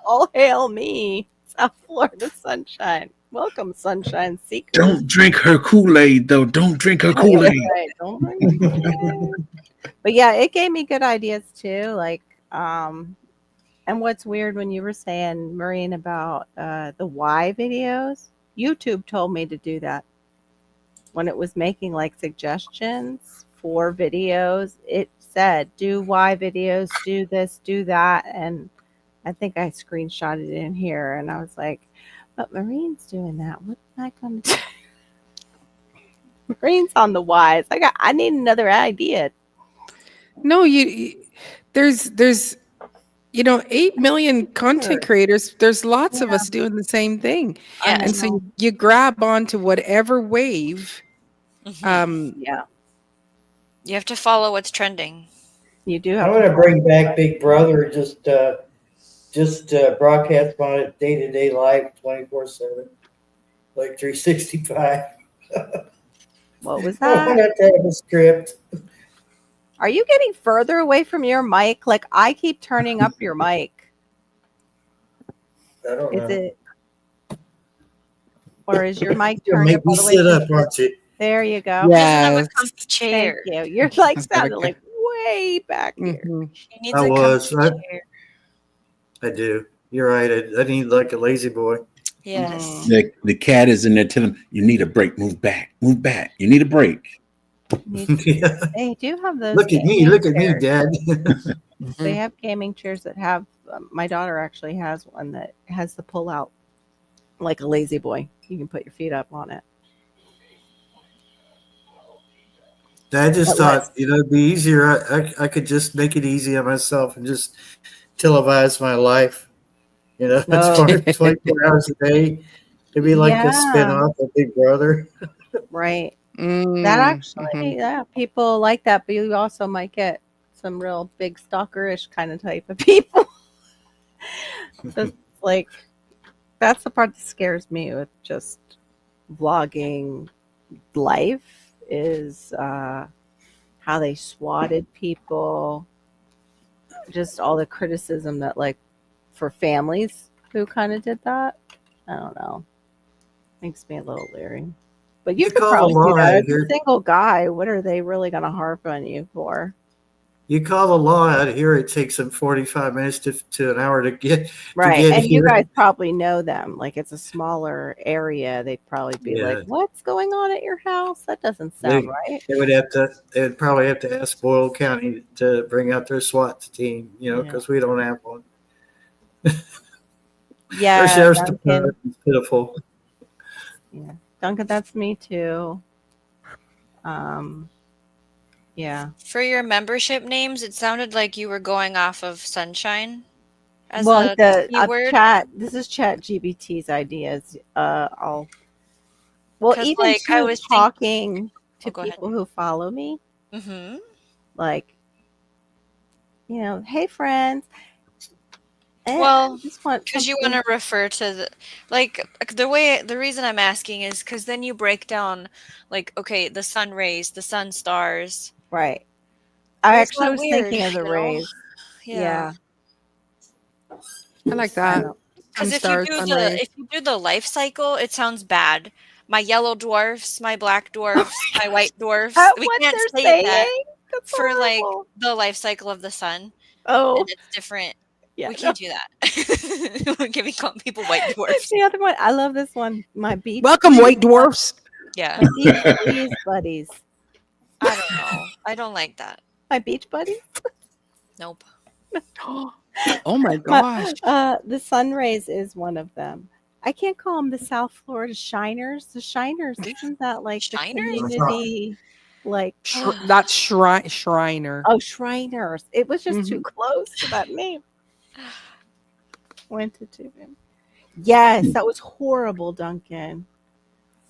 S3: All hail me, South Florida Sunshine. Welcome, Sunshine Seekers.
S4: Don't drink her Kool-Aid though. Don't drink her Kool-Aid.
S3: Right, don't drink the Kool-Aid. But yeah, it gave me good ideas too. Like, and what's weird when you were saying, Maureen, about the why videos, YouTube told me to do that. When it was making like suggestions for videos, it said, do why videos, do this, do that. And I think I screenshotted it in here, and I was like, but Maureen's doing that. What am I going to do? Maureen's on the whys. I need another idea.
S2: No, there's 8 million content creators. There's lots of us doing the same thing.
S5: Yes.
S2: And so you grab onto whatever wave.
S3: Yeah,
S5: You have to follow what's trending.
S3: you do
S6: I
S3: have
S6: want
S3: to
S6: to bring back Big Brother. Just broadcast on it day to day life, 24/7, like 365.
S3: What was
S6: I
S3: that?
S6: want to have a script.
S3: Are you getting further away from your mic? Like I keep turning up your mic.
S6: I don't know.
S3: Is it? Or is your mic
S6: You'll
S3: turned
S6: make
S3: up
S6: me
S3: all the way
S6: sit
S3: to
S6: up, aren't you?
S3: There you go.
S5: He doesn't have
S2: Yes.
S5: a comfy chair.
S3: Thank you. You're like sounding like way back here.
S2: Mhm.
S5: He needs
S6: I
S5: a
S6: was.
S5: comfy chair.
S6: I do. You're right. I need like a lazy boy.
S5: Yes.
S4: The cat is in there telling him, you need a break. Move back. Move back. You need a break.
S6: Yeah.
S3: They do have those.
S6: Look at me.
S3: gaming
S6: Look at me,
S3: chairs.
S6: Dad.
S3: They have gaming chairs that have. My daughter actually has one that has the pull out, like a lazy boy. You can put your feet up on it.
S6: I just
S3: But
S6: thought, it'd be easier. I could just make it easy on myself and just televise my life. As far as 24 hours a day. It'd be like a spin off of Big Brother.
S3: Right. That
S2: Mhm.
S3: actually, yeah, people like that, but you also might get some real big stalkerish kind of type of people. Just like that's the part that scares me with just vlogging life is how they swatted people, just all the criticism that like for families who kind of did that. I don't know. Makes me a little leery. But you
S6: You
S3: could
S6: call
S3: probably
S6: the
S3: do
S6: law
S3: that
S6: out
S3: as a
S6: here.
S3: single guy. What are they really going to harp on you for?
S6: You call the law out here, it takes them 45 minutes to an hour to get
S3: Right. And you
S6: here.
S3: guys probably know them. Like it's a smaller area. They'd probably be like,
S6: Yeah.
S3: what's going on at your house? That doesn't sound right.
S6: They would probably have to ask Boyle County to bring out their SWAT team, because we don't have one.
S3: Yeah.
S6: Our sheriff's
S3: Duncan.
S6: department is pitiful.
S3: Yeah. Duncan, that's me too. Yeah.
S5: For your membership names, it sounded like you were going off of Sunshine as
S3: Well,
S5: a
S3: the
S5: keyword.
S3: chat. This is Chat GBT's ideas. Well,
S5: 'Cause,
S3: even
S5: like, I
S3: too,
S5: was
S3: talking to
S5: go ahead.
S3: people who follow me,
S5: Mm-hmm.
S3: like, hey friends,
S5: Well,
S3: I just want
S5: because you want
S3: something.
S5: to refer to the reason I'm asking is because then you break down, like, okay, the sun rays, the sun stars.
S3: Right. I
S5: Where's
S3: actually
S5: that
S3: was
S5: weird?
S3: thinking of the
S5: You know?
S3: rays.
S5: Yeah.
S3: Yeah.
S2: I like
S3: I
S2: that.
S3: don't.
S2: Sun
S5: Because
S2: stars, sun rays.
S5: if you do the life cycle, it sounds bad. My yellow dwarfs, my black dwarfs, my white dwarfs. We
S3: What
S5: can't
S3: they're
S5: say that
S3: saying? That's
S5: for like
S3: horrible.
S5: the life cycle of the sun, and
S3: Oh,
S5: it's different.
S3: yeah.
S5: We
S3: No.
S5: can't do that. We can't be calling people white dwarfs.
S3: The other one, I love this one. My beach.
S2: Welcome,
S3: buddies.
S2: white dwarfs.
S5: Yeah,
S3: My beach please buddies.
S5: I don't know. I don't like that.
S3: My beach buddies.
S5: Nope.
S2: Oh my gosh.
S3: The sun rays is one of them. I can't call them the South Florida Shiners. The Shiners, isn't that like the
S5: Shiners?
S3: community? Like,
S2: That's Shriner.
S3: oh, Shriners. It was just too
S2: Mhm.
S3: close to that name. Went to him. Yes, that was horrible, Duncan.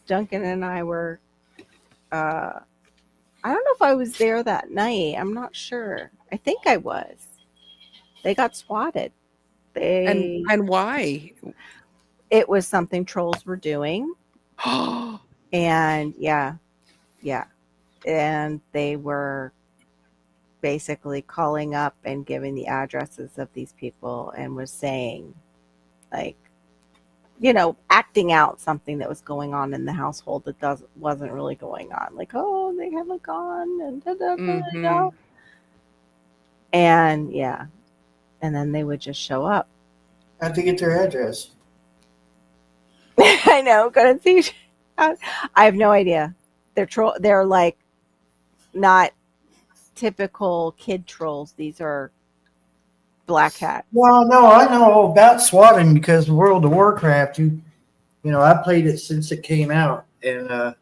S3: Duncan and I were. I don't know if I was there that night. I'm not sure. I think I was. They got swatted.
S2: And why?
S3: It was something trolls were doing, and yeah, and they were basically calling up and giving the addresses of these people and was saying, like, acting out something that was going on in the household that wasn't really going on. Like, oh, they have a gun and
S2: Mhm.
S3: and yeah, and then they would just show up.
S6: How'd you get their address?
S3: I know, couldn't see. I have no idea. They're like not typical kid trolls. These are black hat.
S6: Well, no, I know about swatting because World of Warcraft. I played it since it came out, and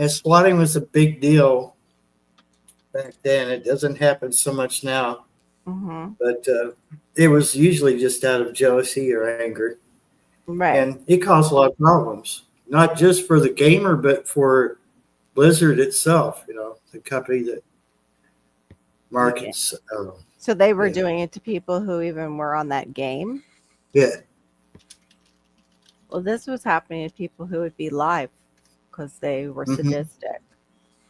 S6: swatting was a big deal back then. It doesn't happen so much now,
S3: Mm-hmm.
S6: but it was usually just out of jealousy or anger,
S3: Right.
S6: and it caused a lot of problems, not just for the gamer, but for Blizzard itself. The company that markets.
S3: So they were
S6: Yeah.
S3: doing it to people who even were on that game.
S6: Yeah.
S3: Well, this was happening to people who would be live because they were
S6: Mhm.
S3: sadistic.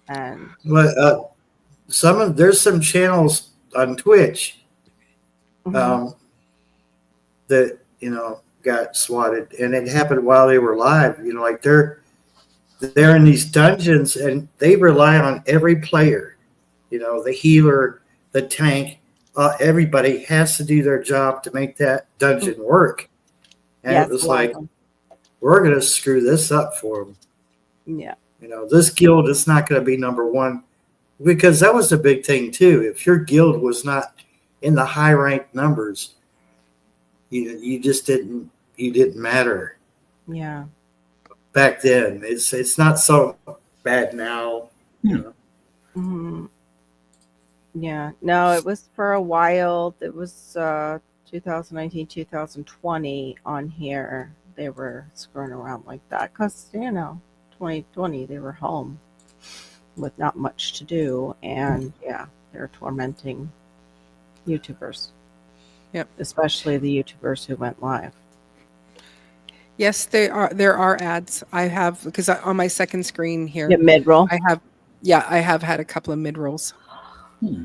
S3: And
S6: Well, there's some channels on Twitch
S3: Mhm.
S6: that got swatted, and it happened while they were live. Like they're in these dungeons, and they rely on every player. The healer, the tank, everybody has to do their job to make that dungeon work. And
S3: Yes,
S6: it was
S3: a lot of
S6: like,
S3: them.
S6: we're going to screw this up for them.
S3: Yeah.
S6: This guild is not going to be number one, because that was the big thing too. If your guild was not in the high ranked numbers, you just didn't matter
S3: Yeah.
S6: back then. It's not so bad now.
S3: Hmm. Yeah. No, it was for a while. It was 2019, 2020 on here. They were screwing around like that because, 2020, they were home with not much to do. And yeah, they're tormenting YouTubers.
S2: Yep.
S3: Especially the YouTubers who went live.
S2: Yes, there are ads. I have, because on my second screen here,
S3: Yeah, mid-roll.
S2: I have had a couple of mid rolls.
S4: Hmm.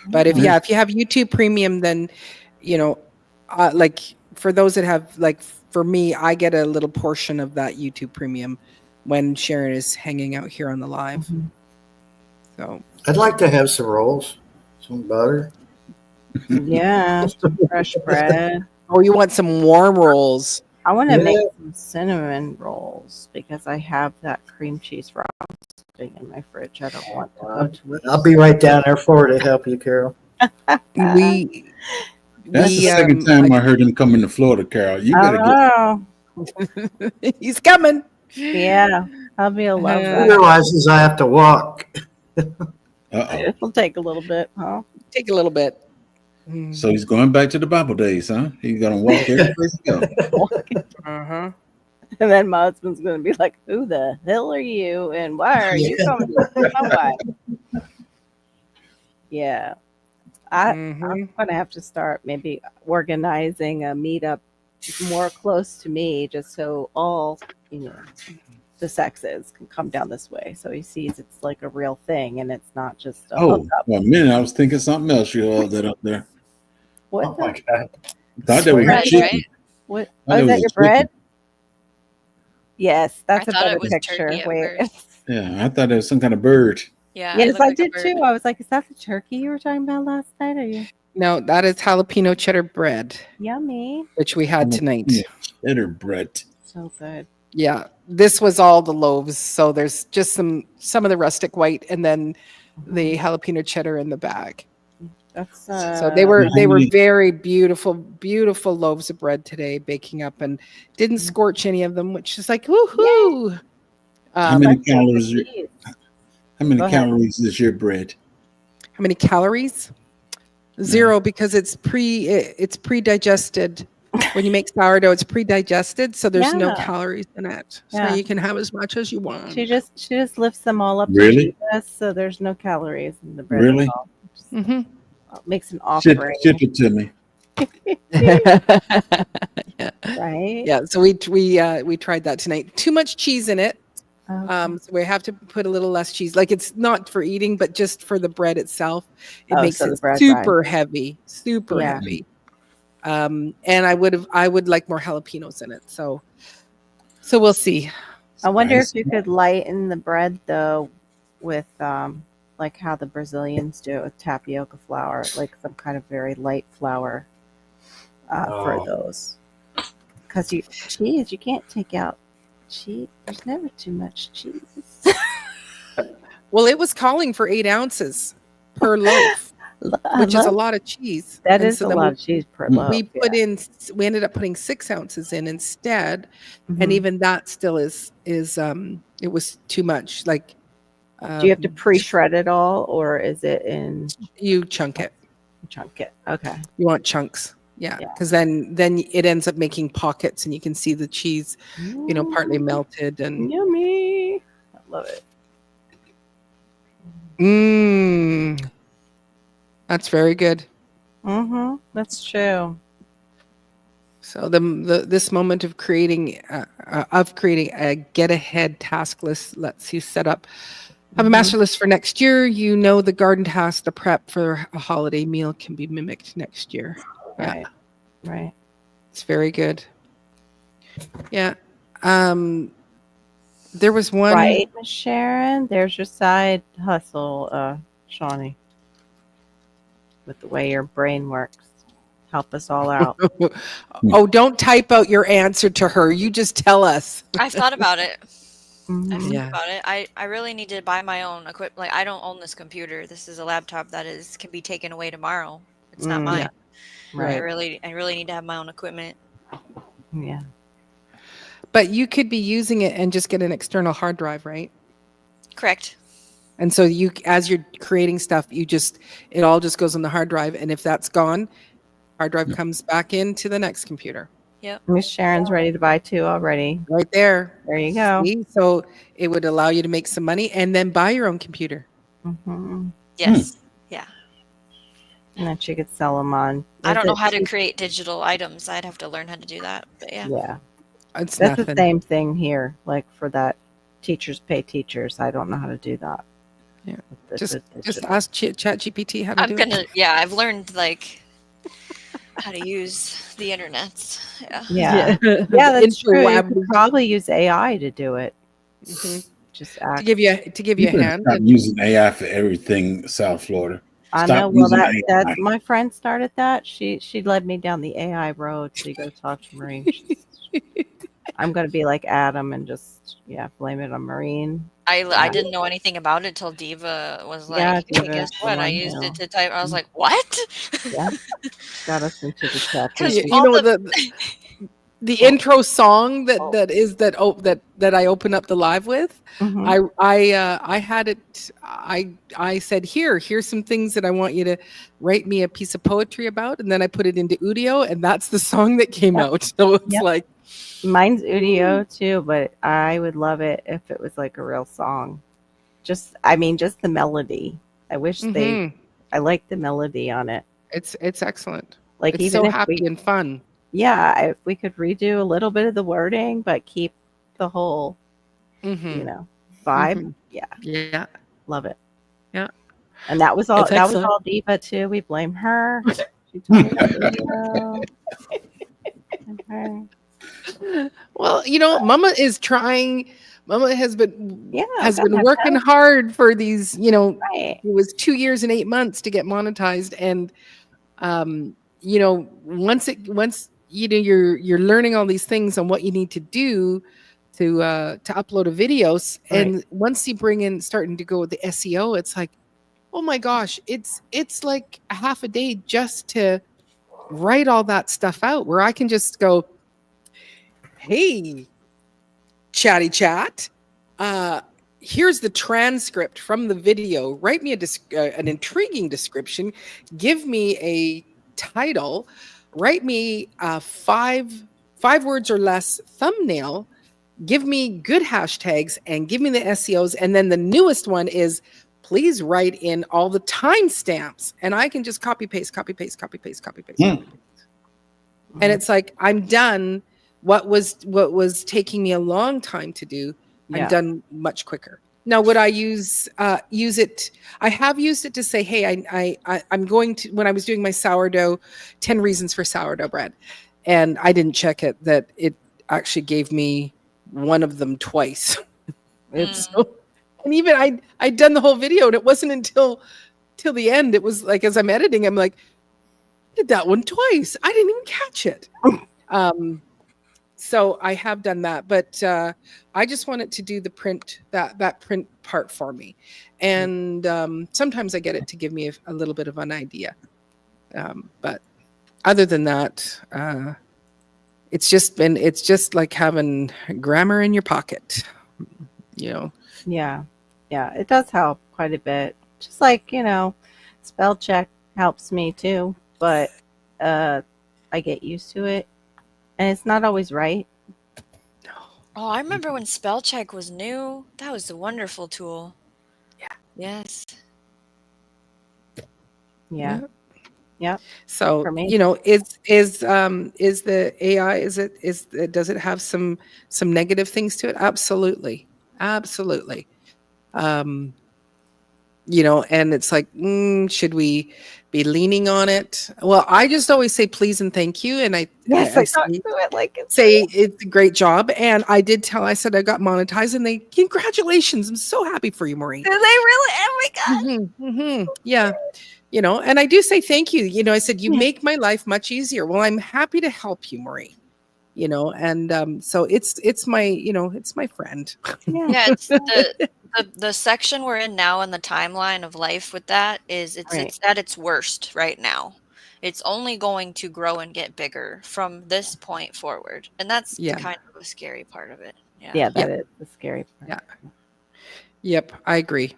S2: But if
S4: Nice.
S2: you have YouTube Premium, then like for those that have, like, for me, I get a little portion of that YouTube Premium when Sharon is hanging out here on the live.
S3: Mhm.
S2: So
S6: I'd like to have some rolls, some butter.
S3: Yeah, some fresh bread.
S2: oh, you want some warm rolls?
S3: I want to
S6: Yeah.
S3: make some cinnamon rolls because I have that cream cheese frosting in my fridge. I don't want to go to
S6: I'll be right down there for to help you, Carol.
S2: We
S4: That's the second time I heard him come into Florida, Carol. You better get.
S2: he's coming.
S3: Yeah, Hubby will love
S6: He
S3: that.
S6: realizes I have to walk.
S4: Uh-oh.
S3: It'll take a little bit, huh?
S2: Take a little bit.
S4: So he's going back to the Bible days, huh? He's gonna walk every place he goes.
S2: Uh-huh.
S3: And then my husband's going to be like, "Who the hell are you? And why are you coming to see my wife?" Yeah, I'm
S2: Mhm.
S3: gonna have to start maybe organizing a meetup more close to me, just so all the sexes can come down this way, so he sees it's like a real thing and it's not just a
S4: Oh,
S3: hookup.
S4: well, a minute, I was thinking something else. You all that up there.
S3: What?
S6: Oh my God.
S4: Thought that was
S5: Bread,
S4: chicken.
S5: right?
S3: What?
S4: Thought
S3: Oh,
S4: that
S3: is
S4: was
S3: that
S4: a
S3: your bread?
S4: chicken.
S3: Yes,
S5: I
S3: that's a
S5: thought
S3: better
S5: it was
S3: picture.
S5: turkey at
S3: Wait.
S5: first.
S4: Yeah, I thought it was some kind of bird.
S5: Yeah, it
S3: Yes,
S5: looked
S3: I
S5: like a
S3: did
S5: bird.
S3: too. I was like, is that the turkey you were talking about last night? Are you
S2: No, that is jalapeno cheddar bread,
S3: yummy?
S2: which we had tonight.
S4: Cheddar bread.
S3: So good.
S2: Yeah, this was all the loaves. So there's just some of the rustic white, and then the jalapeno cheddar in the bag.
S3: That's
S2: So they were very beautiful loaves of bread today, baking up, and didn't scorch any of them, which is like woohoo.
S4: How many
S3: especially with the
S4: calories?
S3: cheese.
S4: How many
S3: Go ahead.
S4: calories is your bread?
S2: How many calories? 0, because it's pre-digested. When you make sourdough, it's pre-digested, so there's no
S3: Yeah.
S2: calories in it. So
S3: Yeah.
S2: you can have as much as you want.
S3: She just lifts them all up
S4: Really?
S3: to Jesus, so there's no calories in the bread
S4: Really?
S3: at all. Just
S2: hmm
S3: makes an
S4: Ship
S3: offering,
S4: it to me.
S3: right?
S2: Yeah, so we tried that tonight. Too much cheese in it.
S3: Okay.
S2: So we have to put a little less cheese. Like it's not for eating, but just for the bread itself. It
S3: Oh,
S2: makes
S3: so
S2: it
S3: the bread
S2: super
S3: rises.
S2: heavy, super
S3: Yeah.
S2: heavy. And I would like more jalapenos in it. So we'll see.
S3: I wonder if
S4: Spicy.
S3: you could lighten the bread though with like how the Brazilians do it with tapioca flour, like some kind of very light flour for
S6: Oh.
S3: those. Because you can't take out cheese. There's never too much cheese.
S2: Well, it was calling for 8 ounces per loaf, which is a lot of cheese.
S3: That
S2: And
S3: is
S2: so
S3: a
S2: then
S3: lot of cheese per
S4: Mm.
S3: loaf.
S2: we put in. We ended up putting 6 ounces in instead, and
S3: Mhm.
S2: even that still is it was too much. Like,
S3: Do you have to pre-shred it all, or is it in
S2: you chunk it?
S3: chunk it? Okay.
S2: You want chunks, yeah,
S3: Yeah.
S2: because then it ends up making pockets, and you can see the cheese, partly melted and.
S3: Yummy. I love it.
S2: That's very good.
S3: Mm-hmm. That's true.
S2: So this moment of creating a get ahead task list lets you set up, have a master list for next year. You know the garden task, the prep for a holiday meal can be mimicked next year. Yeah,
S3: Right. Right.
S2: it's very good. Yeah. There was one.
S3: Right, Miss Sharon. There's your side hustle, Shawnee. With the way your brain works. Help us all out.
S2: Oh, don't type out your answer to her. You just tell us.
S5: I've thought about it.
S3: Mhm.
S5: I've thought
S2: Yeah.
S5: about it. I really need to buy my own equipment. Like I don't own this computer. This is a laptop that can be taken away tomorrow. It's not mine.
S2: Right.
S5: I really need to have my own equipment.
S3: Yeah.
S2: But you could be using it and just get an external hard drive, right?
S5: Correct.
S2: And so as you're creating stuff, it all just goes on the hard drive. And if that's gone, hard drive comes back into the next computer.
S5: Yep.
S3: Miss Sharon's ready to buy 2 already.
S2: Right there.
S3: There you go.
S2: See? So it would allow you to make some money and then buy your own computer.
S3: Mm-hmm.
S5: Yes. Yeah.
S3: And then she could sell them on.
S5: I don't know how to create digital items. I'd have to learn how to do that. But yeah.
S3: Yeah.
S2: It's
S3: That's
S2: nothing.
S3: the same thing here. Like for that teachers pay teachers. I don't know how to do that.
S2: Yeah.
S3: With
S2: Just
S3: digital.
S2: ask ChatGPT how to do it.
S5: I've learned like how to use the internet. Yeah.
S3: Yeah.
S2: The
S3: Yeah, that's true. You
S2: interweb.
S3: could probably use AI to do it.
S2: Mhm.
S3: Just
S2: To
S3: act.
S2: give you
S4: You
S2: a
S4: better
S2: hand.
S4: stop using AI for everything, South Florida.
S3: I
S4: Stop
S3: know. Well,
S4: using
S3: that's
S4: AI.
S3: my friend started that. She led me down the AI road to go talk to Marine. I'm gonna be like Adam and just blame it on Marine.
S5: I didn't know anything about it till Diva was like,
S3: Yeah,
S5: hey,
S3: Diva
S5: guess
S3: is the
S5: what? I
S3: one
S5: used
S3: who-
S5: it to type. I was like, what?
S3: Yeah, got us into the chat.
S5: Because
S2: You know the intro song that I open up the live with.
S3: Mhm.
S2: I had it. I said here's some things that I want you to write me a piece of poetry about, and then I put it into Udio, and that's the song that came
S3: Yep.
S2: out. So it's
S3: Yep.
S2: like
S3: Mine's Udio too, but I would love it if it was like a real song. Just the melody. I wish they I like the melody on it.
S2: It's excellent.
S3: Like
S2: It's
S3: even
S2: so
S3: if
S2: happy
S3: we,
S2: and fun.
S3: yeah, if we could redo a little bit of the wording, but keep the whole,
S2: Mm-hmm.
S3: vibe.
S2: Mhm.
S3: Yeah,
S2: Yeah.
S3: love it.
S2: Yeah.
S3: And that was all.
S2: It's
S3: That was
S2: excellent.
S3: all Diva too. We blame her. She told me that video. Okay.
S2: Well, Mama is trying. Mama has been
S3: Yeah,
S2: working hard for these,
S3: right.
S2: it was 2 years and 8 months to get monetized. And once you're learning all these things on what you need to do to upload a video. And once you starting to go with the SEO, it's like, oh my gosh, it's like a half a day just to write all that stuff out, where I can just go, hey, chatty chat, here's the transcript from the video. Write me an intriguing description. Give me a title. Write me a five words or less thumbnail. Give me good hashtags and give me the SEOs. And then the newest one is, please write in all the timestamps. And I can just copy paste, copy paste, copy paste, copy paste, copy paste. And it's like, I'm done. What was taking me a long time to do, I'm done much quicker. Now, would I use it? I have used it to say, hey, I'm going to, when I was doing my sourdough, 10 reasons for sourdough bread. And I didn't check it, that it actually gave me one of them twice. And even I'd done the whole video, and it wasn't until the end. It was like, as I'm editing, I'm like, I did that one twice. I didn't even catch it. So I have done that, but I just wanted to do the print, that print part for me. And sometimes I get it to give me a little bit of an idea. But other than that, it's just like having grammar in your pocket,
S3: Yeah. Yeah. It does help quite a bit. Just like, spell check helps me too, but I get used to it. And it's not always right.
S5: Oh, I remember when spell check was new. That was a wonderful tool.
S2: Yeah.
S5: Yes.
S3: Yeah. Yeah.
S2: So,
S3: For me.
S2: is the AI, does it have some negative things to it? Absolutely. Absolutely. And it's like, should we be leaning on it? Well, I just always say please and thank you. And I say it's a great job. And I said I got monetized, and congratulations. I'm so happy for you, Maureen.
S5: Do they really? Oh my God.
S2: Mm-hmm. Yeah. And I do say thank you. I said, you make my life much easier. Well, I'm happy to help you, Maureen. And so it's my, it's my friend.
S5: Yeah, it's the section we're in now in the timeline of life with that is it's at its worst right now. It's only going to grow and get bigger from this point forward. And that's kind of the scary part of it. Yeah.
S3: Yeah, that is the scary part.
S2: Yeah. Yep, I agree.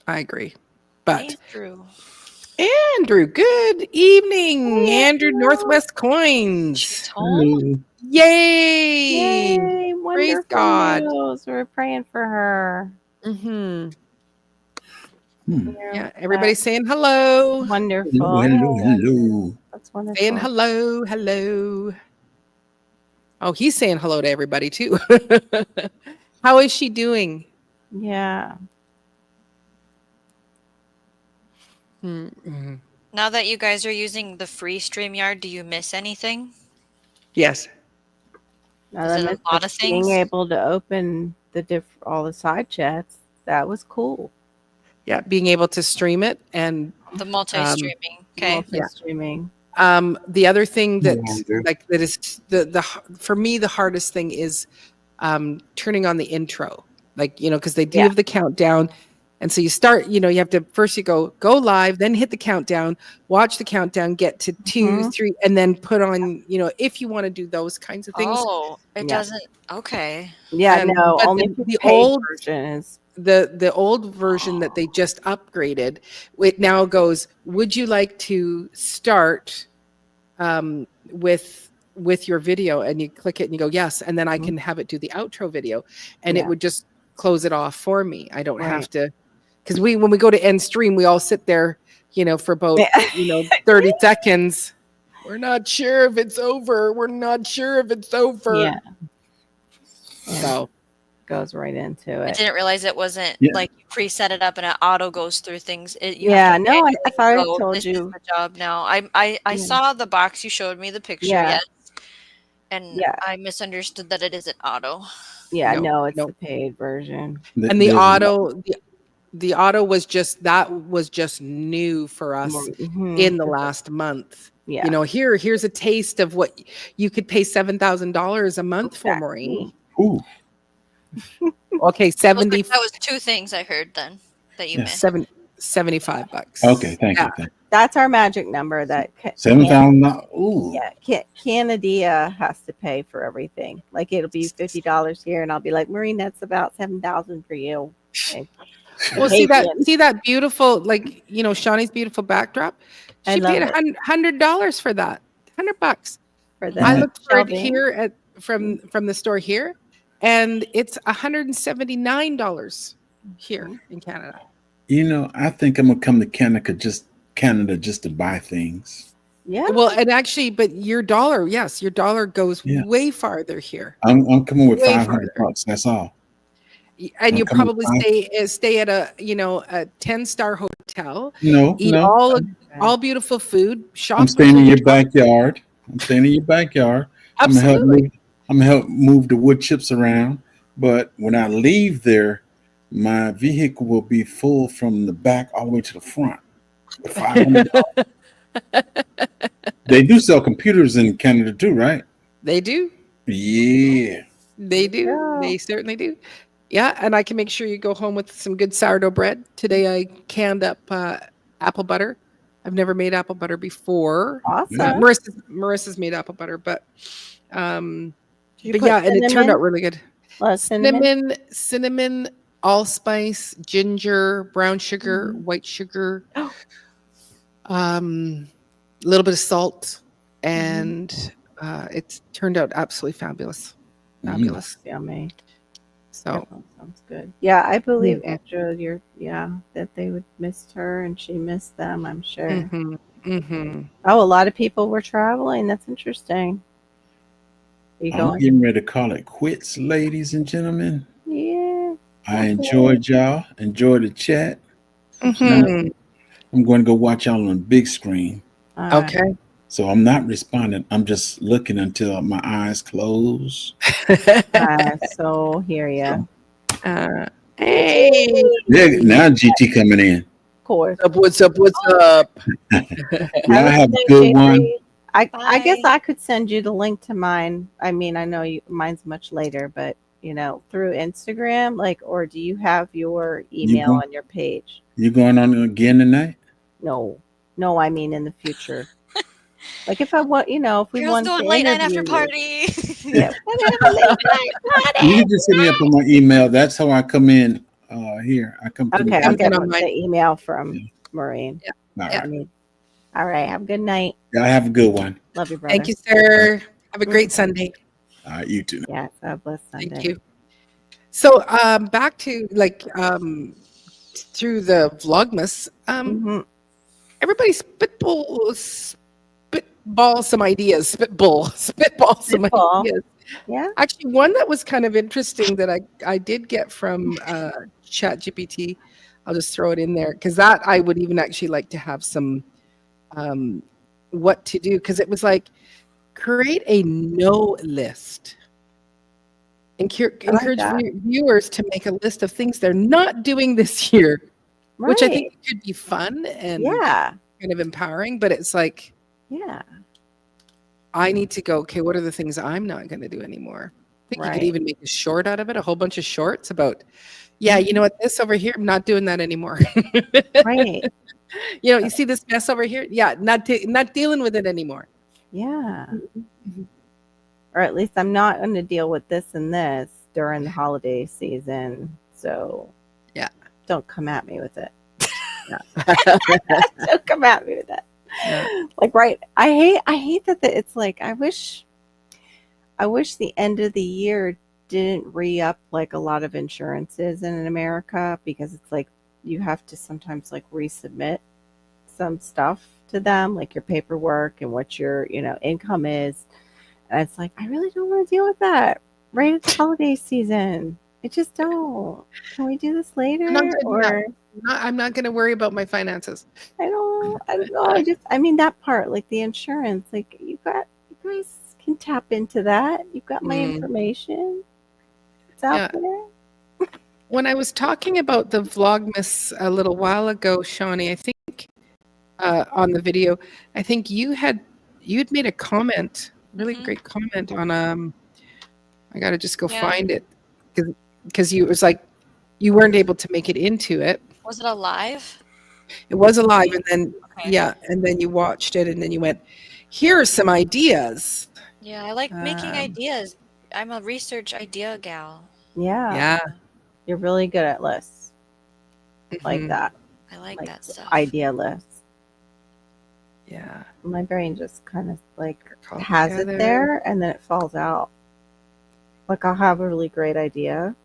S2: But Andrew, good evening. Andrew, Northwest Coins.
S5: She's home.
S2: Yay! Praise God.
S3: News. We're praying for her.
S2: Mm-hmm. Yeah, everybody's saying hello.
S3: Wonderful.
S4: Hello.
S3: That's wonderful.
S2: Saying hello. Oh, he's saying hello to everybody too. How is she doing?
S3: Yeah.
S2: Mm-hmm.
S5: Now that you guys are using the free StreamYard, do you miss anything?
S2: Yes.
S3: Now
S5: Is it a lot of things?
S3: Being able to open all the side chats, that was cool.
S2: Yeah, being able to stream it and
S5: the multi-streaming. Okay.
S3: Multi-streaming.
S2: The other thing that is the for me the hardest thing is turning on the intro, because they do have the countdown. And so you start, you have to first you go live, then hit the countdown, watch the countdown, get to 2, 3, and then put on, if you want to do those kinds of things.
S5: Oh, it doesn't. Okay.
S3: Yeah, no, only
S2: the old
S3: version is
S2: the old version that they just upgraded. It now goes, would you like to start with your video? And you click it and you go, yes. And then I can have it do the outro video, and it would just close it off for me. I don't have to. Because when we go to end stream, we all sit there, for about, 30 seconds. We're not sure if it's over. We're not sure if it's over.
S3: Yeah.
S2: So
S3: Goes right into
S5: I
S3: it.
S5: didn't realize it wasn't
S4: Yeah.
S5: like you preset it up and it auto goes through things.
S3: Yeah, no, I thought I told
S5: this
S3: you.
S5: is the job now. I
S3: Yeah.
S5: saw the box you showed me the picture,
S3: Yeah.
S5: yes, and
S3: Yeah.
S5: I misunderstood that it isn't auto.
S3: Yeah,
S2: No,
S3: no, it's
S2: no.
S3: the paid version.
S2: And the
S4: There's-
S2: auto, the auto was just new for us
S3: Mhm.
S2: in the last month.
S3: Yeah.
S2: Here's a taste of what you could pay $7,000 a month for, Maureen.
S4: Ooh,
S2: Okay,
S5: That was two things I heard then that you
S4: Yeah.
S5: missed.
S2: $75.
S4: okay. Thank
S2: Yeah.
S4: you. Thank you.
S3: That's our magic number that
S4: $7,000. Ooh.
S3: Yeah, Canada has to pay for everything. Like it'll be $50 here, and I'll be like, Maureen, that's about $7,000 for you. Okay.
S2: Well, see that beautiful, Shawnee's beautiful backdrop.
S3: I
S2: She
S3: love
S2: paid
S3: it.
S2: $100 for that. $100.
S3: For
S2: I
S3: the
S2: looked for it
S3: shelving.
S2: here from the store here, and it's $179 here in Canada.
S4: I think I'm gonna come to Canada just to buy things.
S3: Yeah.
S2: Well, and actually, but your dollar goes
S4: Yeah.
S2: way farther here,
S4: I'm coming with
S2: Way
S4: 500 bucks. That's all.
S2: and you
S4: coming
S2: probably stay at a 10-star hotel,
S4: No,
S2: eat
S4: no.
S2: all beautiful food, shop.
S4: I'm staying in your backyard. I'm
S2: Absolutely.
S4: gonna help move the wood chips around. But when I leave there, my vehicle will be full from the back all the way to the front. $500. They do sell computers in Canada too, right?
S2: They do.
S4: Yeah.
S2: They do.
S3: Yeah.
S2: They certainly do. Yeah, and I can make sure you go home with some good sourdough bread. Today I canned up apple butter. I've never made apple butter before.
S3: Awesome.
S2: Marissa's made apple butter, but
S3: Did you
S2: but
S3: put
S2: yeah, and it turned
S3: cinnamon?
S2: out really good. Cinnamon, allspice, ginger, brown sugar, white sugar, a little bit of salt, and it's turned out absolutely fabulous. Fabulous.
S3: Yummy.
S2: So
S3: That sounds good. Yeah, I believe
S2: Mhm.
S3: Andrew, that they would miss her and she missed them, I'm sure.
S2: mhm, mhm.
S3: Oh, a lot of people were traveling. That's interesting. You
S4: I'm
S3: going?
S4: getting ready to call it quits, ladies and gentlemen.
S3: Yeah.
S4: I enjoyed y'all. Enjoyed the chat.
S2: Mhm.
S4: I'm going to go watch y'all on the big screen.
S3: All right.
S2: Okay.
S4: So I'm not responding. I'm just looking until my eyes close.
S3: I so hear you.
S2: Hey.
S4: Yeah, now GT coming in.
S3: Of course.
S2: What's up? What's up?
S4: Y'all have a good one.
S3: I guess
S5: Bye.
S3: I could send you the link to mine. I mean, I know mine's much later, but through Instagram, or do you have your email
S4: go-
S3: on your page?
S4: You going on again tonight?
S3: No, I mean in the future. Like if I want, if we
S5: Girls
S3: want
S5: doing
S3: to
S5: late night
S3: interview
S5: after
S3: you.
S5: party.
S3: Yeah, we're gonna have a late night party.
S4: You can just hit me up on my email. That's how I come in here. I come to
S3: Okay,
S4: the
S3: I'll get
S2: on mine.
S3: the email from Maureen.
S4: All
S3: I
S4: right.
S3: mean, all right. Have a good night.
S4: Y'all have a good one.
S3: Love you, brother.
S2: Thank you, sir. Have a great Sunday.
S4: All right, you too.
S3: Yeah, have a blessed Sunday.
S2: Thank you. So back to through the Vlogmas,
S3: Mhm.
S2: everybody spitball some ideas. Spitball some
S3: Spitball.
S2: ideas.
S3: Yeah.
S2: Actually, one that was kind of interesting that I did get from ChatGPT. I'll just throw it in there because that I would even actually like to have some what to do, because it was like create a no list. Encourage
S3: that.
S2: viewers to make a list of things they're not doing this year, which I
S3: Right.
S2: think could be fun and
S3: Yeah.
S2: kind of empowering. But it's like
S3: Yeah.
S2: I need to go, okay, what are the things I'm not going to do anymore? I think you
S3: Right.
S2: could even make a short out of it, a whole bunch of shorts about, yeah, you know what, this over here, I'm not doing that anymore.
S3: Right.
S2: You see this mess over here? Yeah, not dealing with it anymore.
S3: Yeah. Or at least I'm not going to deal with this and this during the holiday season. So
S2: Yeah.
S3: don't come at me with it. Don't come at me with that.
S2: Yeah.
S3: Right. I hate that it's like I wish the end of the year didn't re-up like a lot of insurances in America, because it's like you have to sometimes resubmit some stuff to them, like your paperwork and what your, income is. And it's like, I really don't want to deal with that right at the holiday season. I just don't. Can we do this later?
S2: I'm not doing that.
S3: Or
S2: I'm not going to worry about my finances.
S3: I don't know. I mean, that part, like the insurance, like you guys can tap into that. You've got my information. It's out there.
S2: When I was talking about the Vlogmas a little while ago, Shawnee, I think on the video, I think you'd made a comment, really great comment on I got to just go find it because it was like you weren't able to make it into it.
S5: Was it alive?
S2: It was alive, and then and then you watched it, and then you went, "Here are some ideas."
S5: Yeah, I like making ideas. I'm a research idea gal.
S3: Yeah. You're really good at lists like that.
S5: I like that stuff.
S3: Idea lists.
S2: Yeah.
S3: My brain just kind of like has it there and then it falls out. Like I'll have a really great idea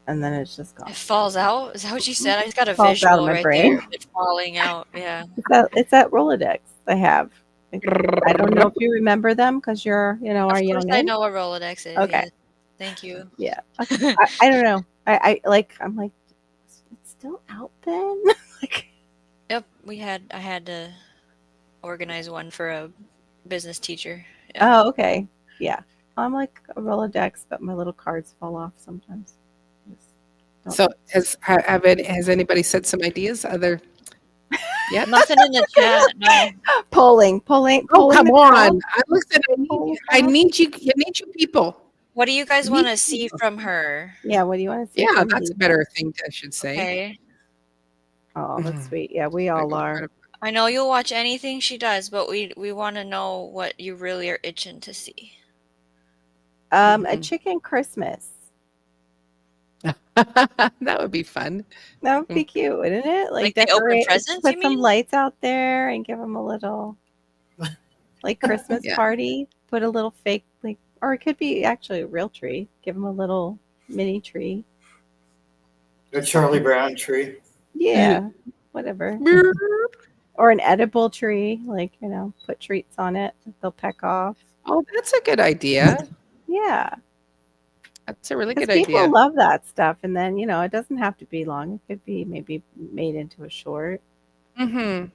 S3: and then it's just gone.
S5: It falls out? Is that what you said? I just got a
S3: Falls out of
S5: visual
S3: my
S5: right
S3: brain.
S5: there. It's falling out. Yeah.
S3: It's that Rolodex I have. I don't know if you remember them because you're, our young.
S5: Of course I know what Rolodex is.
S3: Okay.
S5: Yeah. Thank you.
S3: Yeah. I don't know. I'm like, it's still out then?
S5: Yep. I had to organize one for a business teacher.
S3: Yeah. Oh, okay. Yeah. I'm like a Rolodex, but my little cards fall off sometimes.
S2: So has anybody said some ideas? Yeah,
S5: nothing in the chat. No.
S3: Polling.
S2: Oh, come on! I need you people.
S5: What do you guys want to see from her?
S3: Yeah, what do you want to see?
S2: Yeah, that's a better thing I should say.
S5: Okay.
S3: Oh, that's sweet. Yeah, we all are.
S5: I know you'll watch anything she does, but we want to know what you really are itching to see.
S3: A chicken Christmas.
S2: That would be fun.
S3: That would be cute, wouldn't it?
S5: Like they open presents,
S3: put some lights out there and give them a little like Christmas party. Put a little fake, or it could be actually a real tree. Give them a little mini tree.
S6: A Charlie Brown tree.
S3: Yeah, whatever. Or an edible tree, put treats on it that they'll peck off.
S2: Oh, that's a good idea.
S3: Yeah.
S2: That's a really good idea.
S3: People love that stuff. And then, it doesn't have to be long. It could be maybe made into a short.
S2: Mm-hmm.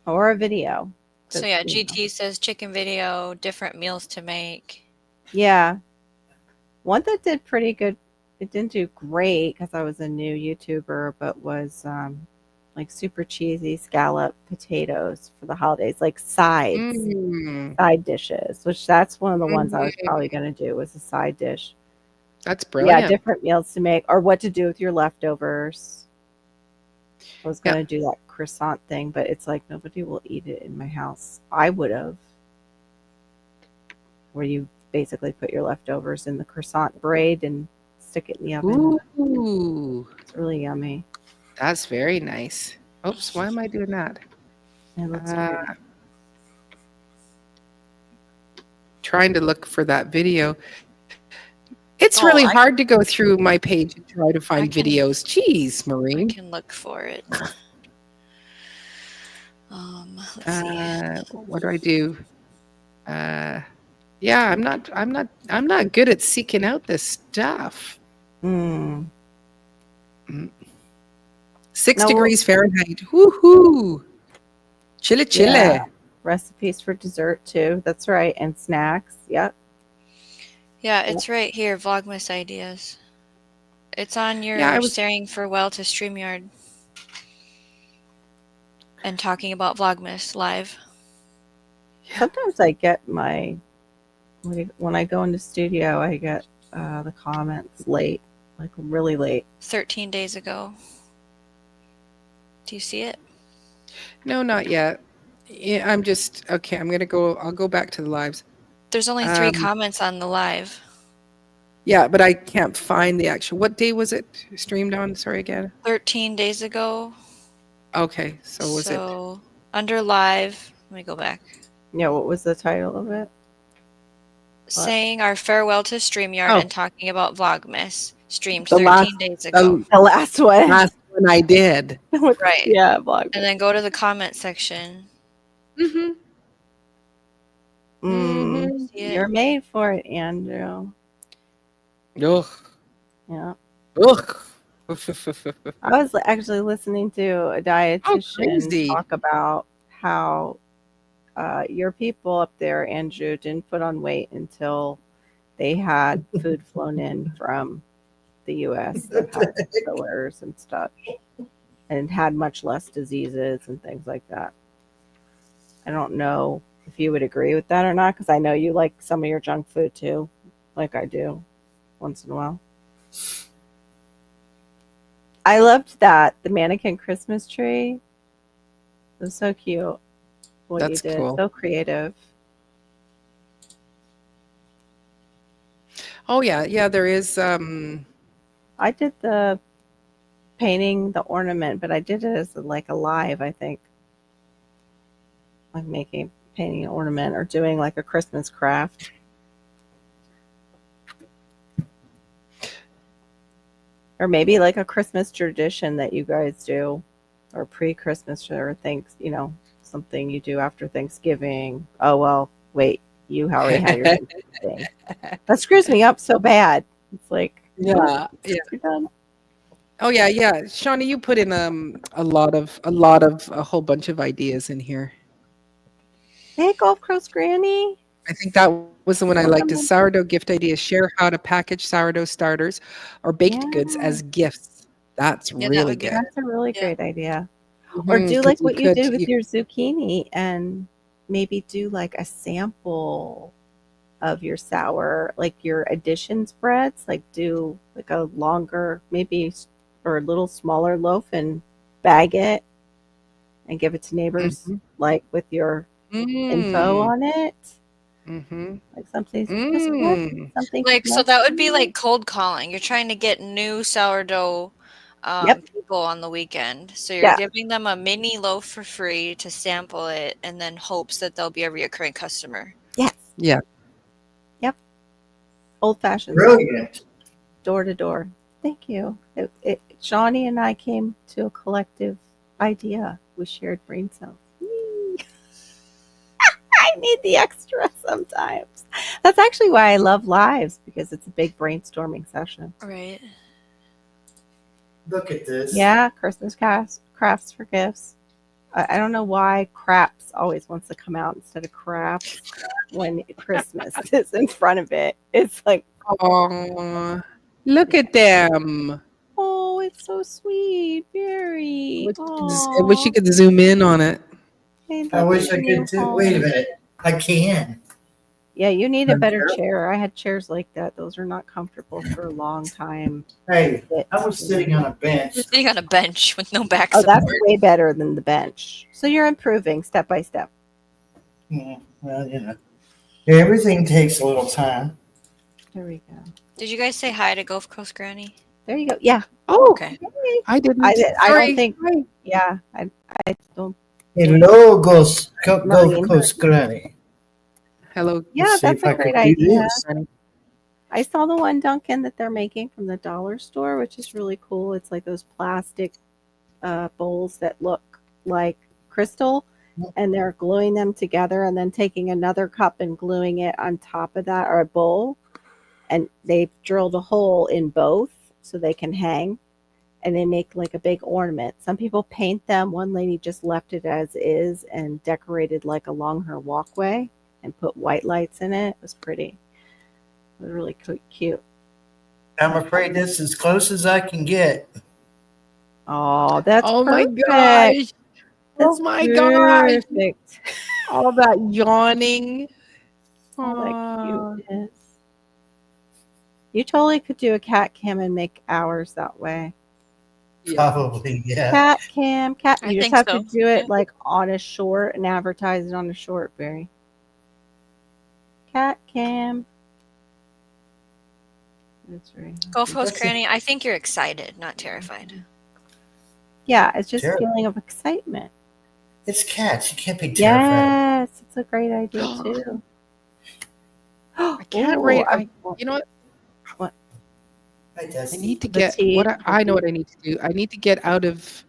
S3: Or a video.
S5: So yeah, GT says chicken video, different meals to make.
S3: Yeah. One that did pretty good. It didn't do great because I was a new YouTuber, but was like super cheesy scallop potatoes for the holidays, like side dishes, which that's one of the ones I was probably going to do was a side dish.
S2: That's brilliant.
S3: Yeah, different meals to make or what to do with your leftovers. I was going to do that croissant thing, but it's like nobody will eat it in my house. I would have. Where you basically put your leftovers in the croissant braid and stick it in the oven.
S2: Ooh.
S3: It's really yummy.
S2: That's very nice. Oops, why am I doing that?
S3: It looks weird.
S2: Trying to look for that video. It's really hard to go through my page and try to find videos. Jeez, Maureen.
S5: I can look for it. Let's see.
S2: What do I do? Yeah, I'm not good at seeking out this stuff. 6 degrees Fahrenheit. Woohoo! Chile.
S3: Yeah. Recipes for dessert too. That's right. And snacks. Yep.
S5: Yeah, it's right here. Vlogmas ideas. It's on your staring farewell to StreamYard. And talking about Vlogmas live.
S3: Sometimes I get when I go into studio, I get the comments late, like really late.
S5: 13 days ago. Do you see it?
S2: No, not yet. Yeah, I'm just okay. I'll go back to the lives.
S5: There's only 3 comments on the live.
S2: Yeah, but I can't find the actual. What day was it streamed on? Sorry again.
S5: 13 days ago.
S2: Okay, so was it
S5: under live? Let me go back.
S3: Yeah, what was the title of it?
S5: Saying our farewell to StreamYard and talking about Vlogmas. Streamed 13 days ago.
S3: The last one.
S2: and I did.
S5: Right.
S3: Yeah, Vlogmas.
S5: And then go to the comment section.
S2: Mm-hmm.
S3: Mm,
S5: See it?
S3: you're made for it, Andrew.
S2: Ugh.
S3: Yeah.
S2: Ugh.
S3: I was actually listening to a dietitian
S2: crazy.
S3: talk about how your people up there, Andrew, didn't put on weight until they had food flown in from the U.S. that had fillers and stuff, and had much less diseases and things like that. I don't know if you would agree with that or not, because I know you like some of your junk food too, like I do once in a while. I loved that, the mannequin Christmas tree. It was so cute what
S2: That's
S3: you did.
S2: cool.
S3: So creative.
S2: Oh yeah, yeah. There is.
S3: I did the painting the ornament, but I did it as like a live, I think. Like painting an ornament or doing like a Christmas craft. Or maybe like a Christmas tradition that you guys do, or pre-Christmas or things, something you do after Thanksgiving. Oh, well, wait, you already had your Thanksgiving. That screws me up so bad. It's like,
S2: Yeah, yeah.
S3: you're done.
S2: Oh yeah, yeah. Shawnee, you put in a whole bunch of ideas in here.
S3: Hey, Gulf Coast Granny.
S2: I think that was the one I liked. Is sourdough gift ideas. Share how to package sourdough starters or baked goods
S3: Yeah.
S2: as gifts. That's
S5: Yeah, that
S2: really
S5: would be
S2: good.
S3: That's a really
S5: Yeah.
S3: great idea. Or
S2: Mhm,
S3: do
S2: 'cause
S3: like
S2: you
S3: what you
S2: could
S3: did with
S2: you
S3: your zucchini and maybe do like a sample of your sour, like your addition spreads, like do like a longer, maybe or a little smaller loaf and bag it and give it to neighbors,
S2: Mhm.
S3: like with your info
S2: Mm.
S3: on it,
S2: Mhm.
S3: like something
S2: Mm.
S3: something
S5: Like, so that would be
S3: smelly.
S5: like cold calling. You're trying to get new sourdough
S3: Yep.
S5: people on the weekend. So you're
S3: Yeah.
S5: giving them a mini loaf for free to sample it and then hopes that they'll be a reoccurring customer.
S3: Yes.
S2: Yeah.
S3: Yep. Old fashioned.
S6: Brilliant.
S3: Door to door. Thank you. Shawnee and I came to a collective idea with shared brain cells. Yee. I need the extra sometimes. That's actually why I love lives, because it's a big brainstorming session.
S5: Right.
S6: Look at this.
S3: Yeah, Christmas crafts for gifts. I don't know why craps always wants to come out instead of crafts when Christmas is in front of it. It's like,
S2: Aw, look at them.
S3: oh, it's so sweet, very.
S2: I wish you
S3: Oh,
S2: could zoom in on it.
S6: I wish I could do. Wait a minute. I can.
S3: Yeah, you need a
S6: I'm
S3: better
S6: terrible.
S3: chair. I had chairs like that. Those are not comfortable for a long time.
S6: Hey, I was sitting on a bench.
S5: You're sitting on a bench with no back
S3: Oh,
S5: support.
S3: that's way better than the bench. So you're improving step by step.
S6: Yeah, well, everything takes a little time.
S3: There we go.
S5: Did you guys say hi to Gulf Coast Granny?
S3: There you go. Yeah.
S2: Oh,
S5: Okay.
S2: I didn't.
S3: I
S2: Sorry.
S3: don't think. Yeah, I don't.
S6: Hello, Gulf
S3: Marine.
S6: Coast Granny.
S2: Hello.
S3: Yeah,
S6: Let's see
S3: that's
S6: if
S3: a
S6: I
S3: great
S6: can do
S3: idea.
S6: this.
S3: I saw the one, Duncan, that they're making from the dollar store, which is really cool. It's like those plastic bowls that look like crystal, and they're gluing them together and then taking another cup and gluing it on top of that, or a bowl, and they've drilled a hole in both so they can hang, and they make like a big ornament. Some people paint them. One lady just left it as is and decorated like along her walkway and put white lights in it. It was pretty. It was really cute.
S6: I'm afraid this is as close as I can get.
S3: Oh, that's
S2: Oh my
S3: perfect.
S2: gosh.
S3: That's
S2: Oh my gosh.
S3: perfect.
S2: All that yawning.
S3: All that
S2: Aw.
S3: cuteness. You totally could do a cat cam and make hours that way.
S2: Yeah.
S6: Probably, yeah.
S3: Cat cam, cat.
S5: I
S3: You just
S5: think
S3: have
S5: so.
S3: to do it
S5: Yeah.
S3: like on a short and advertise it on a short, Barry. Cat cam. That's right.
S5: Gulf Coast
S6: That's
S5: Granny, I think you're excited, not terrified.
S3: Yeah, it's just a
S6: Terrible.
S3: feeling of excitement.
S6: It's cats. You can't be terrified.
S3: Yes, it's a great idea too.
S2: I can't
S3: Ooh,
S2: wait.
S3: I-
S2: You know what?
S3: What?
S6: Hi,
S2: I
S6: Tessie.
S2: need to
S3: The
S2: get
S3: tea.
S2: what I know what I need to do. I need to get out of.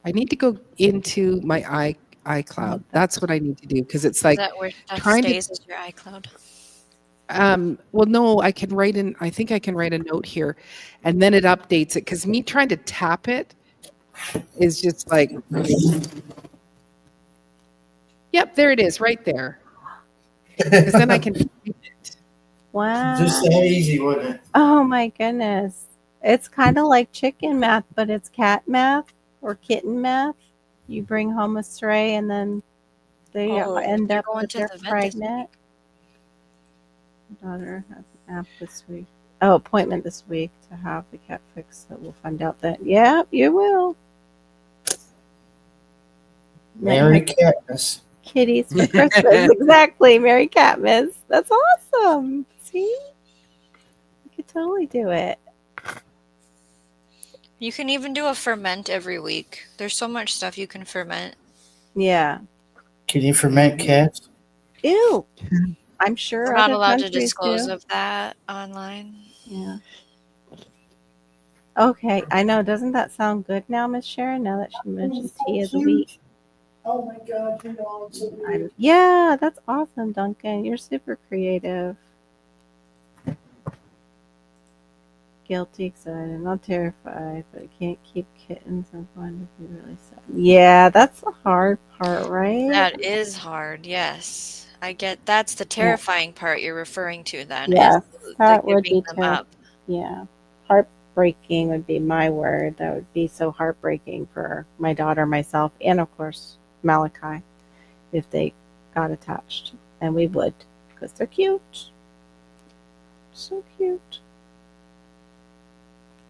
S2: I need to go into my iCloud. That's what I need to do because it's
S5: Is
S2: like
S5: that where stuff
S2: trying to.
S5: stays as your iCloud?
S2: Well, no, I can write in. I think I can write a note here, and then it updates it. Because me trying to tap it is just like, yep, there it is, right there. Because then I can type it.
S3: Wow.
S6: Just that easy, wasn't it?
S3: Oh my goodness. It's kind of like chicken math, but it's cat math or kitten math. You bring home a stray and then they
S5: Oh,
S3: end
S5: you're
S3: up
S5: going
S3: that
S5: to
S3: they're
S5: the vet this week.
S3: pregnant. Daughter has an app this week. Oh, appointment this week to have the cat fixed. So we'll find out that. Yeah, you will.
S6: Merry Catmas.
S3: Kitties for Christmas. Exactly. Merry Catmas. That's awesome. See? You could totally do it.
S5: You can even do a ferment every week. There's so much stuff you can ferment.
S3: Yeah.
S6: Can you ferment cats?
S3: Ew. I'm sure
S5: We're not
S3: other
S5: allowed to
S3: countries
S5: disclose
S3: do.
S5: of that online.
S3: Yeah. Okay, I know. Doesn't that sound good now, Miss Sharon? Now that she mentioned tea of the week.
S6: Oh my God, you know, it's so weird.
S3: Yeah, that's awesome, Duncan. You're super creative. Guilty, excited, not terrified, but I can't keep kittens. I'm going to be really sad. Yeah, that's the hard part, right?
S5: That is hard, yes. I get that's the terrifying part you're referring to then.
S3: Yes,
S5: is the
S3: that would
S5: giving
S3: be
S5: them
S3: terrible.
S5: up.
S3: Yeah. Heartbreaking would be my word. That would be so heartbreaking for my daughter, myself, and of course Malachi if they got attached. And we would, because they're cute. So cute.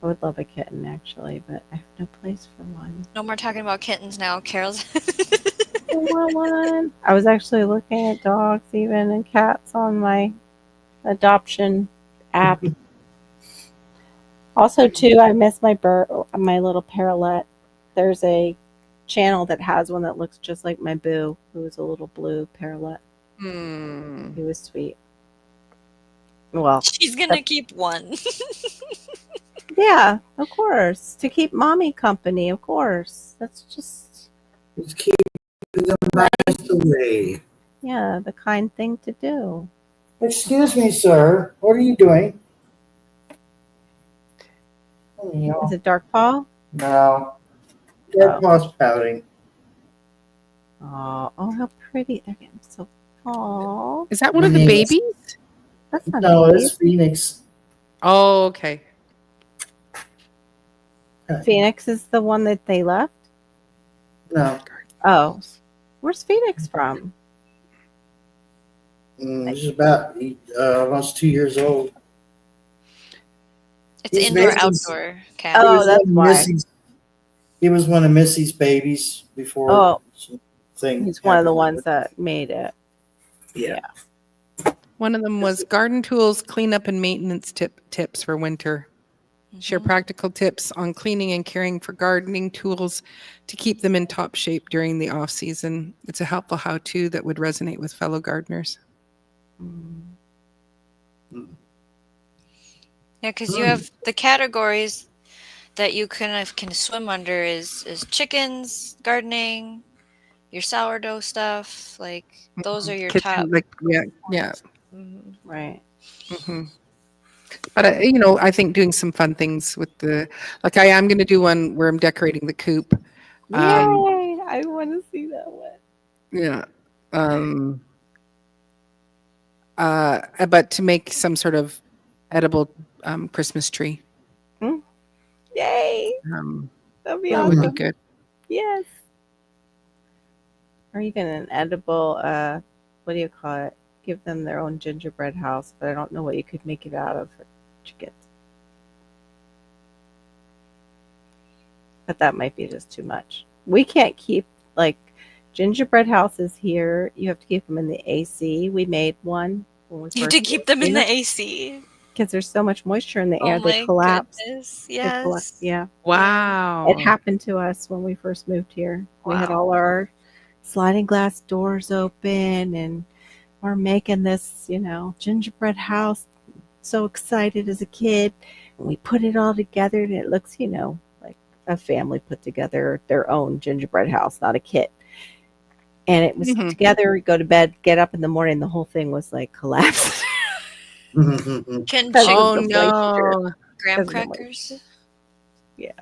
S3: I would love a kitten actually, but I have no place for one.
S5: No more talking about kittens now, Carol's.
S3: I want one. I was actually looking at dogs even and cats on my adoption app. Also, too, I miss my my little parrot. There's a channel that has one that looks just like my boo, who is a little blue parrot.
S2: Hmm.
S3: He was sweet. Well,
S5: She's gonna keep one.
S3: yeah, of course. To keep mommy company, of course. That's just,
S6: Let's keep the mice away.
S3: yeah, the kind thing to do.
S6: Excuse me, sir. What are you doing?
S3: Is it Dark Paw?
S6: No. Their paw's pouting.
S3: Oh, how pretty. They're getting so tall.
S2: Is that one of the
S6: Yes.
S2: babies?
S3: That's not
S6: No,
S3: a baby.
S6: it's Phoenix.
S2: Oh, okay.
S3: Phoenix is the one that they left?
S6: No.
S3: Oh. Where's Phoenix from?
S6: He's about almost 2 years old.
S5: It's
S6: He's
S5: indoor
S6: Macy's-
S5: outdoor cat.
S3: Oh,
S6: He was
S3: that's
S6: one of
S3: why.
S6: He was one of Missy's babies before.
S3: Oh.
S6: Thing
S3: He's one of the
S6: happened.
S3: ones that made it.
S6: Yeah.
S2: One of them was garden tools, cleanup, and maintenance tips for winter. Share practical tips on cleaning and caring for gardening tools to keep them in top shape during the off season. It's a helpful how-to that would resonate with fellow gardeners.
S5: Yeah, because you have the categories that you kind of can swim under is chickens, gardening, your sourdough stuff. Like those are your top.
S2: Kitchen, like yeah.
S5: Mhm.
S3: Right.
S2: hmm But I think doing some fun things with like I am going to do one where I'm decorating the coop.
S3: Yay! I want to see that one.
S2: Yeah. But to make some sort of edible Christmas tree.
S3: Yay! That'd be
S2: That
S3: awesome.
S2: would be good.
S3: Yes. Or even an edible, what do you call it? Give them their own gingerbread house, but I don't know what you could make it out of for chickens. But that might be just too much. We can't keep, like, gingerbread houses here. You have to keep them in the AC. We made one when we
S5: You
S3: first
S5: have to keep them in
S3: moved
S5: the
S3: here
S5: AC.
S3: because there's so much moisture in the air.
S5: Oh
S3: They
S5: my
S3: collapse.
S5: goodness!
S3: They collapse.
S5: Yes.
S3: Yeah.
S2: Wow.
S3: It happened to us when we first moved here. We had
S5: Wow.
S3: all our sliding glass doors open and we're making this, gingerbread house. So excited as a kid. We put it all together, and it looks, like a family put together their own gingerbread house, not a kit. And it was
S2: Mhm.
S3: together. We go to bed, get up in the morning. The whole thing was like collapsed.
S5: Can
S3: Because
S5: chick-
S2: Oh
S3: of the moisture.
S2: no.
S5: graham
S3: Because of the
S5: crackers?
S3: Yeah.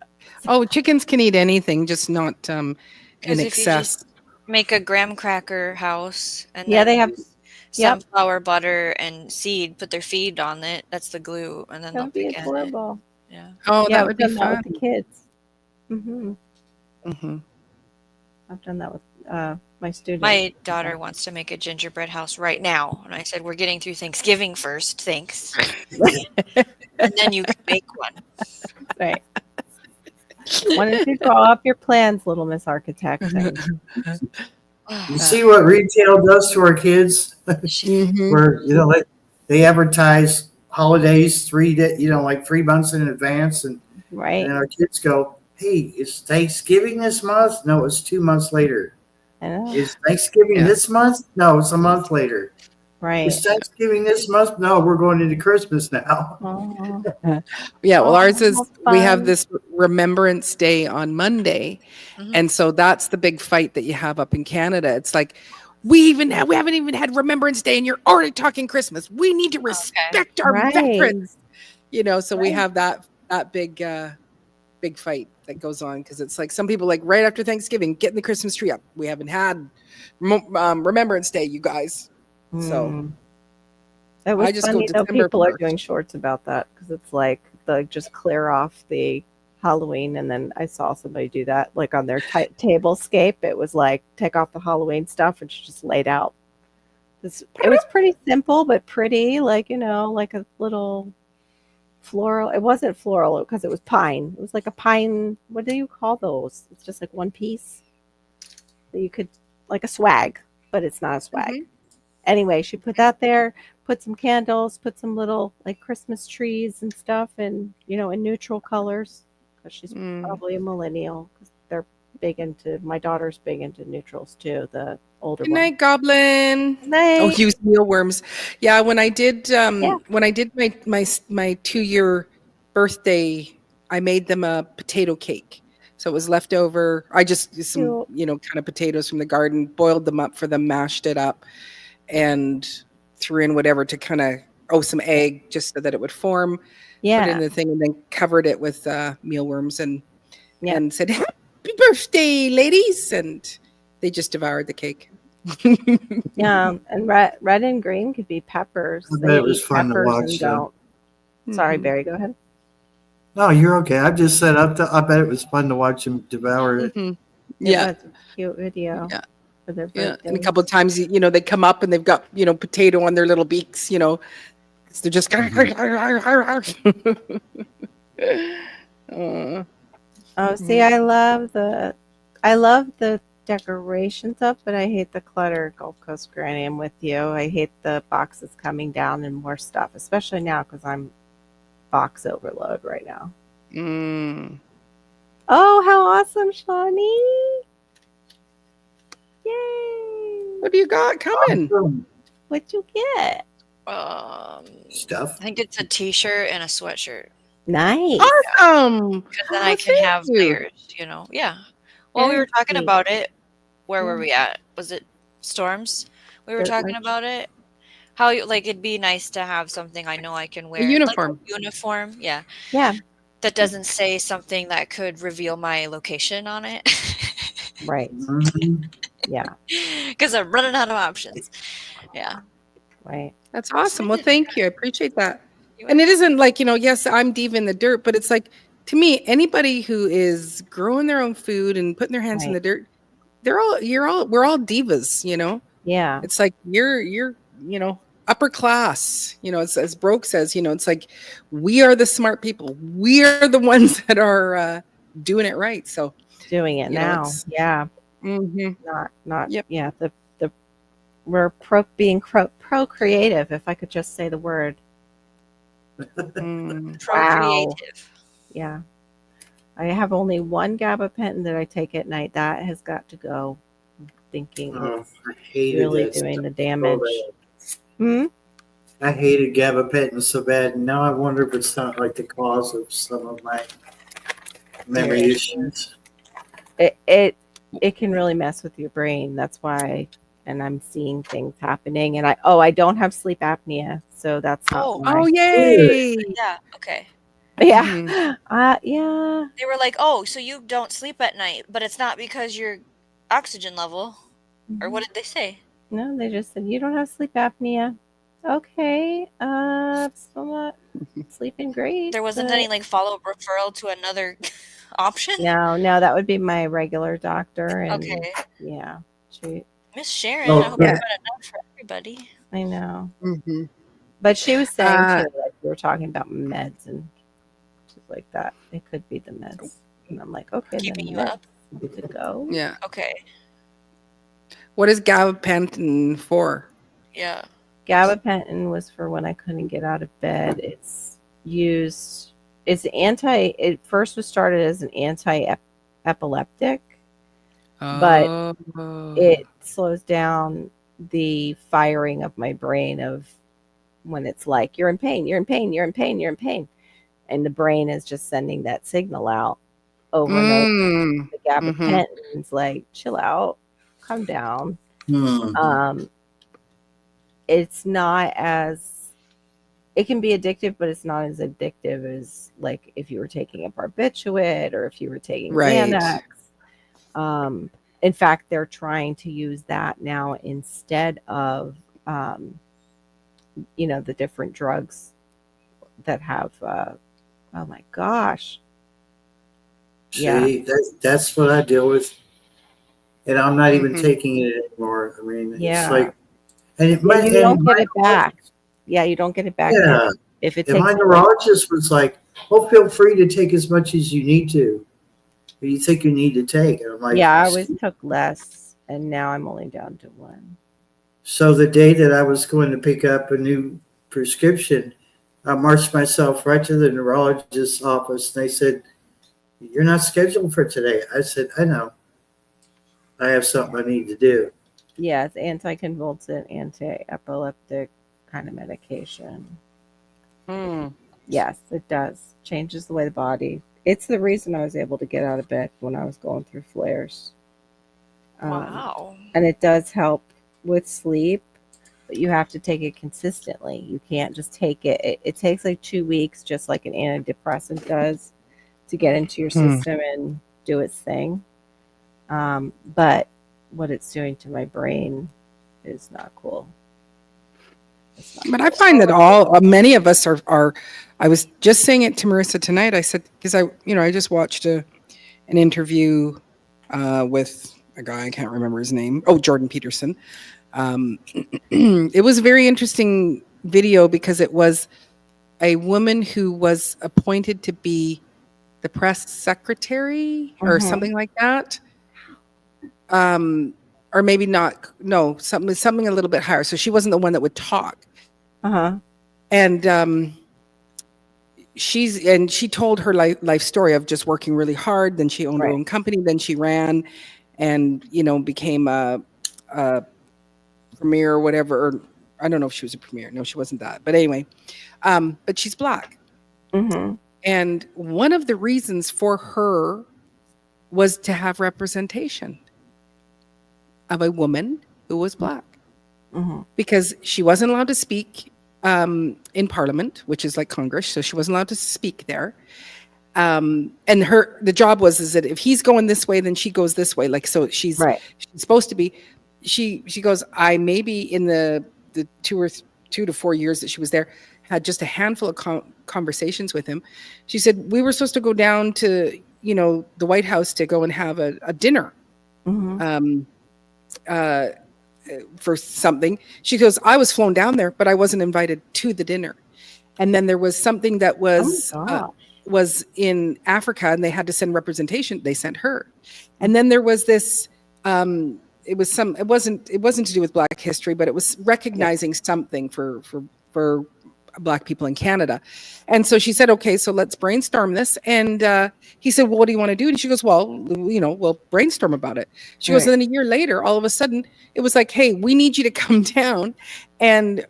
S2: Oh, chickens can eat anything, just not in
S5: Because if you
S2: excess.
S5: just make a graham cracker house and
S3: Yeah,
S5: then
S3: they have.
S5: use
S3: Yep.
S5: sunflower butter and seed, put their feed on it. That's the glue, and then
S3: That
S5: they'll
S3: would be
S5: pick at it.
S3: adorable.
S5: Yeah.
S2: Oh,
S3: Yeah,
S2: that
S3: I've
S2: would be
S3: done that
S2: fun.
S3: with the kids. Hmm
S2: Hmm.
S3: I've done that with my students.
S5: My daughter wants to make a gingerbread house right now, and I said we're getting through Thanksgiving first, thanks, and then you can make one.
S3: Right. Why don't you draw up your plans, little Miss Architect?
S6: You see what retail does to our kids?
S2: Mhm.
S6: Where they advertise holidays 3 day, like 3 months in advance, and
S3: Right.
S6: then our kids go, "Hey, is Thanksgiving this month?" No, it's 2 months later.
S3: I know.
S6: Is Thanksgiving
S2: Yeah.
S6: this month? No, it's a month later.
S3: Right.
S6: Is Thanksgiving this month? No, we're going into Christmas now.
S3: Oh,
S2: Yeah, well, ours is
S3: how
S2: we have
S3: fun.
S2: this Remembrance Day on Monday,
S5: Mhm.
S2: and so that's the big fight that you have up in Canada. It's like we haven't even had Remembrance Day, and you're already talking Christmas. We need to respect our
S3: Right.
S2: veterans, so we
S3: Right.
S2: have that big fight that goes on because it's like some people like right after Thanksgiving getting the Christmas tree up. We haven't had Remembrance Day, you guys. So
S3: Mm. It was
S2: I just go
S3: funny though.
S2: December
S3: People are
S2: 1st.
S3: doing shorts about that because it's like they just clear off the Halloween, and then I saw somebody do that like on their tablescape. It was like take off the Halloween stuff and she just laid out. It was pretty simple but pretty, like like a little floral. It wasn't floral because it was pine. It was like a pine. What do you call those? It's just like one piece that you could like a swag, but it's not a swag.
S2: Mhm.
S3: Anyway, she put that there, put some candles, put some little like Christmas trees and stuff, and in neutral colors because she's
S2: Mm.
S3: probably a millennial because they're big into. My daughter's big into neutrals too. The older
S2: Good
S3: one.
S2: night, Goblin.
S3: Good night.
S2: Oh, use mealworms. Yeah, when I did
S3: Yeah.
S2: my 2-year birthday, I made them a potato cake. So it was leftover. I just used some,
S3: Cute.
S2: kind of potatoes from the garden, boiled them up for them, mashed it up, and threw in whatever to kind of some egg just so that it would form. Put it in
S3: Yeah.
S2: the thing and then covered it with mealworms and
S3: Yeah.
S2: said, "Happy birthday, ladies!" And they just devoured the cake.
S3: Yeah. And red and green could be peppers.
S6: I
S3: They
S6: bet it was
S3: eat
S6: fun to
S3: peppers
S6: watch,
S3: and
S6: though.
S3: don't. Sorry,
S2: Mhm.
S3: Barry. Go ahead.
S6: No, you're okay. I just said I bet it was fun to watch them devour it.
S2: Mhm.
S3: It
S2: Yeah,
S3: was a cute video
S2: yeah,
S3: for their
S2: yeah.
S3: birthday.
S2: And a couple of times, they come up and they've got potato on their little beaks. 'Cause they're just. Aw.
S3: Oh, see, I love the decorations up, but I hate the clutter. Gulf Coast Granny, I'm with you. I hate the boxes coming down and more stuff, especially now because I'm box overload right now.
S2: Mm.
S3: Oh, how awesome, Shawnee! Yay!
S2: What do you got coming?
S6: Awesome
S3: What'd you get?
S6: stuff.
S5: I think it's a T-shirt and a sweatshirt.
S3: Nice.
S2: Awesome.
S5: Because then
S2: Oh,
S5: I can
S2: thank
S5: have
S2: you.
S5: layers, Yeah. Well, we
S3: Very
S5: were talking
S3: sweet.
S5: about it. Where were
S3: Yeah.
S5: we at? Was it Storms? We were
S3: Dirt
S5: talking
S3: March.
S5: about it. How it'd be nice to have something I know I can wear.
S2: uniform.
S5: Like a uniform, yeah.
S3: Yeah,
S5: That doesn't say something that could reveal my location on it.
S3: right.
S6: Mhm.
S3: Yeah,
S5: Because I'm running out of options. Yeah.
S3: right.
S2: That's awesome. Well, thank you. I appreciate that.
S5: You
S2: And it isn't like, yes, I'm diva in the dirt, but it's like, to me, anybody who is growing their own food and putting their hands in
S3: Right.
S2: the dirt, we're all divas,
S3: Yeah,
S2: It's like you're upper class, as Broke says, it's like we are the smart people. We are the ones that are doing it right. So,
S3: doing it now.
S2: it's
S3: Yeah,
S2: mhm.
S3: not.
S2: Yep.
S3: Yeah, the we're being procreative. If I could just say the word.
S2: Mm.
S5: Procreative.
S3: Yeah. I have only one gabapentin that I take at night. That has got to go. I'm thinking
S6: Oh,
S3: it's
S6: I hated
S3: really
S6: that
S3: doing
S6: stuff.
S3: the damage.
S6: Oh,
S3: Hmm?
S6: I hated gabapentin so bad, and now I wonder if it's not like the cause of some of my memory
S3: It,
S6: issues.
S3: it can really mess with your brain. That's why, and I'm seeing things happening. And I don't have sleep apnea, so that's not
S5: Oh.
S3: why.
S2: Oh,
S6: Good.
S2: yay.
S5: Yeah. Okay.
S3: Yeah, yeah.
S5: They were like, "Oh, so you don't sleep at night, but it's not because your oxygen level." Or what did they say?
S3: No, they just said you don't have sleep apnea. Okay, still not sleeping great.
S5: There wasn't
S3: but-
S5: any like follow-up referral to another option?
S3: No, that would be my regular doctor, and
S5: Okay.
S3: yeah, she.
S5: Miss Sharon,
S6: Oh,
S5: I hope
S2: Yeah.
S5: you're finding enough for everybody.
S3: I know,
S2: hmm
S3: but she was saying
S2: Uh,
S3: too, like we were talking about meds and shit like that. It could be the meds, and I'm like, okay,
S5: Keeping
S3: then
S5: you
S3: meds
S5: up?
S3: need to go.
S2: yeah.
S5: Okay.
S2: What is gabapentin for?
S5: Yeah.
S3: Gabapentin was for when I couldn't get out of bed. It's used. It's anti. It first was started as an anti-epileptic, but
S2: Oh.
S3: it slows down the firing of my brain of when it's like you're in pain, you're in pain, you're in pain, you're in pain, and the brain is just sending that signal out over and over.
S2: Mm.
S3: The
S2: Mhm.
S3: gabapentin's like, chill out, calm down.
S6: Hmm.
S3: It's not as it can be addictive, but it's not as addictive as like if you were taking a barbiturate or if you were taking
S2: Right.
S3: Xanax. In fact, they're trying to use that now instead of the different drugs that have oh my gosh. Yeah.
S6: See, that's what I deal with, and I'm not even
S2: Mhm.
S6: taking it anymore. I mean, it's
S3: Yeah.
S6: like, and it
S3: Yeah,
S6: might,
S3: you don't
S6: and
S3: get
S6: my
S3: it back. Yeah, you don't get it back.
S6: yeah,
S3: If it
S6: and my
S3: takes
S6: neurologist was like, "Oh, feel free to take as much as you need to, or you think you need to take." And I'm like,
S3: yeah, I always took less and now I'm only down to one.
S6: So the day that I was going to pick up a new prescription, I marched myself right to the neurologist's office, and they said, "You're not scheduled for today." I said, "I know. I have something I need to do."
S3: Yeah, it's anticonvulsant, anti-epileptic kind of medication.
S2: Mm.
S3: Yes, it does. Changes the way the body. It's the reason I was able to get out of bed when I was going through flares.
S5: Wow.
S3: And it does help with sleep, but you have to take it consistently. You can't just take it. It takes like 2 weeks, just like an antidepressant does, to get into your
S2: Hmm.
S3: system and do its thing. But what it's doing to my brain is not cool. It's not
S2: But I find that many of us are. I was just saying it to Marissa tonight. I said because I just watched an interview with a guy, I can't remember his name. Oh, Jordan Peterson. It was a very interesting video because it was a woman who was appointed to be the press secretary or something like that. Or maybe not. No, something a little bit higher. So she wasn't the one that would talk. And she told her life story of just working really hard. Then she owned her
S3: Right.
S2: own company. Then she ran, and became a premier or whatever. Or I don't know if she was a premier. No, she wasn't that. But anyway, but she's Black. And one of the reasons for her was to have representation of a woman who was Black, because she wasn't allowed to speak in Parliament, which is like Congress, so she wasn't allowed to speak there. And the job was that if he's going this way, then she goes this way. Like, so she's supposed to be. She goes. I maybe in the 2 to 4 years that she was there had just a handful of conversations with him. She said we were supposed to go down to the White House to go and have a dinner. For something. She goes, I was flown down there, but I wasn't invited to the dinner. And then there was something that was in Africa, and they had to send representation. They sent her. And then there was this. It wasn't to do with Black history, but it was recognizing something for Black people in Canada. And so she said, okay, so let's brainstorm this. And he said, well, what do you want to do? And she goes, well, we'll brainstorm about it. She goes, and then a year later, all of a sudden, it was like, hey, we need you to come down and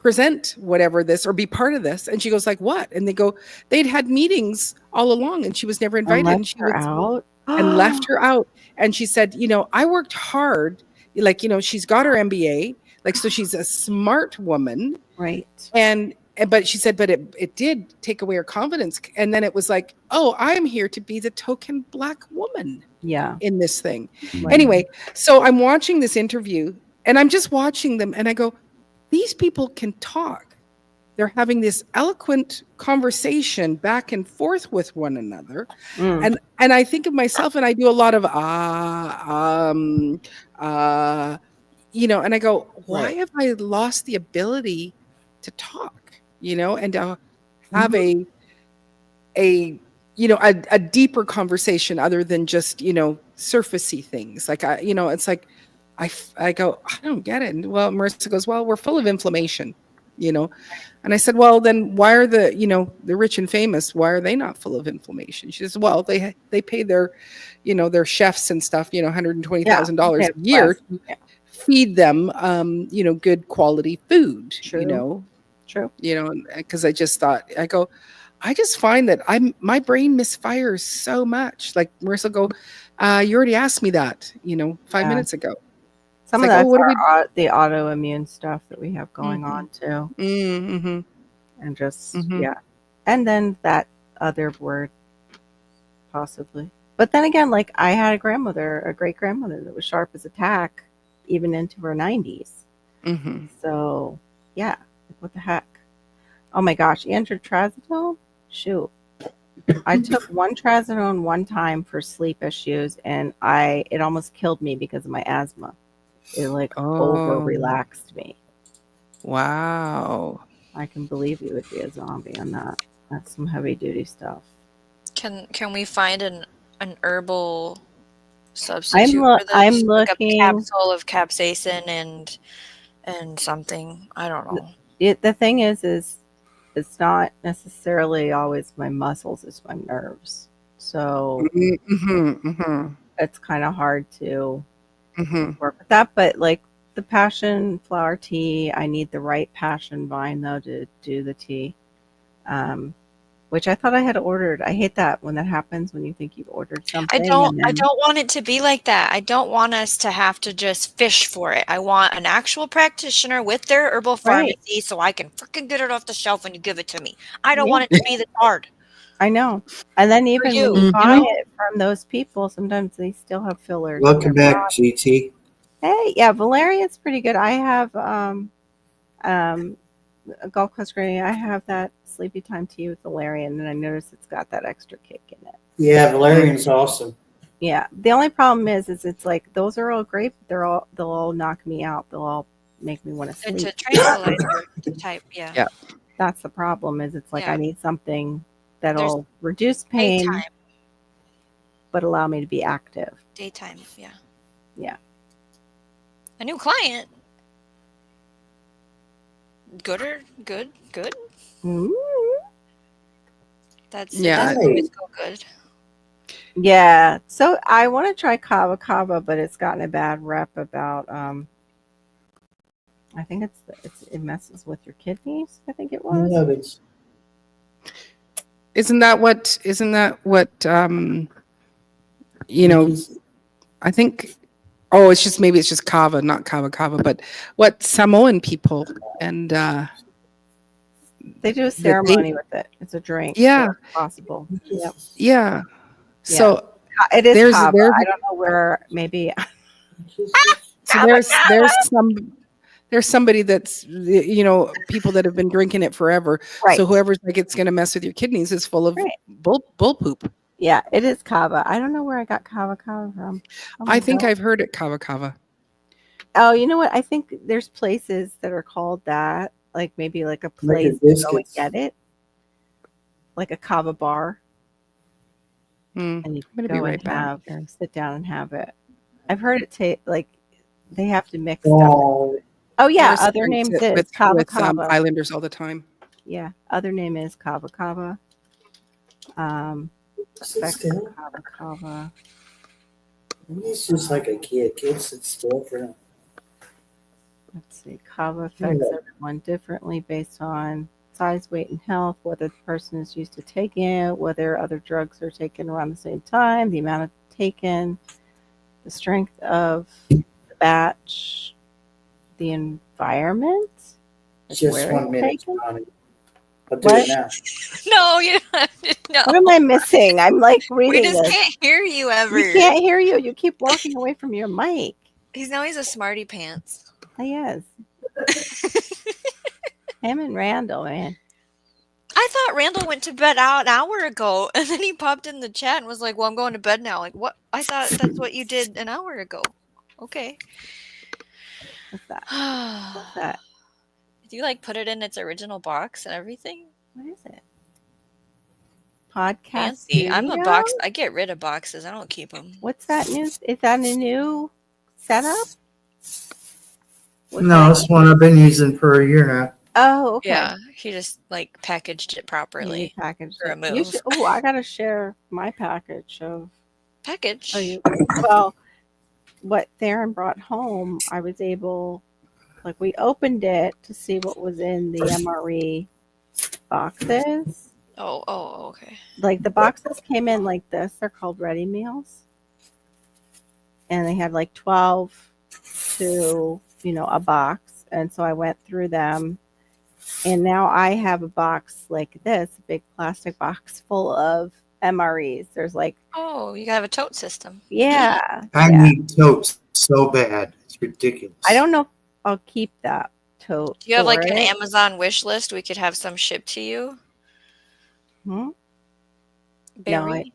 S2: present whatever this or be part of this. And she goes like, what? And they go, they'd had meetings all along and she was never
S3: And
S2: invited. And
S3: left
S2: she
S3: her
S2: was
S3: out.
S2: and left her out. And she said, I worked hard. Like, she's got her MBA. Like, so she's a smart woman.
S3: Right.
S2: But she said, but it did take away her confidence. And then it was like, oh, I'm here to be the token Black woman in this thing.
S3: Right.
S2: Anyway, so I'm watching this interview and I'm just watching them and I go, these people can talk. They're having this eloquent conversation back and forth with one another. And I think of myself and I do a lot of, and I go, why have I lost the ability to talk, and to have a deeper conversation other than just, surfacey things. Like, it's like, I go, I don't get it. And well, Marissa goes, well, we're full of inflammation, and I said, well, then why are the rich and famous, why are they not full of inflammation? She says, well, they pay their, their chefs and stuff, $120,000 a year, feed them, good quality food,
S3: True.
S2: because I just thought, I just find that my brain misfires so much. Like Marissa go, you already asked me that, 5 minutes ago.
S3: Some
S2: it's
S3: of
S2: like,
S3: that's the autoimmune stuff that we have going on too.
S2: Mm-hmm.
S3: And just, And then that other word, possibly. But then again, like I had a great grandmother that was sharp as a tack, even into her 90s.
S2: Mm-hmm.
S3: So, yeah, what the heck? Oh my gosh, trazodone? Shoot. I took one trazodone one time for sleep issues, and it almost killed me because of my asthma. It over relaxed me.
S2: Wow.
S3: I can believe you would be a zombie on that. That's some heavy duty stuff.
S5: Can we find an herbal substitute
S3: for
S5: this?
S3: I'm
S5: like
S3: looking
S5: a capsule of capsaicin and something. I don't know.
S3: The thing is it's not necessarily always my muscles, it's my nerves. So it's kind of hard to work with that. But like the passion flower tea, I need the right passion vine though to do the tea, which I thought I had ordered. I hate that when that happens, when you think you've ordered something.
S5: I don't want it to be like that. I don't want us to have to just fish for it. I want an actual practitioner with their herbal pharmacy so I can freaking get it off the shelf when you give it to me. I don't want it to be this hard.
S3: I know. And then even when you buy it from those people, sometimes they still have fillers.
S6: Welcome back, GT.
S3: Hey, yeah, valerian's pretty good. I have a Gulf Coast Granny. I have that sleepy time tea with valerian, and I noticed it's got that extra kick in it.
S6: Yeah, valerian's awesome.
S3: Yeah, the only problem is it's like those are all great, but they'll all knock me out. They'll all make me want to sleep.
S5: It's a tranquilizer type,
S2: Yeah.
S3: That's the problem. Is it's like I need something that'll reduce pain, but allow me to be active.
S5: Daytime, yeah.
S3: Yeah.
S5: A new client. Good.
S3: Mm-hmm.
S5: That's
S6: always
S5: go good.
S3: Yeah. So I want to try kava kava, but it's gotten a bad rep about I think it messes with your kidneys. I think it was.
S2: Isn't that what I think it's just kava, not kava kava, but what Samoan people and
S3: they do a ceremony with it. It's a drink.
S2: Yeah.
S3: So it's possible. Yep.
S2: Yeah. So
S3: it is kava. I don't know where maybe
S2: so there's somebody that's people that have been drinking it forever.
S3: Right.
S2: So whoever's like it's gonna mess with your kidneys is full of bull poop.
S3: Yeah, it is kava. I don't know where I got kava kava from.
S2: I think I've heard it kava kava.
S3: Oh, you know what? I think there's places that are called that. Like maybe like a place to go and get it. Like a kava bar. And you
S2: I'm gonna
S3: go
S2: be right
S3: and
S2: back.
S3: sit down and have it. I've heard it like they have to mix stuff. Oh yeah, other names is kava
S2: with
S3: kava.
S2: Islanders all the time.
S3: Yeah, other name is kava kava. Kava kava.
S6: He's just like a kid. Kids sit still for him.
S3: Let's see. Kava affects everyone differently based on size, weight, and health, whether the person is used to taking it, whether other drugs are taken around the same time, the amount of taken, the strength of the batch, the environment, like
S6: Just
S3: where
S6: 1
S3: it's
S6: minute,
S3: taken.
S6: Johnny. I'll do
S3: What?
S6: it now.
S5: No, you no.
S3: What am I missing? I'm like
S5: We
S3: reading
S5: just
S3: this.
S5: can't hear you ever.
S3: We can't hear you. You keep walking away from your mic.
S5: He's a smarty pants.
S3: He is. Him and Randall, man.
S5: I thought Randall went to bed an hour ago, and then he popped in the chat and was like, "Well, I'm going to bed now." Like, what? I thought that's what you did an hour ago. Okay.
S3: What's that? What's that?
S5: Did you like put it in its original box and everything?
S3: What is it? Podcast
S5: Fancy. I'm a
S3: studio?
S5: box. I get rid of boxes. I don't keep them.
S3: What's that new? Is that a new setup? What's
S6: No,
S3: that?
S6: it's one I've been using for a year now.
S3: Oh, okay.
S5: Yeah, he just like packaged it
S3: Yeah, you
S5: properly.
S3: packaged
S5: for a
S3: it. You
S5: move.
S3: should. Oh, I gotta share my package of.
S5: Package.
S3: Oh, you. Well, what Theron brought home, I was able, like, we opened it to see what was in the MRE boxes.
S5: Oh, okay.
S3: Like the boxes came in like this. They're called ready meals, and they had like 12 to a box. And so I went through them, and now I have a box like this, a big plastic box full of MREs. There's like,
S5: Oh, you have a tote system.
S3: yeah,
S6: I
S3: yeah.
S6: need totes so bad. It's ridiculous.
S3: I don't know if I'll keep that tote.
S5: Do you have like
S3: for
S5: an
S3: it.
S5: Amazon wish list? We could have some shipped to you.
S3: Hmm?
S5: Barry?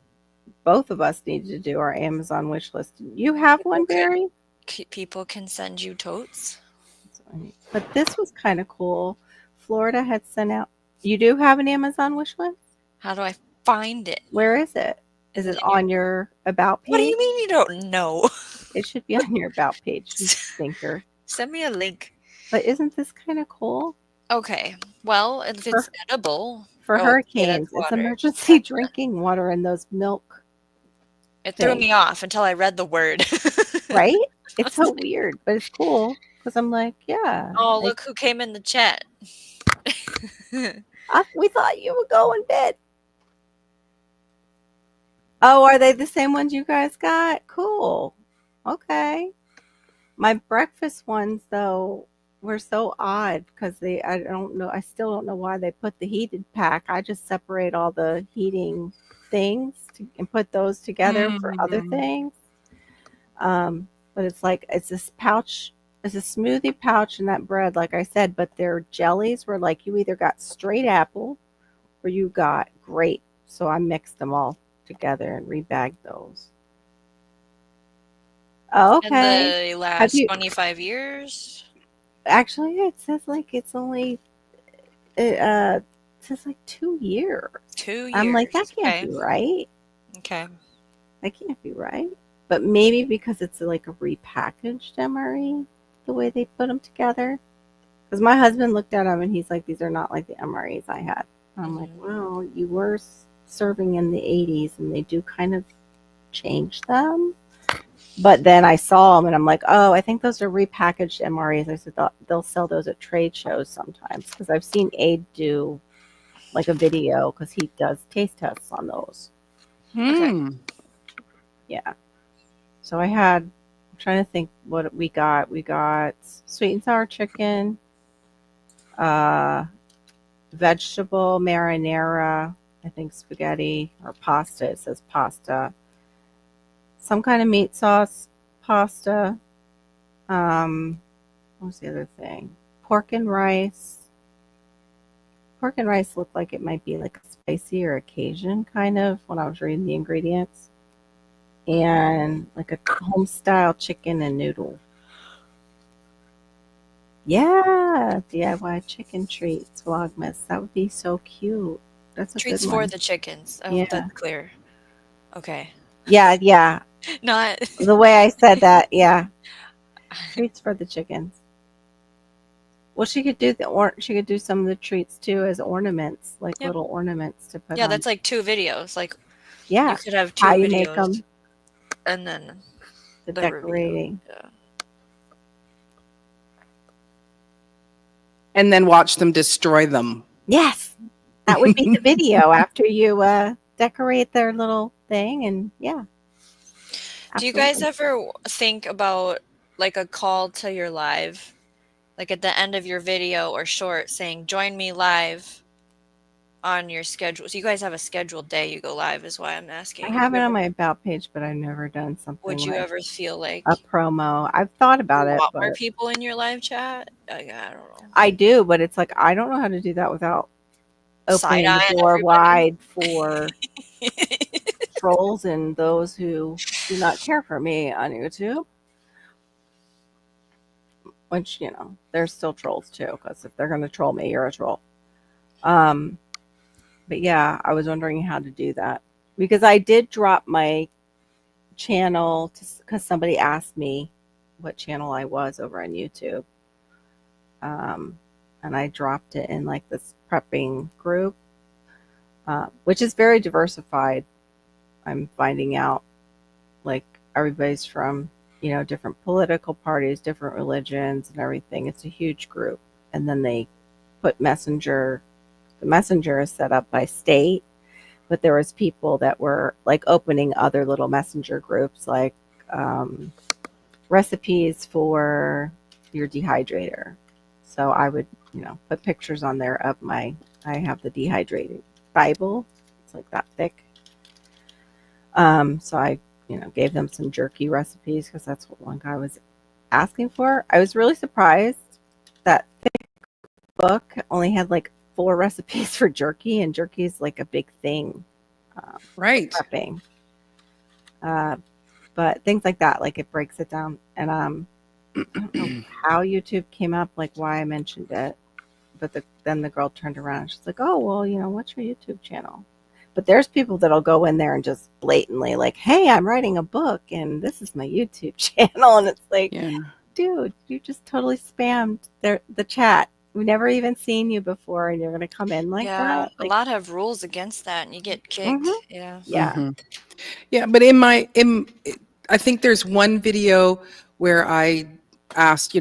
S3: Both of us need to do our Amazon wish list. You have one,
S5: Okay.
S3: Barry?
S5: People can send you totes.
S3: But this was kind of cool. Florida had sent out. You do have an Amazon wish list?
S5: How do I find it?
S3: Where is it? Is it on your about page?
S5: What do you mean you don't know?
S3: It should be on your about page, you stinker.
S5: Send me a link.
S3: But isn't this kind of cool?
S5: Okay. Well, if it's edible.
S3: For
S5: yeah,
S3: hurricanes,
S5: that's
S3: it's
S5: water.
S3: emergency drinking water and those milk.
S5: It threw
S3: thing.
S5: me off until I read the word.
S3: Right? It's so weird, but it's cool because I'm like, yeah.
S5: Oh,
S3: like,
S5: look who came in the chat.
S3: we thought you would go in bed. Oh, are they the same ones you guys got? Cool. Okay. My breakfast ones, though, were so odd because I don't know. I still don't know why they put the heated pack. I just separate all the heating things and put those together for other things. But it's like, it's this pouch. It's a smoothie pouch in that bread, like I said, but their jellies were like you either got straight apple or you got grape. So I mixed them all together and rebagged those. Oh, okay.
S5: And they last 25 years?
S3: Actually, it says like it's only, it says like 2 years.
S5: 2 years.
S3: I'm like, that can't be right.
S5: Okay.
S3: That can't be right. But maybe because it's like a repackaged MRE, the way they put them together. Because my husband looked at them and he's like, these are not like the MREs I had. I'm like, well, you were serving in the 80s and they do kind of change them. But then I saw them and I'm like, oh, I think those are repackaged MREs. I said they'll sell those at trade shows sometimes because I've seen Abe do like a video because he does taste tests on those.
S2: Okay.
S3: Yeah. So I'm trying to think what we got. We got sweet and sour chicken, vegetable marinara, I think spaghetti or pasta. It says pasta. Some kind of meat sauce pasta. What was the other thing? Pork and rice. Pork and rice looked like it might be like a spicy or a Cajun kind of when I was reading the ingredients. And like a home style chicken and noodle. Yeah, DIY chicken treats, Vlogmas. That would be so cute. That's a
S5: Treats
S3: good
S5: for
S3: one.
S5: the chickens. I
S3: Yeah.
S5: hope that's clear. Okay.
S3: Yeah.
S5: Not
S3: The way I said that, yeah. Treats for the chickens. Well, she could do she could do some of the treats too as ornaments, like little ornaments to put on.
S5: Yeah, that's like 2 videos. Like
S3: yeah.
S5: you could have 2
S3: How
S5: videos.
S3: you make them.
S5: And then
S3: The
S5: the
S3: decorating.
S5: Review. Yeah.
S2: And then watch them destroy them.
S3: Yes, that would be the video after you decorate their little thing, and yeah.
S5: Do you guys
S3: Absolutely.
S5: ever think about like a call to your live, like at the end of your video or short, saying "Join me live" on your schedule? So you guys have a scheduled day you go live, is why I'm
S3: I
S5: asking.
S3: have it on my about page, but I've never done something
S5: Would you
S3: like
S5: ever feel like
S3: a promo. I've thought about
S5: you
S3: it,
S5: want more
S3: but
S5: people in your live chat? I don't know.
S3: I do, but it's like I don't know how to do that without
S5: Side
S3: opening the
S5: eyeing
S3: door
S5: everybody.
S3: wide for trolls and those who do not care for me on YouTube. Which, you know, there's still trolls too, because if they're going to troll me, you're a troll. But yeah, I was wondering how to do that because I did drop my channel because somebody asked me what channel I was over on YouTube. And I dropped it in like this prepping group, which is very diversified. I'm finding out like everybody's from, you know, different political parties, different religions and everything. It's a huge group. And then they put Messenger. The Messenger is set up by state, but there was people that were like opening other little Messenger groups, like recipes for your dehydrator. So I would, you know, put pictures on there of I have the dehydrated Bible. It's like that thick. So I, you know, gave them some jerky recipes because that's what one guy was asking for. I was really surprised that thick book only had like 4 recipes for jerky, and jerky is like a big thing.
S2: Right.
S3: Prepping. But things like that, like it breaks it down. And I don't know how YouTube came up, like why I mentioned it. But then the girl turned around and she's like, oh, well, you know, what's your YouTube channel? But there's people that'll go in there and just blatantly like, hey, I'm writing a book and this is my YouTube channel. And it's like,
S2: Yeah.
S3: dude, you just totally spammed the chat. We've never even seen you before and you're going to come in like
S5: Yeah,
S3: that.
S5: a
S3: Like,
S5: lot have rules against that, and you get kicked.
S3: Mhm.
S5: Yeah.
S3: yeah.
S2: Mhm. Yeah, but I think there's one video where I asked,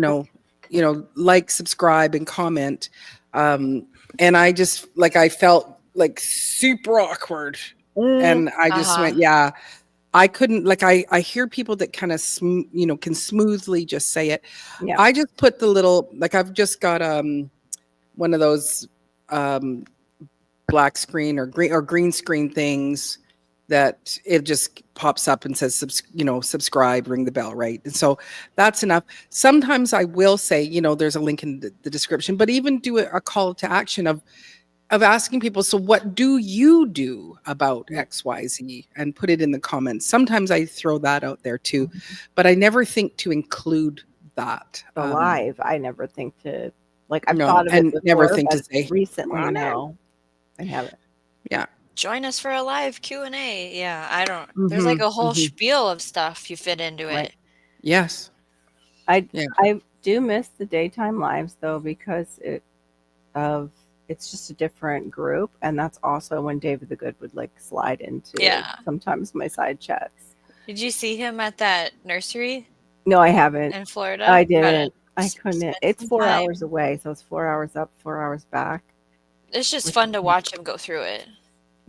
S2: like, subscribe and comment, and I just like I felt like super awkward, and I just
S5: Uh-huh.
S2: went, yeah, I couldn't like I hear people that kind of can smoothly just say it.
S3: Yeah.
S2: I just put the little like I've just got one of those black screen or green screen things that it just pops up and says subscribe, ring the bell, right? And so that's enough. Sometimes I will say, there's a link in the description, but even do a call to action of asking people, so what do you do about XYZ, and put it in the comments. Sometimes I throw that out there too, but I never think to include that.
S3: The live, I never think to, like, I've
S2: No,
S3: thought of
S2: and
S3: it
S2: never
S3: before,
S2: think to
S3: but
S2: say, "Come
S3: recently,
S2: on in."
S3: no, I haven't.
S2: Yeah.
S5: Join us for a live Q&A. Yeah, I don't. There's
S2: Mhm,
S5: like a whole
S2: mhm.
S5: spiel of stuff you fit into
S3: Right.
S5: it.
S2: Yes.
S3: I
S2: Yeah.
S3: do miss the daytime lives though, because it's just a different group, and that's also when David the Good would like slide into
S5: Yeah.
S3: sometimes my side chats.
S5: Did you see him at that nursery
S3: No, I haven't.
S5: in Florida?
S3: I
S5: Gotta
S3: didn't. I couldn't.
S5: spend
S3: It's
S5: some
S3: 4
S5: time.
S3: hours away, so it's 4 hours up, 4 hours back.
S5: It's just
S3: Which
S5: fun
S3: is
S5: to watch him go through it.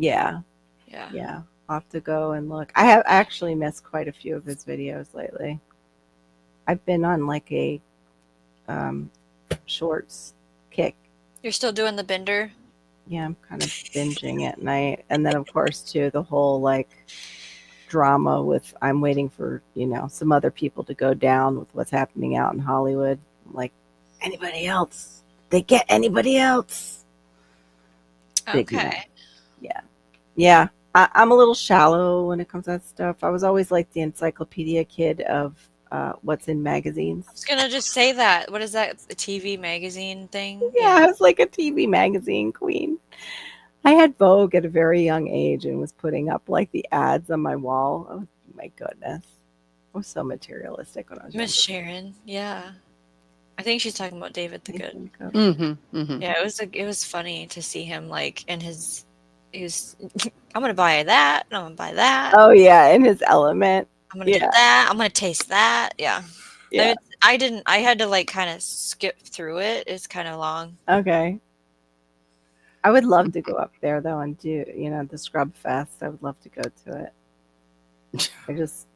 S3: Yeah.
S5: Yeah.
S3: Yeah. I'll have to go and look. I have actually missed quite a few of his videos lately. I've been on like a shorts kick.
S5: You're still doing the bender?
S3: Yeah, I'm kind of binging at night. And then of course too, the whole like drama with I'm waiting for, some other people to go down with what's happening out in Hollywood. I'm like, anybody else? They get anybody else? Big
S5: Okay.
S3: mess. Yeah. Yeah. I'm a little shallow when it comes to that stuff. I was always like the encyclopedia kid of what's in magazines.
S5: I was gonna just say that. What is that? A TV magazine thing?
S3: Yeah, I was like a TV magazine queen. I had Vogue at a very young age and was putting up like the ads on my wall. Oh my goodness. I was so materialistic when I was
S5: Miss
S3: younger.
S5: Sharon. Yeah. I think she's talking about David the Good.
S2: Mm-hmm, mm-hmm.
S5: Yeah, it was funny to see him like in his I'm gonna buy that, and I'm gonna buy that.
S3: Oh yeah, in his element.
S5: I'm gonna do that. I'm gonna taste that. Yeah.
S3: Yeah.
S5: I didn't. I had to like kind of skip through it. It's kind of long.
S3: Okay. I would love to go up there though and do, the Scrub Fest. I would love to go to it. I just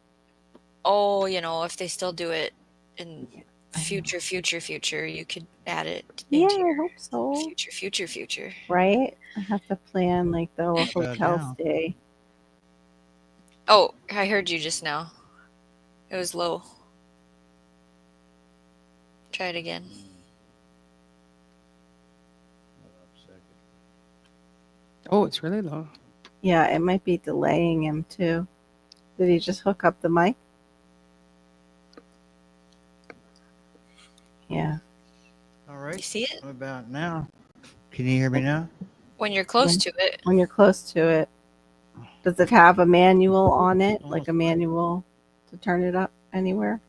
S5: Oh, if they still do it in future, you could add it
S3: yeah,
S5: into
S3: I
S5: your
S3: hope so.
S5: future.
S3: Right? I have to plan like the hotel
S1: down.
S3: stay.
S5: Oh, I heard you just now. It was low. Try it again.
S2: Oh, it's really low.
S3: Yeah, it might be delaying him too. Did he just hook up the mic? Yeah.
S1: All
S5: You
S1: right.
S5: see it?
S1: What about now? Can you hear me now?
S5: When you're close to it.
S3: When you're close to it, does it have a manual on it? Like a manual to turn it up anywhere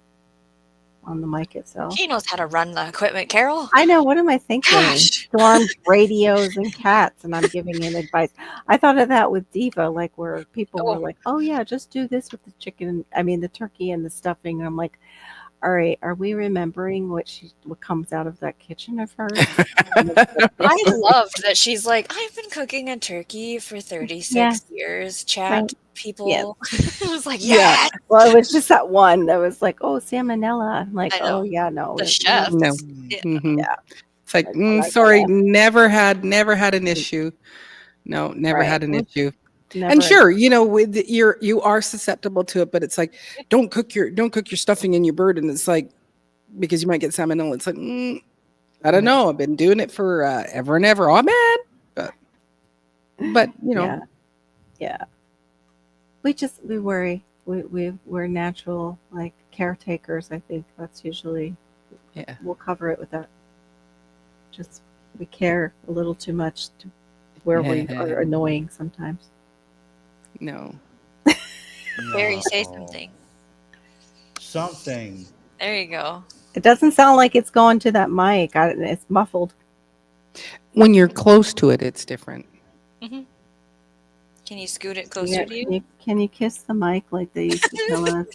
S3: on the mic itself?
S5: He knows how to run the equipment, Carol.
S3: I know. What am I thinking?
S5: Gosh.
S3: Storms, radios, and cats, and I'm giving him advice. I thought of that with Diva, like where people were like, "Oh yeah, just do this with the chicken. I mean, the turkey and the stuffing." And I'm like, "All right, are we remembering what comes out of that kitchen of hers?"
S5: I loved that she's like, I've been cooking a turkey for 36
S3: Yeah.
S5: years. Chat
S3: Right.
S5: people. I was like,
S3: Yeah.
S5: yeah.
S3: Well, it was just that one that was like, "Oh, salmonella." I'm like,
S5: I know.
S3: "Oh yeah, no."
S5: The chef.
S2: No.
S5: Yeah.
S2: Mhm.
S3: Yeah.
S2: It's like,
S3: Like, oh my
S2: sorry,
S3: God.
S2: never had an issue. No, never
S3: Right.
S2: had an issue.
S3: Never.
S2: And sure, with you are susceptible to it, but it's like, don't cook your stuffing in your bird, and it's like because you might get salmonella. It's like, I don't know. I've been doing it for ever and ever. Oh man, but
S3: Yeah. We worry. We're natural like caretakers. I think that's usually we'll cover it with that. Just we care a little too much to where we are annoying sometimes.
S2: No.
S5: Barry, say something.
S1: Something.
S5: There you go.
S3: It doesn't sound like it's going to that mic. It's muffled.
S2: When you're close to it, it's different.
S5: Mm-hmm. Can you scoot it closer to you?
S3: Can you kiss the mic like they used to tell us?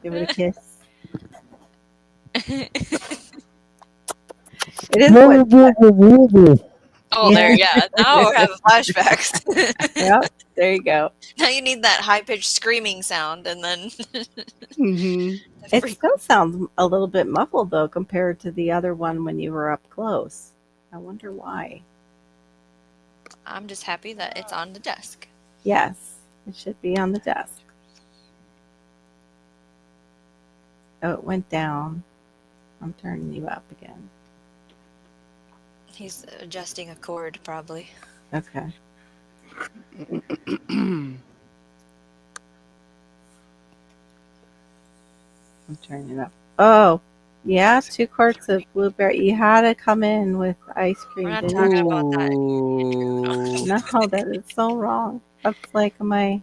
S3: Give it a kiss. It is what.
S5: Oh, there, yeah. Now we're having flashbacks.
S3: Yep, there you go.
S5: Now you need that high pitched screaming sound, and then.
S3: It still sounds a little bit muffled though compared to the other one when you were up close. I wonder why.
S5: I'm just happy that it's on the desk.
S3: Yes, it should be on the desk. Oh, it went down. I'm turning you up again.
S5: He's adjusting a cord, probably.
S3: Okay. I'm turning it up. Oh, yeah, 2 quarts of blueberry. You had to come in with ice cream.
S5: We're not
S3: didn't
S5: talking
S3: you?
S5: about that.
S3: No, that is so wrong. That's like my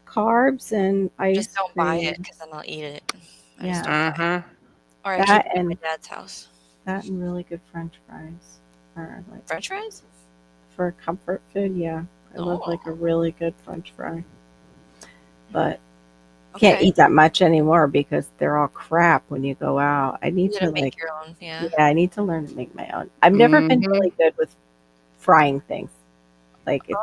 S3: carbs and ice
S5: Just don't
S3: cream.
S5: buy it because then I'll eat it.
S3: Yeah.
S5: Or I
S3: That
S5: keep it at my
S3: and-
S5: dad's house.
S3: That and really good French fries. Or like
S5: French fries?
S3: for comfort food, yeah. I love like a really good French fry. But can't eat that much anymore because they're all crap when you go out. I need
S5: You
S3: to
S5: gotta make
S3: like
S5: your own, yeah.
S3: I need to learn to make my own. I've never been really good with frying things. Like it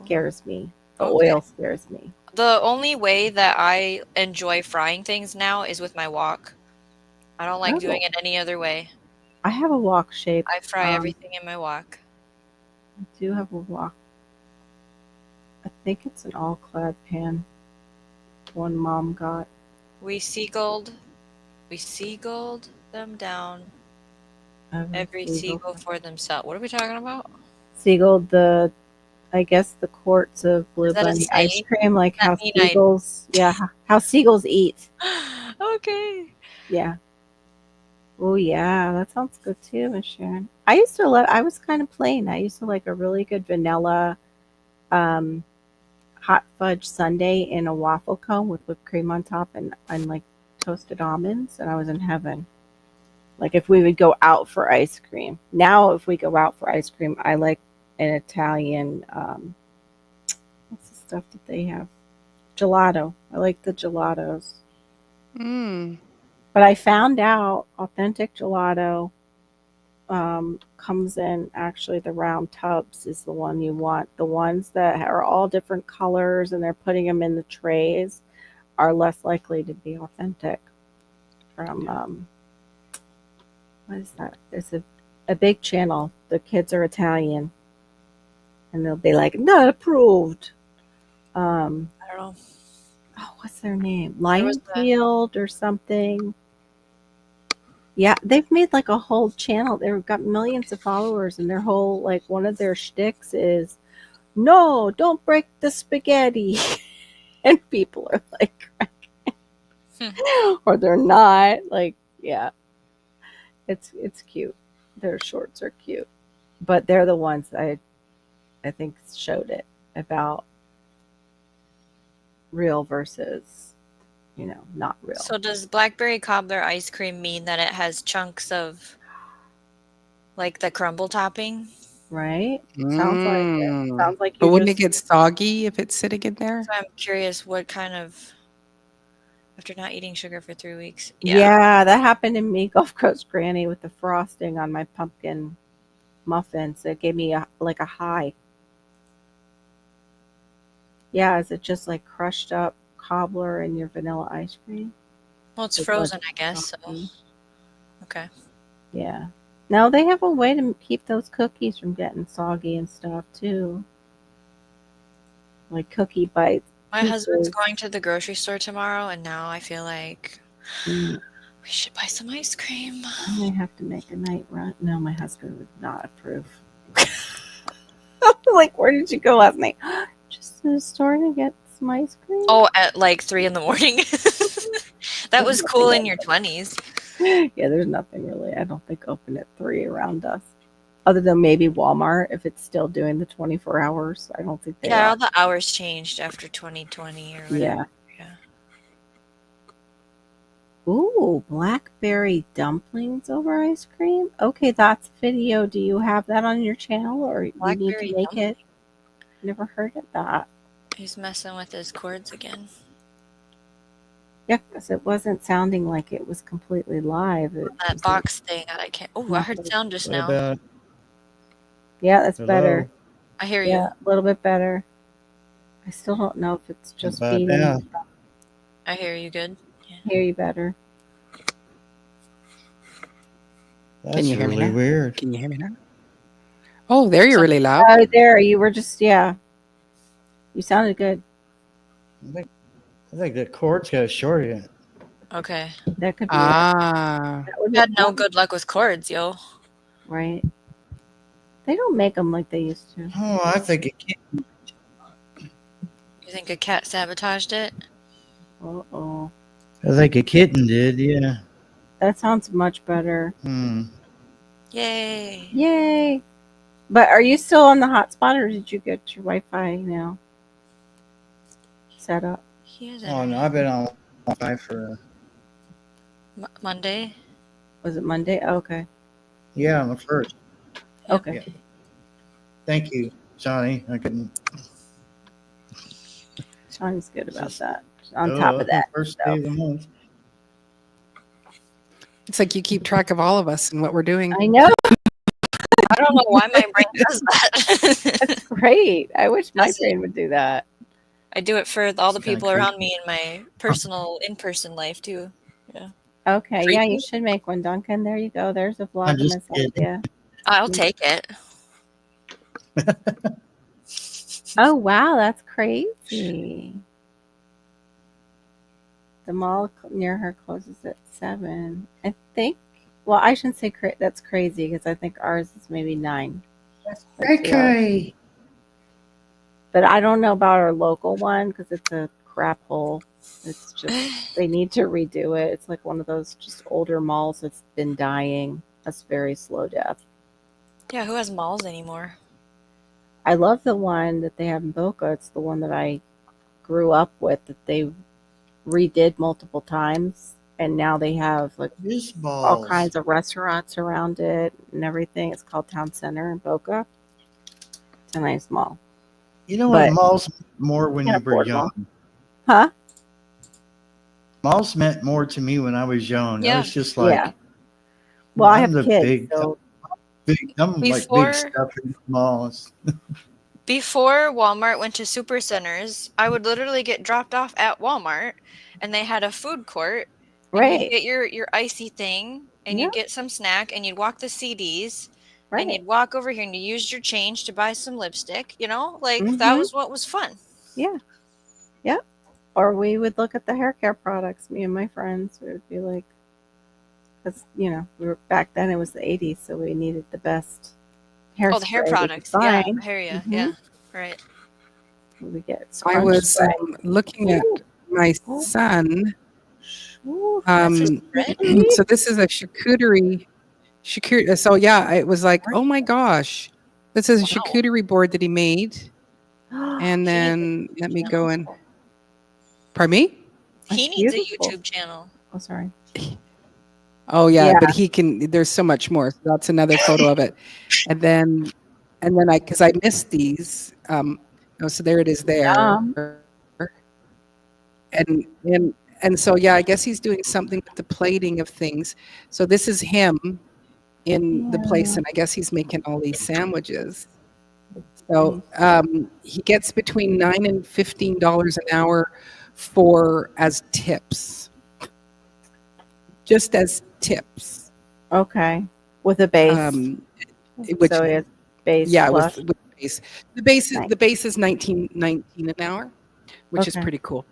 S3: scares me. The oil scares me.
S5: The only way that I enjoy frying things now is with my wok. I don't like doing it any other way.
S3: I have a wok shape.
S5: I fry everything in my wok.
S3: I do have a wok. I think it's an all-clad pan. One mom got.
S5: We seagulled them down. Every seagull for themselves. What are we talking about?
S3: Seagulled I guess the quarts of Blue Bunny ice cream, like how seagulls, how seagulls eat.
S5: Okay.
S3: Yeah. Oh yeah, that sounds good too, Miss Sharon. I was kind of plain. I used to like a really good vanilla hot fudge sundae in a waffle cone with whipped cream on top and like toasted almonds, and I was in heaven. Like if we would go out for ice cream. Now if we go out for ice cream, I like an Italian what's the stuff that they have? Gelato. I like the gelatos.
S2: Mm.
S3: But I found out authentic gelato comes in actually the round tubs is the one you want. The ones that are all different colors and they're putting them in the trays are less likely to be authentic. From what is that? It's a big channel. The kids are Italian, and they'll be like, "Not approved."
S5: I don't know.
S3: Oh, what's their name?
S5: There was
S3: Lionfield or something. Yeah, they've made like a whole channel. They've got millions of followers, and their whole like one of their shticks is, "No, don't break the spaghetti," and people are like, or they're not like, yeah, it's cute. Their shorts are cute, but they're the ones I think showed it about real versus, not real.
S5: So does blackberry cobbler ice cream mean that it has chunks of like the crumble topping?
S3: Right? Sounds like it. Sounds like
S2: But
S3: you
S2: wouldn't it
S3: just
S2: get soggy if it's sitting in there?
S5: So I'm curious what kind of after not eating sugar for 3 weeks.
S3: Yeah, that happened to me, Gulf Coast Granny, with the frosting on my pumpkin muffins. It gave me a high. Yeah, is it just like crushed up cobbler in your vanilla ice cream?
S5: Well, it's
S3: Like
S5: frozen, I guess. So
S3: soggy?
S5: okay.
S3: Yeah. No, they have a way to keep those cookies from getting soggy and stuff too. Like cookie bites.
S5: My husband's
S3: pieces.
S5: going to the grocery store tomorrow, and now I feel like
S3: Mm,
S5: we should buy some ice cream.
S3: I may have to make a night run. No, my husband would not approve. Like, where did you go last night? Just to the store to get some ice cream.
S5: Oh, at like 3 in the morning. That was cool in your 20s.
S3: Yeah, there's nothing really. I don't think open at 3 around us, other than maybe Walmart if it's still doing the 24 hours. I don't think they
S5: Yeah,
S3: are.
S5: all the hours changed after 2020 or whatever.
S3: Yeah.
S5: Yeah.
S3: Ooh, blackberry dumplings over ice cream. Okay, that's video. Do you have that on your channel, or you need
S5: Blackberry
S3: to make
S5: dumpling.
S3: it? Never heard of that.
S5: He's messing with his cords again.
S3: Yeah, because it wasn't sounding like it was completely live. It
S5: That
S3: was
S5: box thing that I can't. Oh, I heard
S3: muffled.
S5: sound just
S9: What
S5: now.
S9: about
S3: Yeah, that's
S9: hello?
S3: better.
S5: I hear
S3: Yeah,
S5: you.
S3: a little bit better. I still don't know if it's
S9: What
S3: just
S9: about
S3: feeding.
S9: now?
S5: I hear you good.
S3: Hear you better.
S9: That's
S2: you hear me
S9: really
S2: now?
S9: weird.
S2: Can you hear me now? Oh, there you're really loud.
S3: Oh, there you were. Just you sounded good.
S9: I think the cord's got shorted.
S5: Okay.
S3: That could be
S2: Ah.
S3: it. That would
S5: I've
S3: be
S5: had no good luck with cords, yo.
S3: right. They don't make them like they used to.
S9: Oh, I think it can't.
S5: You think a cat sabotaged it?
S3: Uh-oh.
S9: I think a kitten did, yeah.
S3: That sounds much better.
S5: Yay.
S3: Yay. But are you still on the hotspot, or did you get your Wi-Fi now set up?
S5: He is
S9: Oh, no, I've been on Wi-Fi for,
S5: Monday.
S3: Was it Monday? Oh, okay.
S9: yeah, on the first.
S3: Okay.
S9: Yeah. Thank you, Johnny. I couldn't.
S3: Sean's good about that. On top of that.
S9: First day of the month.
S2: It's like you keep track of all of us and what we're doing.
S3: I know.
S5: I don't know why my brain does that.
S3: That's great. I wish my
S5: Does it?
S3: brain would do that.
S5: I do it for all the
S9: It's kinda
S5: people around me in my personal in-person life too.
S3: Okay.
S5: Creepy.
S3: Yeah, you should make one, Duncan. There you go. There's a
S9: I'm just
S3: Vlogmas
S9: kidding.
S3: idea.
S5: I'll take it.
S3: Oh, wow. That's crazy. The mall near her closes at 7. I think. Well, I shouldn't say that's crazy because I think ours is maybe 9.
S9: Okay.
S3: But I don't know about our local one because it's a crap hole. It's just, they need to redo it. It's like one of those just older malls that's been dying. That's very slow death.
S5: Yeah, who has malls anymore?
S3: I love the one that they have in Boca. It's the one that I grew up with that they redid multiple times. And now they have like
S9: This
S3: all
S9: balls.
S3: kinds of restaurants around it and everything. It's called Town Center in Boca. It's a nice mall.
S9: You know
S3: but-
S9: what malls more when
S3: Can't
S9: you were
S3: afford 'em all.
S9: young?
S3: Huh?
S9: Smalls meant more to me when I was young. I
S5: Yeah.
S9: was just like,
S3: Yeah. Well, I
S9: I'm
S3: have
S9: the
S3: kids,
S9: big,
S3: so
S9: I'm like big
S5: Before
S9: stuff in Smalls.
S5: before Walmart went to super centers, I would literally get dropped off at Walmart, and they had a food court, and you'd
S3: right.
S5: get your icy thing, and
S3: Yeah.
S5: you'd get some snack, and you'd walk the CDs, and
S3: Right.
S5: you'd walk over here and you used your change to buy some lipstick. Like that
S3: Mhm.
S5: was what was fun.
S3: Yeah. Yeah. Or we would look at the hair care products, me and my friends. We would be like, because, we were back then, it was the 80s, so we needed the best hair
S5: Oh, the hair
S3: spray we could
S5: products. Yeah,
S3: find.
S5: hair, yeah,
S3: Mhm.
S5: yeah, right.
S3: We get
S2: I
S3: scrunch
S2: was
S3: spray.
S2: looking at
S3: Ooh,
S2: my
S3: ooh,
S2: son.
S3: ooh.
S5: That's his
S2: Um,
S5: spread.
S2: so this is a charcuterie. So yeah, it was like, oh my gosh, this is a
S5: Wow.
S2: charcuterie board that he made. And
S5: He
S2: then let me go in. Pardon me?
S5: He
S3: That's
S5: needs a
S3: beautiful.
S5: YouTube channel.
S3: Oh, sorry.
S2: Oh yeah,
S3: Yeah.
S2: but he can. There's so much more. So that's another photo of it. And then because I missed these. So there it is there. And so yeah, I guess he's doing something with the plating of things. So this is him in the place, and I guess he's making all these sandwiches. So he gets between $9 and $15 an hour as tips, just as tips.
S3: Okay. With a base.
S2: Which,
S3: so it's base
S2: yeah,
S3: plus.
S2: with base. The base is
S3: Nice.
S2: the base is 19 an hour, which is
S3: Okay.
S2: pretty cool.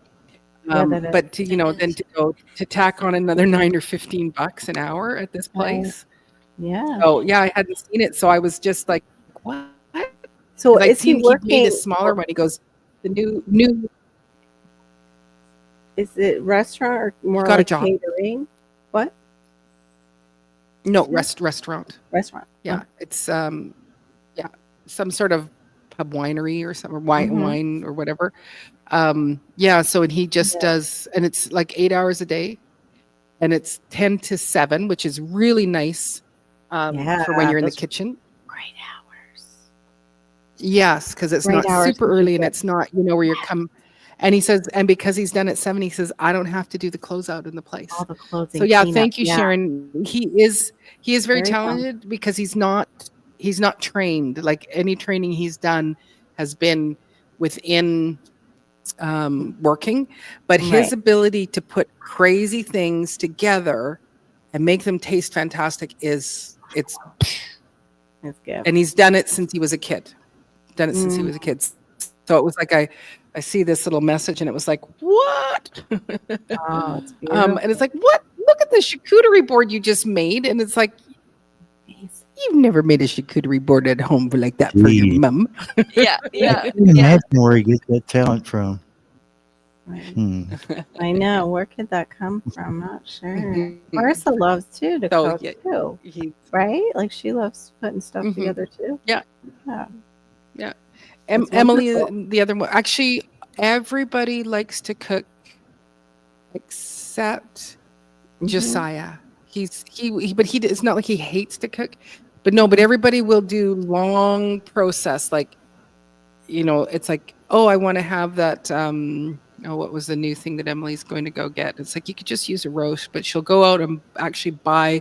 S3: Yeah, that
S2: But
S3: is.
S2: then to go to tack on another $9 or $15 an hour at this
S3: Right.
S2: place.
S3: Yeah.
S2: Oh yeah, I hadn't seen it, so I was just like, what?
S3: So
S2: 'Cause I'd
S3: is he
S2: seen he made
S3: working?
S2: a smaller one. He goes, the new.
S3: Is it restaurant or more
S2: got a
S3: like
S2: job.
S3: catering? What?
S2: No, restaurant.
S3: Restaurant.
S2: Yeah,
S3: Oh.
S2: it's some sort of pub winery or something, wine or whatever. Yeah, so and he just does, and it's like 8 hours a day, and it's 10 to 7, which is really nice for when you're in the
S3: those are
S2: kitchen.
S3: great hours.
S2: Yes, because it's
S3: Great
S2: not
S3: hours
S2: super
S3: would be
S2: early, and
S3: good.
S2: it's not where you're come. And he says, and because he's done it 7, he says, I don't have to do the closeout in the place.
S3: All the clothing.
S2: So yeah,
S3: cleanup.
S2: thank you,
S3: Yeah.
S2: Sharon. He is very
S3: Very
S2: talented because he's not trained. Like any training he's done has been within working, but his
S3: Right.
S2: ability to put crazy things together and make them taste fantastic it's
S3: It's good.
S2: and he's done it since he was a kid. Since he
S3: Mm.
S2: was a kid. So it was like I see this little message and it was like, what?
S3: Oh, it's beautiful.
S2: And it's like, what? Look at the charcuterie board you just made. And it's like, you've never made a charcuterie board at home like that for your
S9: Gee.
S2: mom.
S5: Yeah,
S9: I
S5: yeah,
S9: can't
S5: yeah.
S9: imagine where he gets that talent from.
S3: Right. I know. Where could that come from? Not sure. Marissa loves too to
S2: So,
S3: cook
S2: yeah,
S3: too, right? Like she loves putting stuff
S2: Mhm.
S3: together too.
S2: Yeah.
S3: Yeah.
S2: Yeah.
S3: That's
S2: Emily,
S3: wonderful.
S2: the other one. Actually, everybody likes to cook except
S3: Mhm.
S2: Josiah. But it's not like he hates to cook. But no, but everybody will do long process. Like, it's like, oh, I want to have that. What was the new thing that Emily's going to go get? It's like you could just use a roast, but she'll go out and actually buy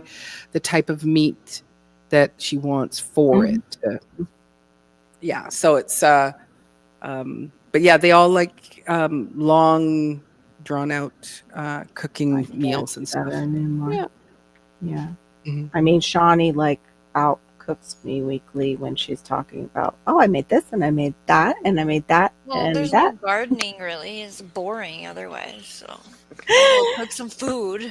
S2: the type of meat that she wants for
S3: Mhm.
S2: it. Yeah, so it's but yeah, they all like long, drawn out cooking meals and stuff.
S3: Better and more.
S2: Yeah.
S3: Yeah.
S2: Mhm.
S3: I mean, Shawnee out cooks me weekly when she's talking about, oh, I made this and I made that and I made that
S5: Well,
S3: and
S5: there's
S3: that.
S5: no gardening really. It's boring otherwise. So we'll cook some food.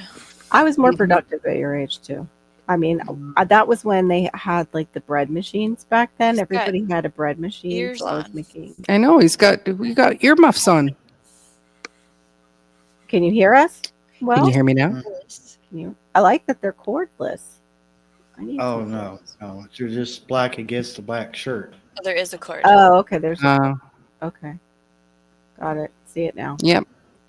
S3: I was more
S2: Mhm.
S3: productive at your age too. I mean, that was when they had like the bread machines back then.
S5: He's got
S3: Everybody had a bread machine,
S5: ears
S3: so I was
S5: on.
S3: making.
S2: I know we got earmuffs on.
S3: Can you hear us? Well,
S2: Can you hear me now?
S3: Can you? I like that they're cordless. I need
S9: Oh
S3: some
S9: no,
S3: of those.
S9: no, you're just black against the black shirt.
S5: Oh, there is a cord.
S3: Oh, okay. There's
S2: Uh,
S3: okay. Got it. See it now.
S2: yep.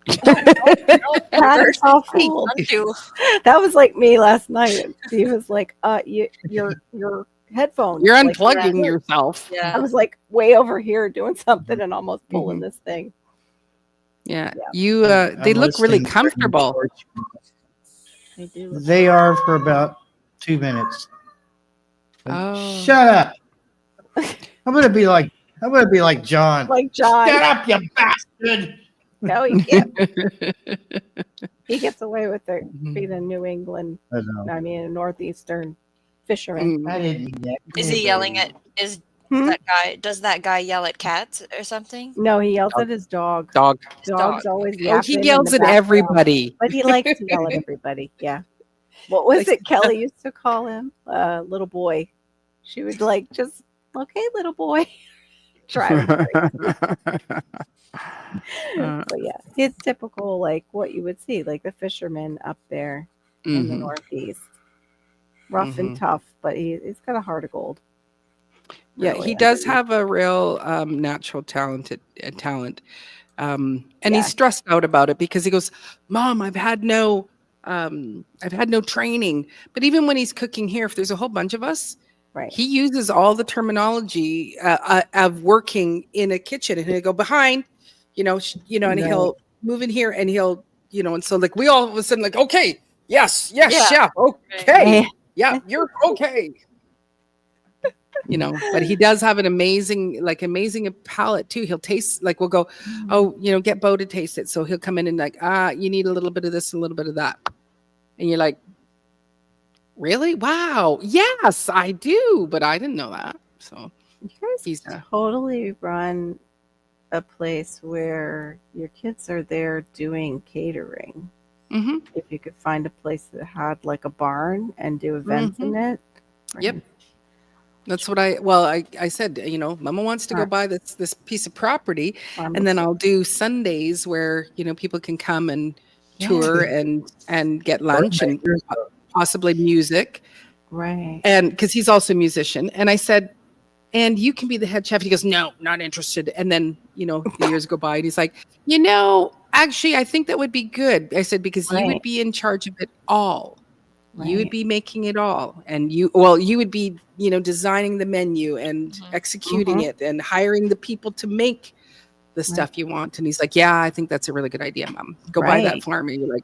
S3: Pat is all fooled.
S5: Undo.
S3: That was like me last night. Steve was like, your headphones.
S2: You're
S3: like,
S2: unplugging
S3: right.
S2: yourself.
S3: I
S5: Yeah.
S3: was like way over here doing something and almost pulling this thing.
S2: Yeah.
S3: Yeah.
S2: You they
S9: I'm
S2: look really
S9: listening to
S2: comfortable.
S9: George.
S3: They do. Look
S9: They are for about 2 minutes.
S2: Oh.
S9: Shut up! I'm gonna be like John.
S3: like John.
S9: Shut up, you bastard!
S3: No, he can't. He gets away with it being a New England,
S9: I know.
S3: I mean, a Northeastern fisherman.
S2: Mm.
S9: I didn't mean that.
S5: Is he yelling at is
S3: Hmm?
S5: that guy? Does that guy yell at cats or something?
S3: No, he yells at his dog.
S2: Dog.
S5: His
S3: Dog's
S5: dog.
S3: always
S2: Oh,
S3: yapping
S2: he
S3: in
S2: yells
S3: the
S2: at
S3: background,
S2: everybody.
S3: but he likes to yell at everybody. Yeah. What was
S2: Likes
S3: it Kelly used to call him? Little boy. She would like just, okay, little boy. Drive him crazy. But yeah, it's typical like what you would see, like the fishermen up there in the
S2: Mhm.
S3: Northeast. Rough and tough, but he's got a heart of gold.
S2: Yeah,
S3: Really.
S2: he does have a real natural talent. And
S3: Yeah.
S2: he's stressed out about it because he goes, "Mom, I've had no training." But even when he's cooking here, if there's a whole bunch of us,
S3: Right.
S2: he uses all the terminology of working in a kitchen, and he'll go behind, and
S3: Right.
S2: he'll move in here, and he'll, and so like we all of a sudden like, okay, yes,
S5: Yeah.
S2: chef, okay,
S3: Right.
S2: yeah, you're okay. But he does have an amazing palate too. He'll taste, like we'll go, oh, get Bo to taste it. So he'll come in and like, you need a little bit of this, a little bit of that. And you're like, really? Wow. Yes, I do. But I didn't know that. So
S3: You guys
S2: he's
S3: totally run a place where your kids are there doing catering.
S2: Mhm.
S3: If you could find a place that had like a barn and do events in it.
S2: Yep. That's what I said, Mama wants to go buy this piece of property, and then I'll do Sundays where, people can come and tour and get lunch and possibly music.
S3: Right.
S2: And because he's also a musician. And I said, and you can be the head chef. He goes, no, not interested. And then, the years go by and he's like, actually, I think that would be good. I said, because you would be in charge of it all. You would be making it all. And you would be, designing the menu and executing it and hiring the people to make the stuff you want. And he's like, yeah, I think that's a really good idea, Mom. Go buy that farm. And you're like,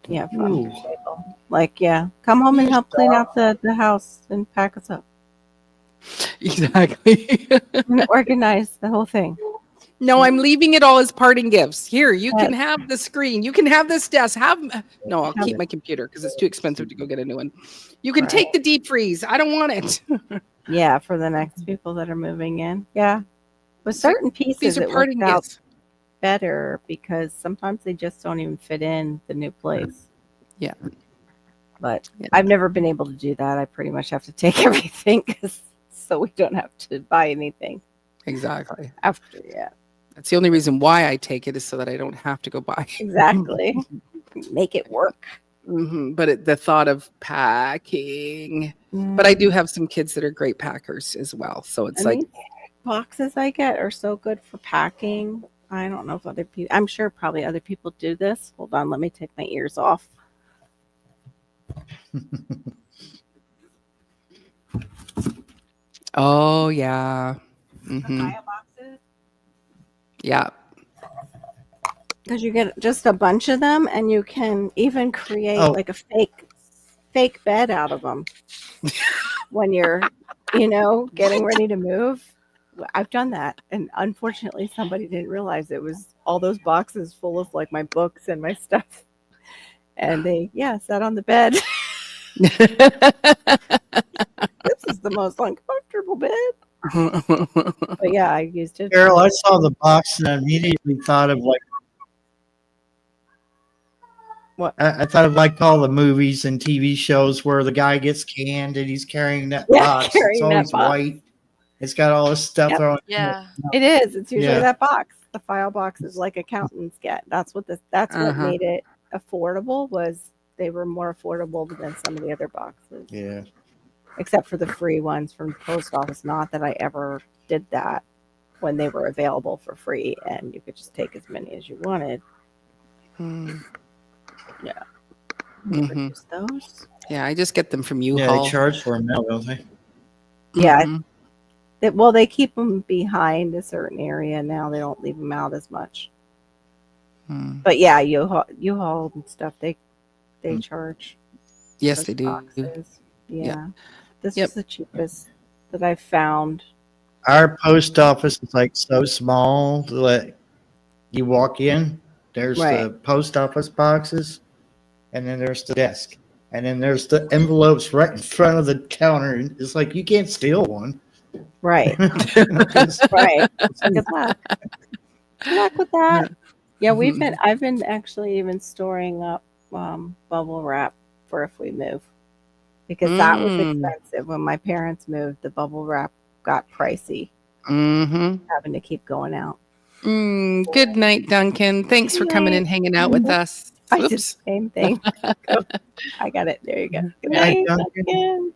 S3: yeah, farm to table. Like, yeah, come home and help clean out the house and pack us up.
S2: Exactly.
S3: And organize the whole thing.
S2: No, I'm leaving it all as parting gifts. Here, you can have the screen. You can have this desk. No, I'll keep my computer because it's too expensive to go get a new one. You can take the deep freeze. I don't want it.
S3: Yeah, for the next people that are moving in. Yeah. With certain pieces,
S2: These are
S3: it
S2: parting
S3: works out
S2: gifts.
S3: better because sometimes they just don't even fit in the new place.
S2: Yeah.
S3: But I've never been able to do that. I pretty much have to take everything so we don't have to buy anything.
S2: Exactly.
S3: After, yeah.
S2: That's the only reason why I take it is so that I don't have to go buy.
S3: Exactly. Make it work.
S2: But the thought of packing. But I do have some kids that are great packers as well. So it's like
S3: these boxes I get are so good for packing. I don't know if other people, I'm sure probably other people do this. Hold on, let me take my ears off.
S2: oh yeah.
S3: Boxes.
S2: Yeah.
S3: Because you get just a bunch of them and you can even create like a fake bed out of them when you're, getting ready to move. I've done that. And unfortunately, somebody didn't realize it was all those boxes full of like my books and my stuff. And they, sat on the bed. This is the most uncomfortable bed. But yeah, I used it.
S6: Carol, I saw the box and I immediately thought of like
S3: what
S6: I thought of like all the movies and TV shows where the guy gets canned and he's carrying that box. It's always white. It's got all this stuff thrown.
S5: Yeah,
S3: it is. It's usually that box. The file box is like accountants get. That's what what made it affordable. Was they were more affordable than some of the other boxes.
S6: Yeah.
S3: Except for the free ones from the post office. Not that I ever did that when they were available for free and you could just take as many as you wanted. Yeah. Use those.
S2: Yeah, I just get them from U-Haul.
S6: Yeah, they charge for them now, don't they?
S3: Yeah. They keep them behind a certain area now. They don't leave them out as much. But yeah, U-Haul and stuff, they charge
S2: Yes,
S3: those
S2: they do.
S3: boxes. Yeah. This
S2: Yep.
S3: was the cheapest that I found.
S9: Our post office is like so small that you walk in, there's
S3: Right.
S9: the post office boxes, and then there's the desk. And then there's the envelopes right in front of the counter. And it's like you can't steal one.
S3: Right. Right. Good luck. Good luck with that. Yeah, I've been actually even storing up bubble wrap for if we move. Because that was expensive. When my parents moved, the bubble wrap got pricey. Having to keep going out.
S2: Good night, Duncan. Thanks for coming and hanging out with us.
S3: I did the
S2: Oops.
S3: same thing. I got it. There you go. Good
S9: Night,
S3: night,
S9: Duncan.
S3: Duncan.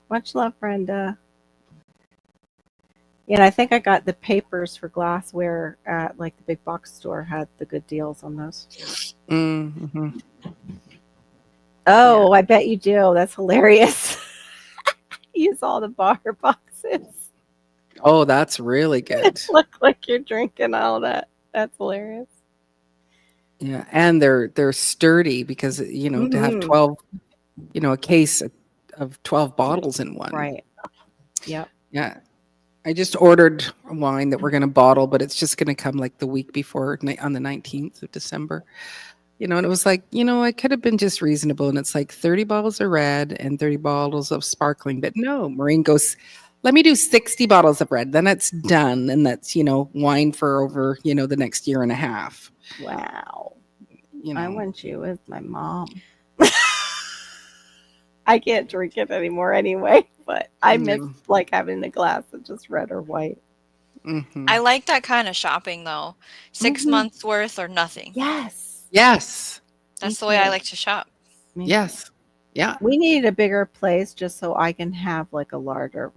S3: Much love, Brenda. Yeah, and I think I got the papers for glassware at like the big box store had the good deals on those. Oh, I bet you do. That's hilarious. Use all the bar boxes.
S2: Oh, that's really good.
S3: Look like you're drinking all that. That's hilarious.
S2: Yeah, and they're sturdy because to have 12, a case of 12 bottles in one.
S3: Right. Yep.
S2: Yeah. I just ordered a wine that we're going to bottle, but it's just going to come like the week before on the 19th of December. And it was like, I could have been just reasonable. And it's like 30 bottles of red and 30 bottles of sparkling. But no, Maureen goes, let me do 60 bottles of red. Then it's done. And that's, wine for over, the next year and a half.
S3: Wow. I want you with my mom. I can't drink it anymore anyway, but I miss like having a glass of just red or white.
S5: I like that kind of shopping though. 6 months worth or nothing.
S3: Yes.
S2: Yes.
S5: That's the way I like to shop.
S2: Yes. Yeah.
S3: We need a bigger place just so I can have like a larger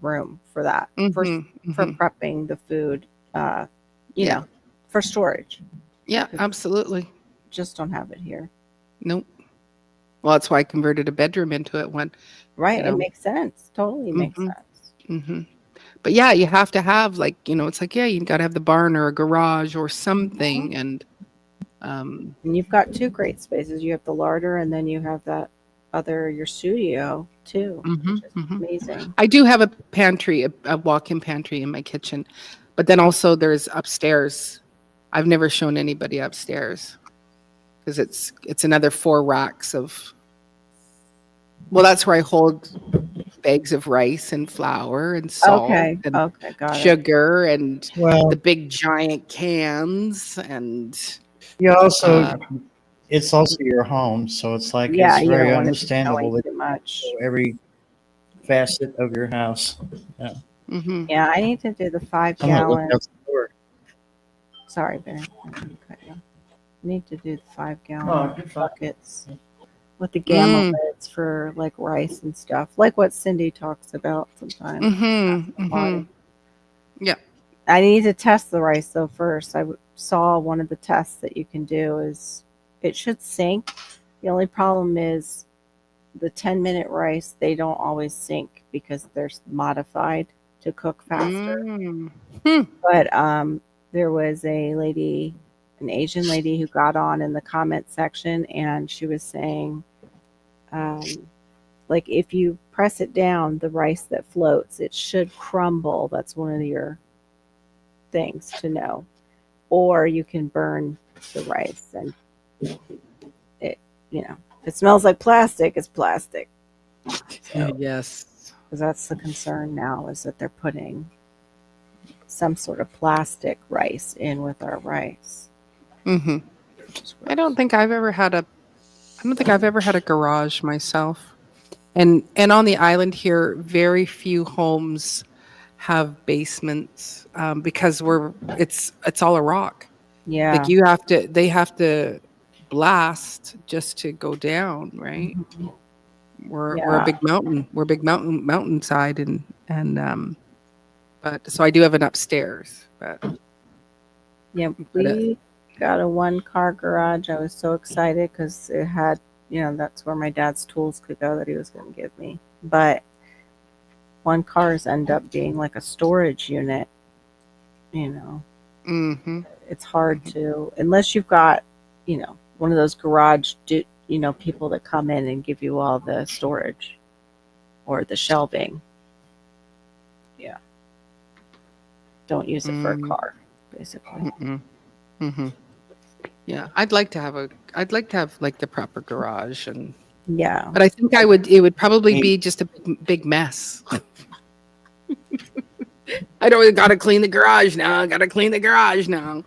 S3: room for that. For prepping the food, for storage.
S2: Yeah, absolutely.
S3: Just don't have it here.
S2: Nope. Well, that's why I converted a bedroom into it when.
S3: Right. It makes sense. Totally makes sense.
S2: But yeah, you have to have it's like, you got to have the barn or a garage or something. And
S3: you've got two great spaces. You have the larder and then you have that your studio too. Which is amazing.
S2: I do have a pantry, a walk-in pantry in my kitchen, but then also there's upstairs. I've never shown anybody upstairs because it's another 4 racks of. Well, that's where I hold bags of rice and flour and salt and
S3: got
S2: sugar and the big giant cans and.
S9: You also, it's also your home, so it's like it's very understandable that
S3: much.
S9: Every facet of your house. Yeah.
S3: Yeah, I need to do the 5 gallon. Sorry, Barry. I need to do the 5 gallon buckets with the gamma lids for like rice and stuff, like what Cindy talks about sometimes.
S2: Yeah.
S3: I need to test the rice though first. I saw one of the tests that you can do is it should sink. The only problem is the 10-minute rice, they don't always sink because they're modified to cook faster. But there was an Asian lady who got on in the comment section and she was saying, like if you press it down, the rice that floats, it should crumble. That's one of your things to know. Or you can burn the rice and it, if it smells like plastic, it's plastic. So,
S2: yes.
S3: Because that's the concern now is that they're putting some sort of plastic rice in with our rice.
S2: I don't think I've ever had a garage myself. And on the island here, very few homes have basements because it's all a rock.
S3: Yeah.
S2: Like they have to blast just to go down, right? We're a big mountain. We're a big mountainside and but so I do have an upstairs, but
S3: yeah, we got a 1-car garage. I was so excited because it had, that's where my dad's tools could go that he was going to give me. But 1 cars end up being like a storage unit,
S2: Mm-hmm.
S3: It's hard to, unless you've got, one of those garage, people that come in and give you all the storage or the shelving. Yeah. Don't use it for a car, basically.
S2: Mm-mm. Mm-hmm. Yeah, I'd like to have like the proper garage,
S3: Yeah.
S2: but I think it would probably be just a big mess. I don't got to clean the garage now. Got to clean the garage now.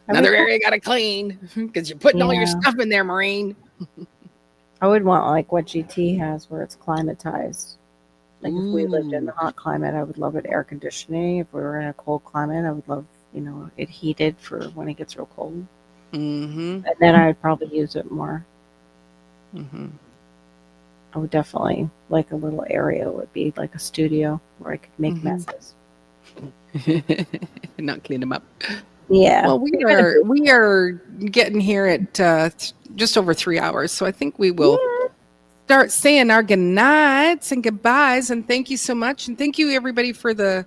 S2: Another area got to clean because you're putting all your
S3: Yeah.
S2: stuff in there, Maureen.
S3: I would want like what GT has where it's climatized. Like if we lived in the hot climate, I would love it air conditioning. If we were in a cold climate, I would love, it heated for when it gets real cold.
S2: Mm-hmm.
S3: And then I would probably use it more.
S2: Mm-hmm.
S3: I would definitely like a little area would be like a studio where I could make messes.
S2: Not clean them up.
S3: Yeah.
S2: Well, we are getting here at just over 3 hours, so I think we will start saying our good nights and goodbyes. And thank you so much, and thank you everybody for the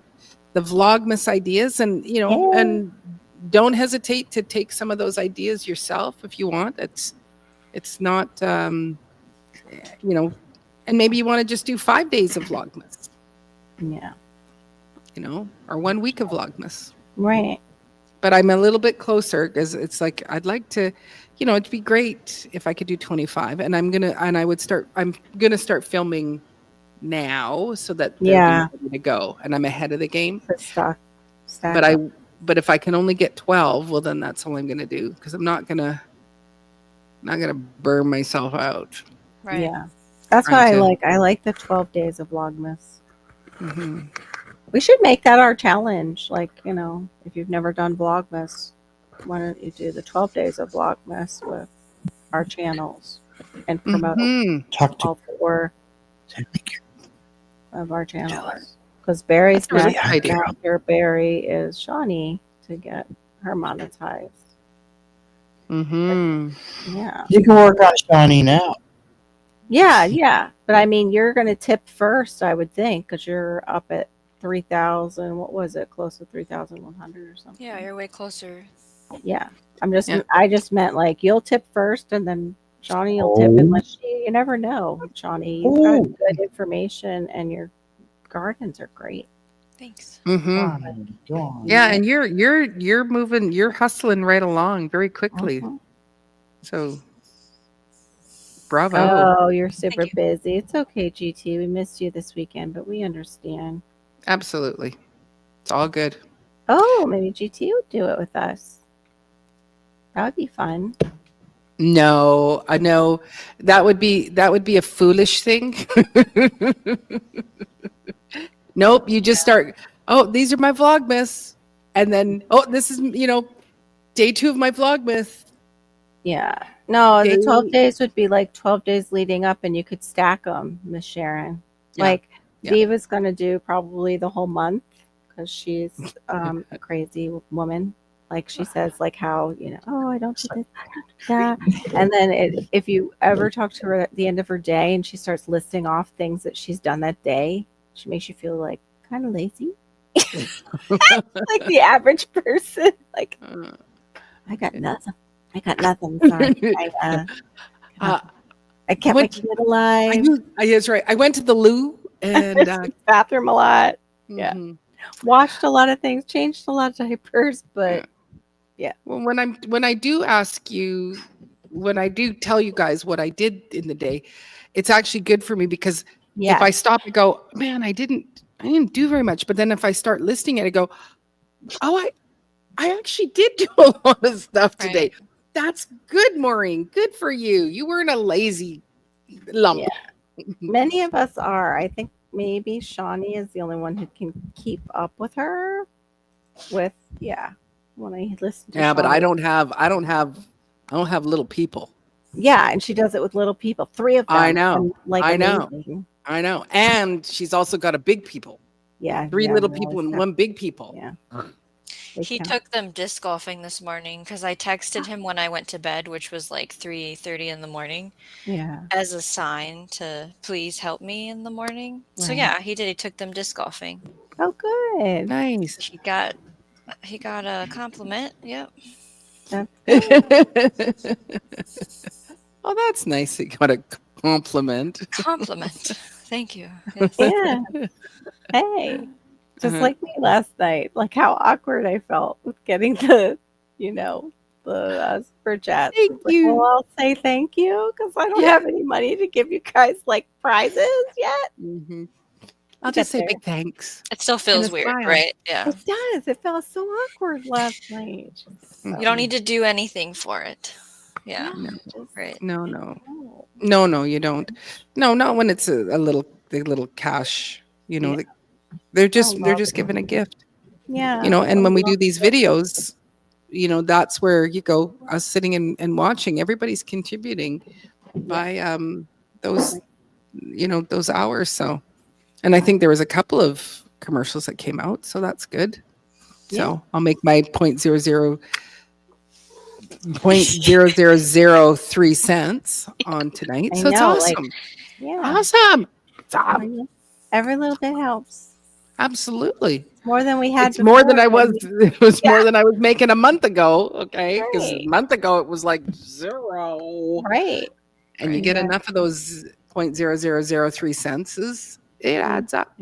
S2: Vlogmas ideas, and and don't hesitate to take some of those ideas yourself if you want. It's not and maybe you want to just do 5 days of Vlogmas.
S3: Yeah.
S2: Or 1 week of Vlogmas.
S3: Right.
S2: But I'm a little bit closer because it's like I'd like to, it'd be great if I could do 25. And I'm gonna start filming now so that they're ready to go, and I'm ahead of the game.
S3: Stack
S2: But if I can only get 12, well then that's all I'm gonna do, because I'm not gonna burn myself out.
S5: Right.
S3: Yeah. That's what I like. I like the 12 days of Vlogmas.
S2: Mm-hmm.
S3: We should make that our challenge. Like, if you've never done Vlogmas, why don't you do the 12 days of Vlogmas with our channels and promote all 4 of our channels? Because Barry's
S2: really
S3: next
S2: idea.
S3: after Barry is Shawnee to get her monetized.
S2: Mm-hmm.
S3: Yeah.
S9: You can work on Shawnee now.
S3: Yeah. But I mean, you're going to tip first, I would think, because you're up at 3,000. What was it? Close to 3,100 or something.
S5: Yeah, you're way closer.
S3: Yeah. I just meant like you'll tip first and then Shawnee will tip unless you never know, Shawnee. You've got good information and your gardens are great.
S5: Thanks.
S2: Mm-hmm. Yeah, and you're moving, you're hustling right along very quickly. So bravo.
S3: Oh, you're super busy. It's okay, GT. We missed you this weekend, but we understand.
S2: Absolutely. It's all good.
S3: Oh, maybe GT would do it with us. That would be fun.
S2: No, I know that would be a foolish thing. Nope, you just start, these are my Vlogmas. And then, this is, day 2 of my Vlogmas.
S3: Yeah. No, the 12 days would be like 12 days leading up and you could stack them, Miss Sharon. Yeah. Like Diva's going to do probably the whole month because she's a crazy woman. Like she says, like how, I don't do this, I don't do that. And then if you ever talk to her at the end of her day and she starts listing off things that she's done that day, she makes you feel like kind of lazy. Like the average person. Like, I got nothing. Sorry. I kept my kid alive.
S2: That's right. I went to the loo and
S3: bathroom a lot.
S2: Mm-hmm.
S3: Yeah. Watched a lot of things, changed a lot of diapers, but yeah.
S2: Well, when I do tell you guys what I did in the day, it's actually good for me because if I stop and go, man, I didn't do very much. But then if I start listing it, I go, I actually did do a lot of stuff today. Right. That's good, Maureen. Good for you. You weren't a lazy lump.
S3: Yeah. Many of us are. I think maybe Shawnee is the only one who can keep up with her. When I listen to
S2: Shawnee. But I don't have little people.
S3: Yeah, and she does it with little people. 3 of them.
S2: I know.
S3: Amazing.
S2: I know. And she's also got a big people.
S3: Yeah.
S2: 3 little people and 1 big people.
S3: Yeah.
S5: He took them disc golfing this morning because I texted him when I went to bed, which was like 3:30 in the morning.
S3: Yeah.
S5: As a sign to please help me in the morning. Right. So yeah, he did. He took them disc golfing.
S3: Oh, good.
S2: Nice.
S5: He got He got a compliment. Yep.
S2: Oh, that's nice. He got a compliment.
S5: Compliment. Thank you. Yes.
S3: Yeah. Hey, just
S2: Uh-huh.
S3: like me last night. Like how awkward I felt with getting the, super chats.
S2: Thank
S3: It's like,
S2: you.
S3: well, I'll say thank you because I don't
S2: Yeah.
S3: have any money to give you guys like prizes yet.
S2: Mm-hmm. I'll
S3: Get
S2: just say
S3: there.
S2: big thanks.
S5: It still feels
S2: a
S5: weird,
S2: smile.
S5: right? Yeah.
S3: It does. It felt so awkward last night.
S2: You
S5: You don't need to do anything for it. Yeah.
S2: No.
S3: Just,
S5: Right.
S2: No,
S3: no.
S2: no, you don't. No, not when it's a little cash.
S3: Yeah.
S2: They're
S3: I
S2: just
S3: love it.
S2: giving a gift.
S3: Yeah.
S2: And
S3: I
S2: when we
S3: love
S2: do these
S3: it.
S2: videos, that's where you go. Us sitting and watching. Everybody's contributing by those those hours. So, and I think there was a couple of commercials that came out, so that's good. So I'll make my 0.0003 cents on tonight.
S3: I
S2: So it's
S3: know,
S2: awesome.
S3: Yeah.
S2: Awesome. It's awesome.
S3: Every little bit helps.
S2: Absolutely.
S3: It's more than we had
S2: It's more than
S3: before,
S2: I was. It was more
S3: Yeah.
S2: than I was making a month ago. Okay, because a
S3: Right.
S2: month ago it was like 0.
S3: Right.
S2: And you get enough of those 0.0003 cents, it adds up.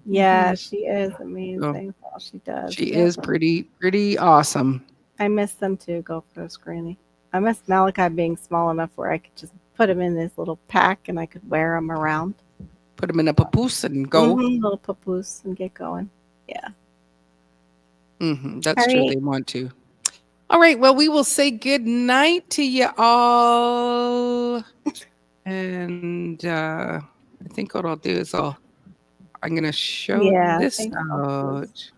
S3: Yeah,
S2: Mhm.
S3: she is amazing.
S2: So,
S3: That's all she does.
S2: She
S3: Yeah.
S2: is pretty awesome.
S3: I miss them too, GoPros, Granny. I miss Malachi being small enough where I could just put him in this little pack and I could wear him around.
S2: Put them in a papoose and go.
S3: Little papoose and get going. Yeah.
S2: That's
S3: All
S2: true.
S3: right.
S2: They want to. All right. Well, we will say good night to you all. And I think what I'll do is I'm going to show this
S3: thanks,
S2: out.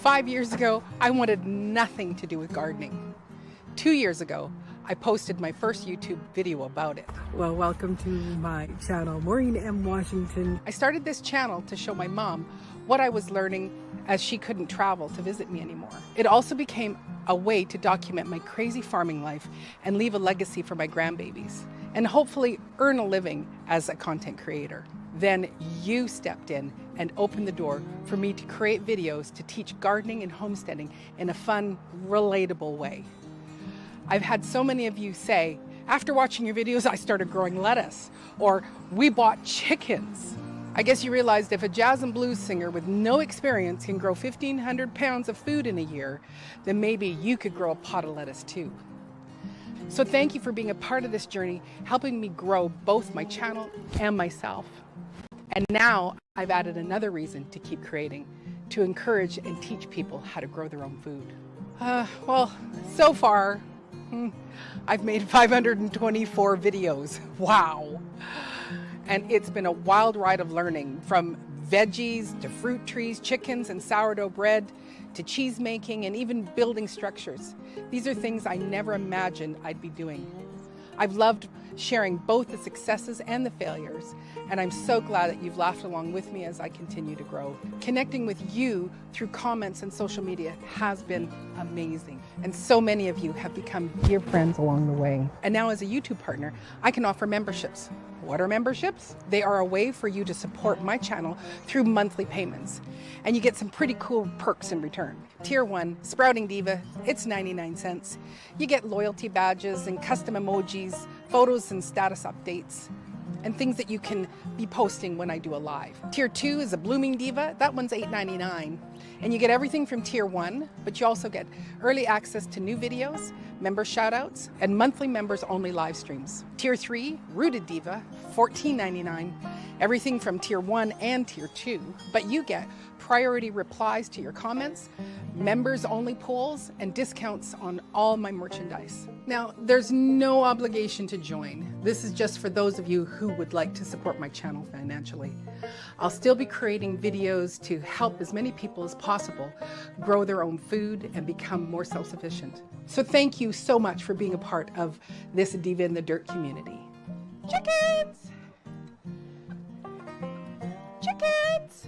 S2: 5 years ago, I wanted nothing to do with gardening. 2 years ago, I posted my first YouTube video about it.
S10: Well, welcome to my channel, Maureen M. Washington.
S2: I started this channel to show my mom what I was learning as she couldn't travel to visit me anymore. It also became a way to document my crazy farming life and leave a legacy for my grandbabies, and hopefully earn a living as a content creator. Then you stepped in and opened the door for me to create videos to teach gardening and homesteading in a fun, relatable way. I've had so many of you say, after watching your videos, I started growing lettuce, or we bought chickens. I guess you realized if a jazz and blues singer with no experience can grow 1,500 pounds of food in a year, then maybe you could grow a pot of lettuce too. So thank you for being a part of this journey, helping me grow both my channel and myself. And now I've added another reason to keep creating, to encourage and teach people how to grow their own food. Well, so far, I've made 524 videos. Wow. And it's been a wild ride of learning, from veggies to fruit trees, chickens and sourdough bread, to cheese making and even building structures. These are things I never imagined I'd be doing. I've loved sharing both the successes and the failures, and I'm so glad that you've laughed along with me as I continue to grow. Connecting with you through comments and social media has been amazing, and so many of you have become dear friends along the way. And now as a YouTube partner, I can offer memberships. What are memberships? They are a way for you to support my channel through monthly payments, and you get some pretty cool perks in return. Tier 1, Sprouting Diva, it's 99 cents. You get loyalty badges and custom emojis, photos and status updates, and things that you can be posting when I do a live. Tier 2 is a Blooming Diva. That one's $8.99. And you get everything from Tier 1, but you also get early access to new videos, member shoutouts, and monthly members only live streams. Tier 3, Rooted Diva, $14.99. Everything from Tier 1 and Tier 2, but you get priority replies to your comments, members only polls, and discounts on all my merchandise. Now, there's no obligation to join. This is just for those of you who would like to support my channel financially. I'll still be creating videos to help as many people as possible grow their own food and become more self-sufficient. So thank you so much for being a part of this Diva in the Dirt community. Chickens! Chickens!